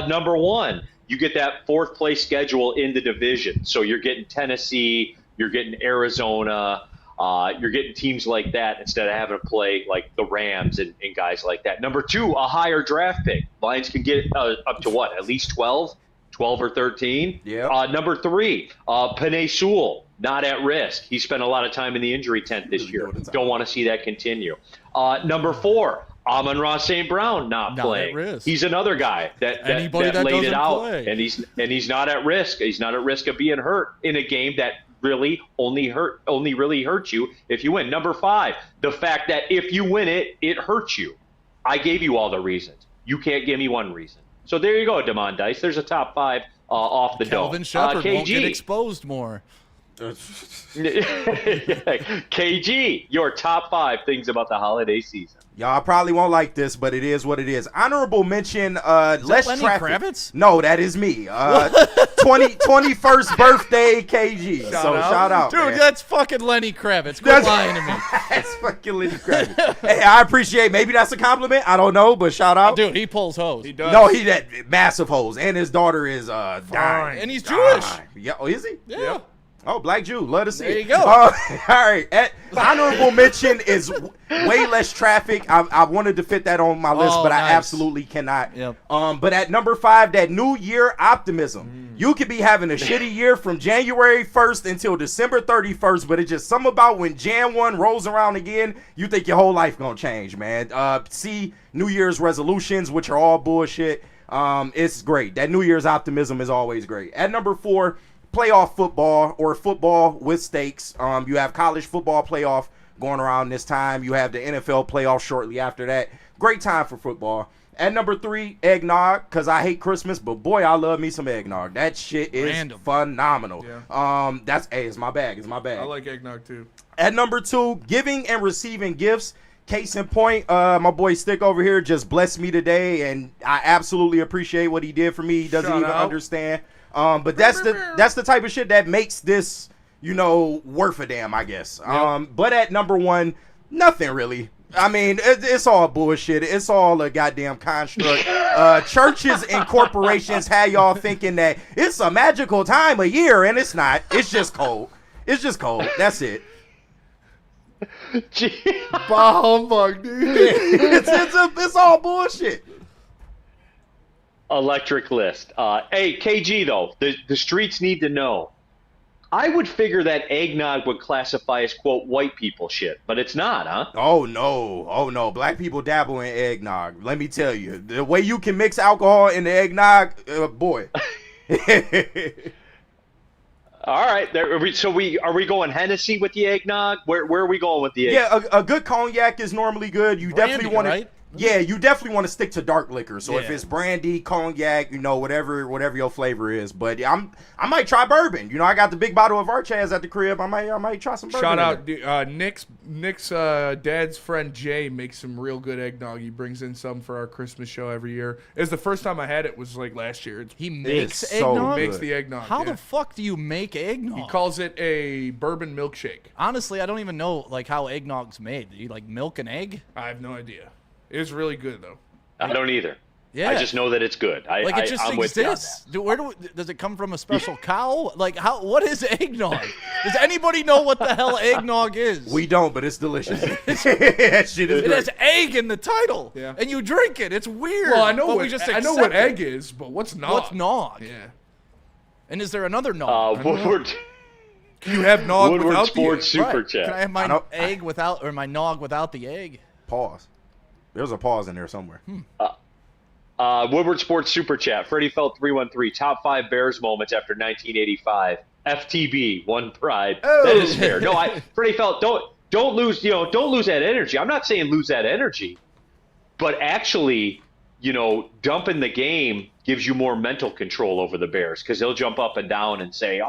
Number 1, you get that 4th place schedule in the division. So you're getting Tennessee, you're getting Arizona, you're getting teams like that instead of having to play like the Rams and guys like that. Number 2, a higher draft pick. Lions can get up to what? At least 12 or 13.
Yeah.
Number 3, Penei Sewell, not at risk. He spent a lot of time in the injury tent this year. Don't want to see that continue. Number 4, Amon-Ra St. Brown not playing.
At risk.
He's another guy that laid it out, and he's not at risk. He's not at risk of being hurt in a game that really only really hurts you if you win. Number 5, the fact that if you win it hurts you. I gave you all the reasons. You can't give me one reason. So there you go, Damon Dice. There's a top 5 off the dome.
Calvin Shepard won't get exposed more.
KG, your top 5 things about the holiday season.
Y'all probably won't like this, but it is what it is. Honorable mention, less
Lenny
traffic.
Kravitz?
No, that is me. 21st birthday, KG. Shout out.
Dude,
man.
that's fucking Lenny Kravitz. Quit lying to me.
That's fucking Lenny Kravitz. Hey, I appreciate, maybe that's a compliment. I don't know, but shout out.
Dude, he pulls hoes.
He does.
No, he that massive hoes. And his daughter is dying.
And he's Jewish.
Yeah, oh, is he?
Yeah.
Oh, Black Jew. Love to see
There
it.
you go.
All right. Honorable mention is way less traffic. I wanted to fit that on my list, but I absolutely cannot.
Yep.
But at number 5, that New Year optimism. You could be having a shitty year from January 1st until December 31st, but it's just something about when Jan 1 rolls around again, you think your whole life gonna change, man. See New Year's resolutions, which are all bullshit. It's great. That New Year's optimism is always great. At number 4, playoff football or football with stakes. You have college football playoff going around this time. You have the NFL playoff shortly after that. Great time for football. At number 3, eggnog, because I hate Christmas, but boy, I love me some eggnog. That shit is phenomenal.
Yeah.
It's my bag. It's my bag.
I like eggnog too.
At number 2, giving and receiving gifts. Case in point, my boy Stick over here just blessed me today, and I absolutely appreciate what he did for me. He doesn't even understand. But that's the type of shit that makes this, worth a damn, I guess.
Yep.
But at number 1, nothing really. I mean, it's all bullshit. It's all a goddamn construct. Churches and corporations had y'all thinking that it's a magical time of year, and it's not. It's just cold. It's just cold. That's it.
Bah humbug, dude.
It's all bullshit.
Electric list. Hey, KG, though, the streets need to know. I would figure that eggnog would classify as, quote, white people shit, but it's not, huh?
Oh, no. Black people dabble in eggnog. Let me tell you. The way you can mix alcohol in the eggnog, boy.
All right. Are we going Hennessy with the eggnog? Where are we going with the
Yeah,
eggnog?
a good cognac is normally good. You
Brandy,
definitely want
right?
to. Yeah, you definitely want to stick to dark liquor. So if
Yeah.
it's brandy, cognac, whatever your flavor is. But I might try bourbon. I got the big bottle of Archaz at the crib. I might try some bourbon.
Shout out, Nick's dad's friend Jay makes some real good eggnog. He brings in some for our Christmas show every year. It's the first time I had it was like last year.
He makes
so
eggnog?
Makes the eggnog.
How
yeah.
the fuck do you make eggnog?
He calls it a bourbon milkshake.
Honestly, I don't even know how eggnog's made. Do you milk an egg?
I have no idea. It's really good though.
I don't either.
Yeah.
I just know that it's good.
It just
I'm with you on
exists. Does it come from a special cow? What is eggnog? Does anybody know what the hell eggnog is?
We don't, but it's delicious. That shit is
It
great.
has egg in the title,
Yeah.
and you drink it. It's weird.
Well, I know
but
what
we just
I know
accept
what
it.
egg is, but what's nog?
What's nog?
Yeah.
And is there another nog?
Woodward
You have nog
Woodward
without
Sports
the egg.
Super
Right.
Chat.
Can I have my egg without, or my nog without the egg?
Pause. There's a pause in there somewhere.
Woodward Sports Super Chat. Freddie Felt 313. Top 5 Bears moments after 1985. FTB. One pride. That is fair. No, Freddie Felt. Don't lose. Don't lose that energy. I'm not saying lose that energy, but actually, dumping the game gives you more mental control over the Bears because they'll jump up and down and say,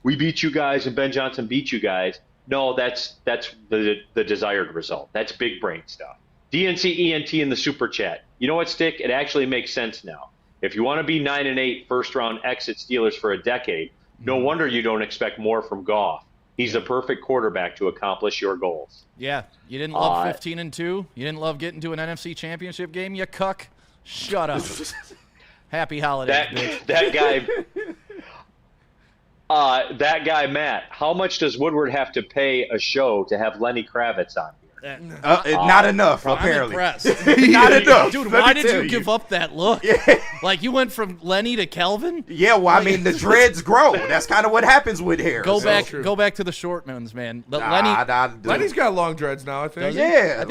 we beat you guys and Ben Johnson beat you guys. No, that's the desired result. That's big brain stuff. DNC ENT in the Super Chat. You know what, Stick? It actually makes sense now. If you want to be 9-8 first-round exit Steelers for a decade, no wonder you don't expect more from Goff. He's the perfect quarterback to accomplish your goals.
Yeah, you didn't love 15-2. You didn't love getting to an NFC Championship game. You cuck. Shut up. Happy holidays, bitch.
That guy Matt. How much does Woodward have to pay a show to have Lenny Kravitz on?
Not enough, apparently.
I'm impressed.
Not enough.
Dude,
Let
why
me
did
tell
you give up that look? You went from Lenny to Kelvin?
Yeah, well, I mean, the dreads grow. That's kind of what happens with hair.
Go back to the short ones, man.
Lenny's got long dreads now, I think.
Yeah,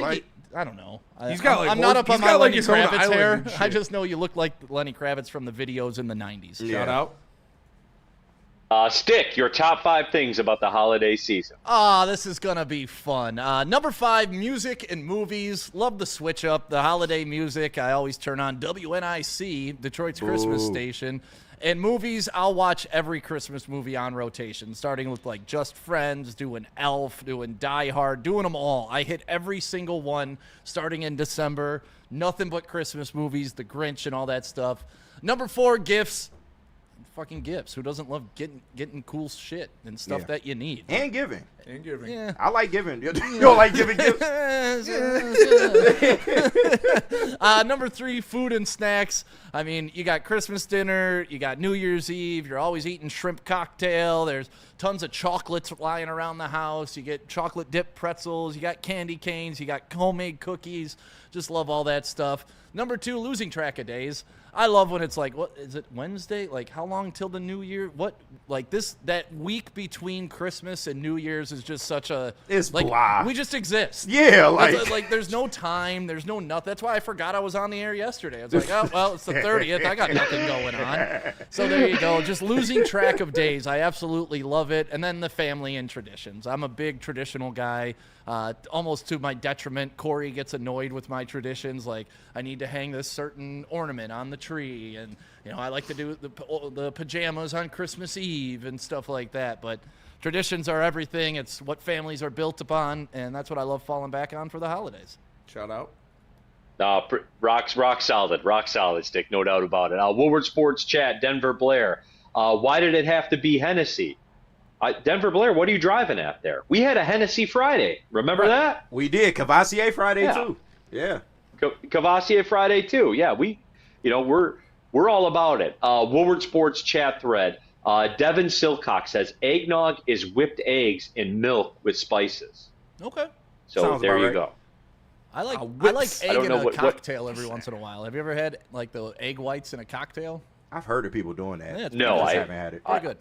I don't know.
He's got
I'm not up on my Lenny
his own
Kravitz
island
hair.
and shit.
I just know you look like Lenny Kravitz from the videos in the 90s.
Shout out.
Stick, your top 5 things about the holiday season.
This is going to be fun. Number 5, music and movies. Love the switch up. The holiday music, I always turn on WNIC, Detroit's Christmas station. And movies, I'll watch every Christmas movie on rotation, starting with Just Friends, doing Elf, doing Die Hard, doing them all. I hit every single one starting in December. Nothing but Christmas movies, The Grinch and all that stuff. Number 4, gifts. Fucking gifts. Who doesn't love getting cool shit and stuff that you need?
And giving.
Yeah.
I like giving. You don't like giving gifts?
Number 3, food and snacks. I mean, you got Christmas dinner, you got New Year's Eve, you're always eating shrimp cocktail, there's tons of chocolates lying around the house. You get chocolate dipped pretzels. You got candy canes. You got homemade cookies. Just love all that stuff. Number 2, losing track of days. I love when it's like, what is it, Wednesday? Like, how long till the New Year? What, like that week between Christmas and New Year's is just such a,
it's
like,
blah.
we just exist.
Yeah, like
there's no time, there's no nothing. That's why I forgot I was on the air yesterday. I was like, oh, well, it's the 30th. I got nothing going on. So there you go. Just losing track of days. I absolutely love it. And then the family and traditions. I'm a big traditional guy. Almost to my detriment. Corey gets annoyed with my traditions. Like, I need to hang this certain ornament on the tree, and I like to do the pajamas on Christmas Eve and stuff like that. But traditions are everything. It's what families are built upon, and that's what I love falling back on for the holidays.
Shout out.
Rock solid, Stick, no doubt about it. Woodward Sports Chat, Denver Blair. Why did it have to be Hennessy? Denver Blair, what are you driving at there? We had a Hennessy Friday. Remember that?
We did. Cavassier Friday too. Yeah.
Cavassier Friday too. Yeah, we're all about it. Woodward Sports Chat thread. Devin Silcock says eggnog is whipped eggs in milk with spices.
Okay.
So
Sounds
there
about
you
right.
go.
I like egg in a cocktail every
what-
once in a while. Have you ever had like the egg whites in a cocktail?
I've heard of people doing that.
Yeah, it's
No,
I
I
haven't had it.
Pretty good.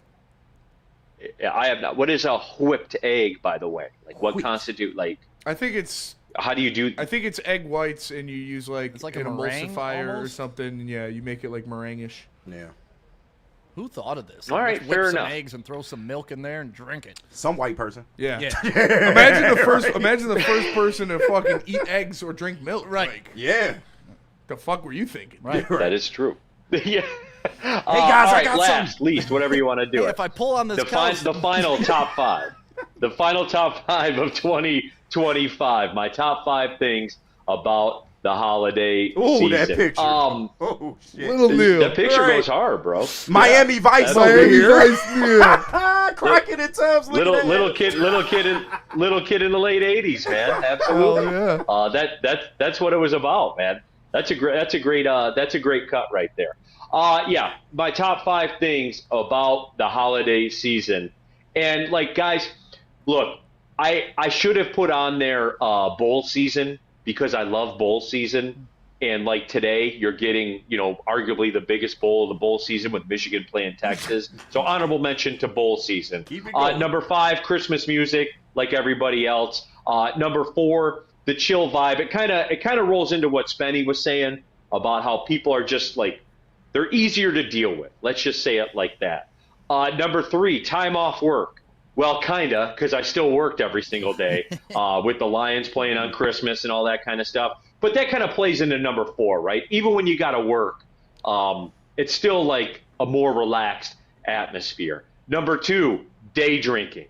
I have not. What is a whipped egg, by the way? Like, what
Whipped.
constitute like?
I think it's
How do you do?
I think it's egg whites, and you use
It's like a
an
meringue
emulsifier or
almost?
something. Yeah, you make it like meringue-ish.
Yeah.
Who thought of this?
All right,
Just whip
fair
some
enough.
eggs and throw some milk in there and drink it.
Some white person.
Yeah.
Yeah.
Imagine the first person to fucking eat eggs or drink milk.
Right.
Like,
Yeah.
the fuck were you thinking?
Right.
That is true. Yeah. Hey
guys, I got
last,
some.
least, whatever you want to do.
Hey,
it.
if I pull on this
the
couch,
final top 5. The final top 5 of 2025. My top 5 things about the holiday
Ooh,
season.
that picture.
Oh
shit.
Little Neil.
That picture
All right.
goes hard, bro.
Miami Vice
That's
over
Miami
here.
Vice, yeah.
Crockett and Tubbs.
Little kid in the late 80s, man. Absolutely.
Oh, yeah.
That's what it was about, man. That's a great cut right there. Yeah, my top 5 things about the holiday season. And like, guys, look, I should have put on there bowl season, because I love bowl season. And like today, you're getting, arguably the biggest bowl of the bowl season with Michigan playing Texas. So honorable mention to bowl season.
Keep it going.
Number 5, Christmas music, like everybody else. Number 4, the chill vibe. It kind of rolls into what Spenny was saying about how people are just like, they're easier to deal with. Let's just say it like that. Number 3, time off work. Well, kinda, because I still worked every single day with the Lions playing on Christmas and all that kind of stuff. But that kind of plays into number 4, right? Even when you got to work, it's still like a more relaxed atmosphere. Number 2, day drinking.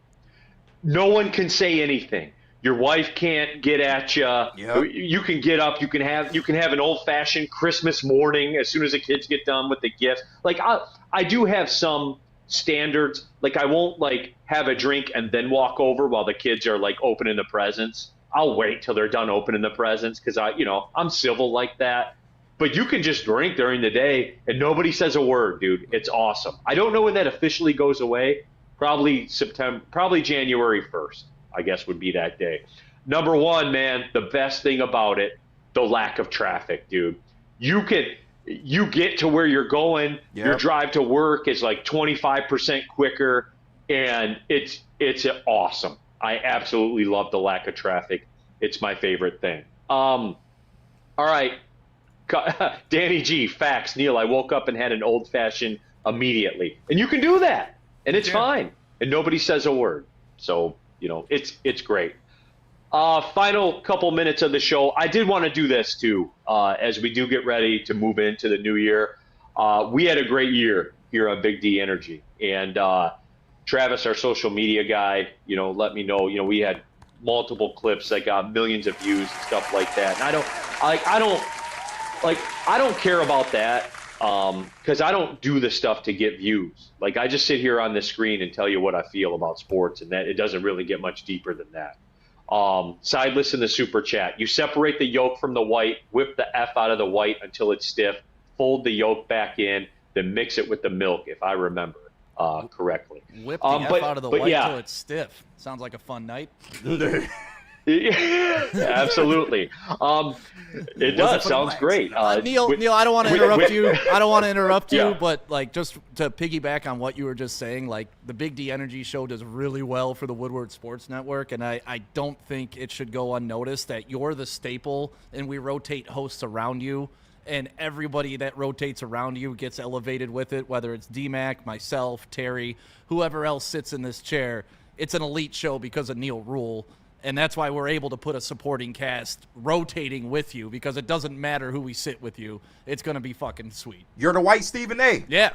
No one can say anything. Your wife can't get at you.
Yep.
You can get up. You can have an old-fashioned Christmas morning as soon as the kids get done with the gifts. Like I do have some standards. Like, I won't like have a drink and then walk over while the kids are like opening the presents. I'll wait till they're done opening the presents because I'm civil like that. But you can just drink during the day and nobody says a word, dude. It's awesome. I don't know when that officially goes away. Probably January 1st, I guess, would be that day. Number 1, man, the best thing about it, the lack of traffic, dude. You get to where you're going.
Yep.
Your drive to work is like 25% quicker, and it's awesome. I absolutely love the lack of traffic. It's my favorite thing. All right. Danny G, facts. Neil, I woke up and had an old-fashioned immediately. And you can do that, and it's fine. And nobody says a word. So, it's great. Final couple minutes of the show. I did want to do this, too, as we do get ready to move into the new year. We had a great year here on Big D Energy. And Travis, our social media guy, let me know. We had multiple clips that got millions of views and stuff like that. And I don't care about that because I don't do the stuff to get views. Like, I just sit here on the screen and tell you what I feel about sports, and that it doesn't really get much deeper than that. Sideless in the super chat. You separate the yolk from the white, whip the F out of the white until it's stiff, fold the yolk back in, then mix it with the milk, if I remember. correctly.
Whip the F out of the white
yeah.
till it's stiff. Sounds like a fun night.
Absolutely. It does. Sounds great.
Neil, I don't want to interrupt you. I don't want to interrupt you,
Yeah.
but like just to piggyback on what you were just saying, like the Big D Energy Show does really well for the Woodward Sports Network, and I don't think it should go unnoticed that you're the staple and we rotate hosts around you, and everybody that rotates around you gets elevated with it, whether it's D-Mac, myself, Terry, whoever else sits in this chair. It's an elite show because of Neil Rule. And that's why we're able to put a supporting cast rotating with you, because it doesn't matter who we sit with you. It's going to be fucking sweet.
You're the white Stephen A.
Yeah.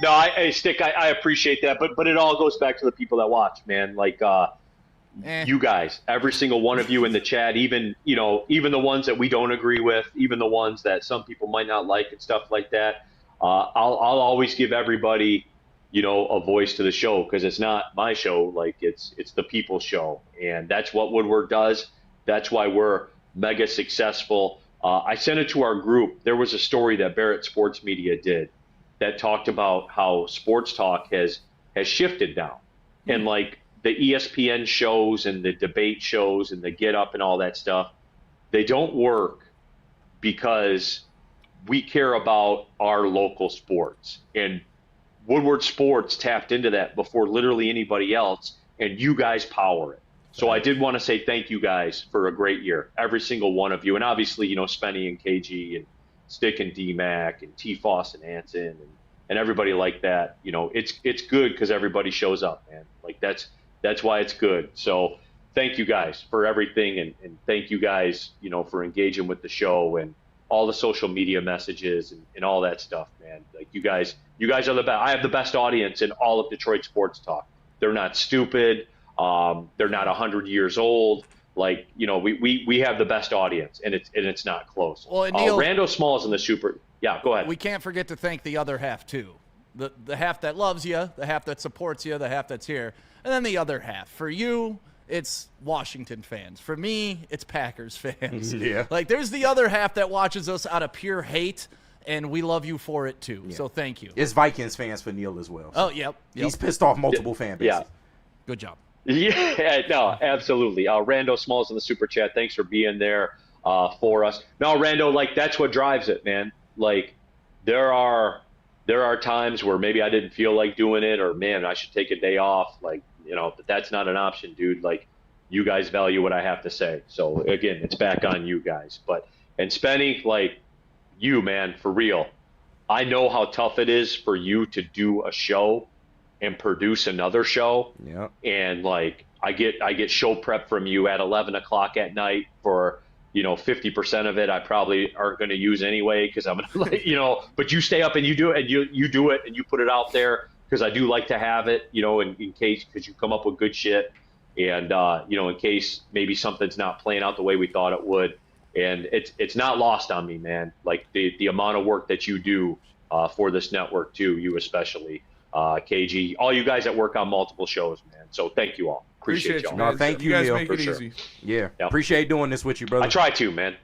No, Stick, I appreciate that. But it all goes back to the people that watch, man. Like you guys, every single one of you in the chat, even the ones that we don't agree with, even the ones that some people might not like and stuff like that. I'll always give everybody a voice to the show, because it's not my show. Like it's the people's show, and that's what Woodward does. That's why we're mega successful. I sent it to our group. There was a story that Barrett Sports Media did that talked about how sports talk has shifted now, and like the ESPN shows and the debate shows and the Get Up and all that stuff, they don't work because we care about our local sports, and Woodward Sports tapped into that before literally anybody else, and you guys power it. So I did want to say thank you guys for a great year, every single one of you. And obviously, Spenny and KG and Stick and D-Mac and T-Foss and Anson and everybody like that. It's good because everybody shows up, man. Like that's why it's good. So thank you guys for everything, and thank you guys, for engaging with the show and all the social media messages and all that stuff, man. Like you guys are the best. I have the best audience in all of Detroit sports talk. They're not stupid. They're not 100 years old. Like, we have the best audience, and it's not close.
Well, and Neil,
Rando Smalls in the super. Yeah, go ahead.
We can't forget to thank the other half too. The half that loves you, the half that supports you, the half that's here, and then the other half. For you, it's Washington fans. For me, it's Packers fans.
Yeah.
Like, there's the other half that watches us out of pure hate, and we love you for it too. Yeah. So thank you.
It's Vikings fans for Neil as well.
So. Oh, yep.
He's pissed off multiple fan bases.
Yeah.
Good job.
Yeah, no, absolutely. Rando Smalls in the super chat. Thanks for being there for us. No, Rando, like that's what drives it, man. Like there are times where maybe I didn't feel like doing it, or man, I should take a day off. Like, but that's not an option, dude. Like you guys value what I have to say. So again, it's back on you guys. And Spenny, like you, man, for real. I know how tough it is for you to do a show and produce another show.
Yeah.
And like I get show prep from you at 11 o'clock at night for 50% of it I probably aren't going to use anyway, because I'm gonna but you stay up and you do it, and you do it and you put it out there, because I do like to have it in case, because you come up with good shit, and in case maybe something's not playing out the way we thought it would. And it's not lost on me, man, like the amount of work that you do for this network too, you especially. KG, all you guys that work on multiple shows, man. So thank you all. Appreciate y'all.
No, thank you,
guys
Neil.
make it
sure.
easy.
Yeah. Appreciate doing this with you, brother.
I try to, man.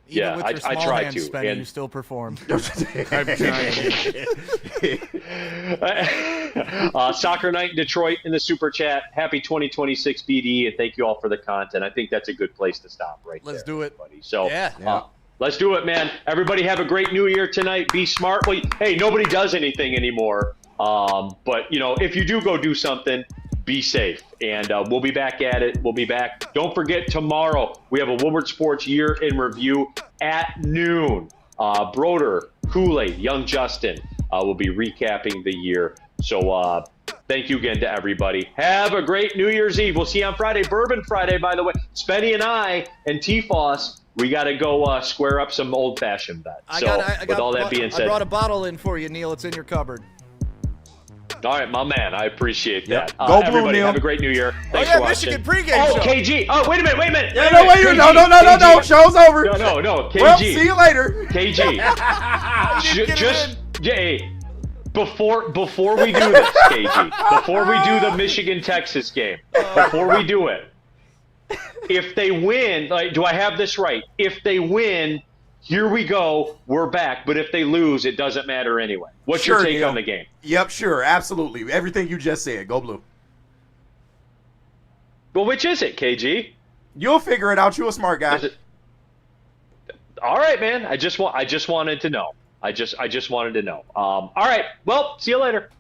Even with your
I
small
try
hands,
to.
Spenny,
And
you still perform.
Soccer Night in Detroit in the super chat. Happy 2026 BD, and thank you all for the content. I think that's a good place to stop right
Let's
there,
do it.
buddy. So
Yeah.
let's do it, man. Everybody have a great new year tonight. Be smart. Well, hey, nobody does anything anymore. But if you do go do something, be safe, and we'll be back at it. We'll be back. Don't forget, tomorrow we have a Woodward Sports Year in Review at noon. Broder, Kool-Aid, Young Justin will be recapping the year. So thank you again to everybody. Have a great New Year's Eve. We'll see you on Friday. Bourbon Friday, by the way. Spenny and I and T-Foss, we got to go square up some old-fashioned bets. With all that being said,
I brought a bottle in for you, Neil. It's in your cupboard.
All right, my man. I appreciate that.
Go Blue,
everybody,
Neil.
have a great New Year. Thanks for watching.
Michigan pregame show.
KG. Oh, wait a minute.
Yeah, no, wait, no. Show's over.
No. KG.
Well, see you later.
KG. Before we do this, KG, before we do the Michigan-Texas game, before we do it, if they win, like, do I have this right? If they win, here we go, we're back. But if they lose, it doesn't matter anyway. What's your take on the game?
Yep, sure, absolutely. Everything you just said. Go Blue.
Well, which is it, KG?
You'll figure it out. You're a smart guy.
All right, man. I just wanted to know. I just wanted to know. All right. Well, see you later.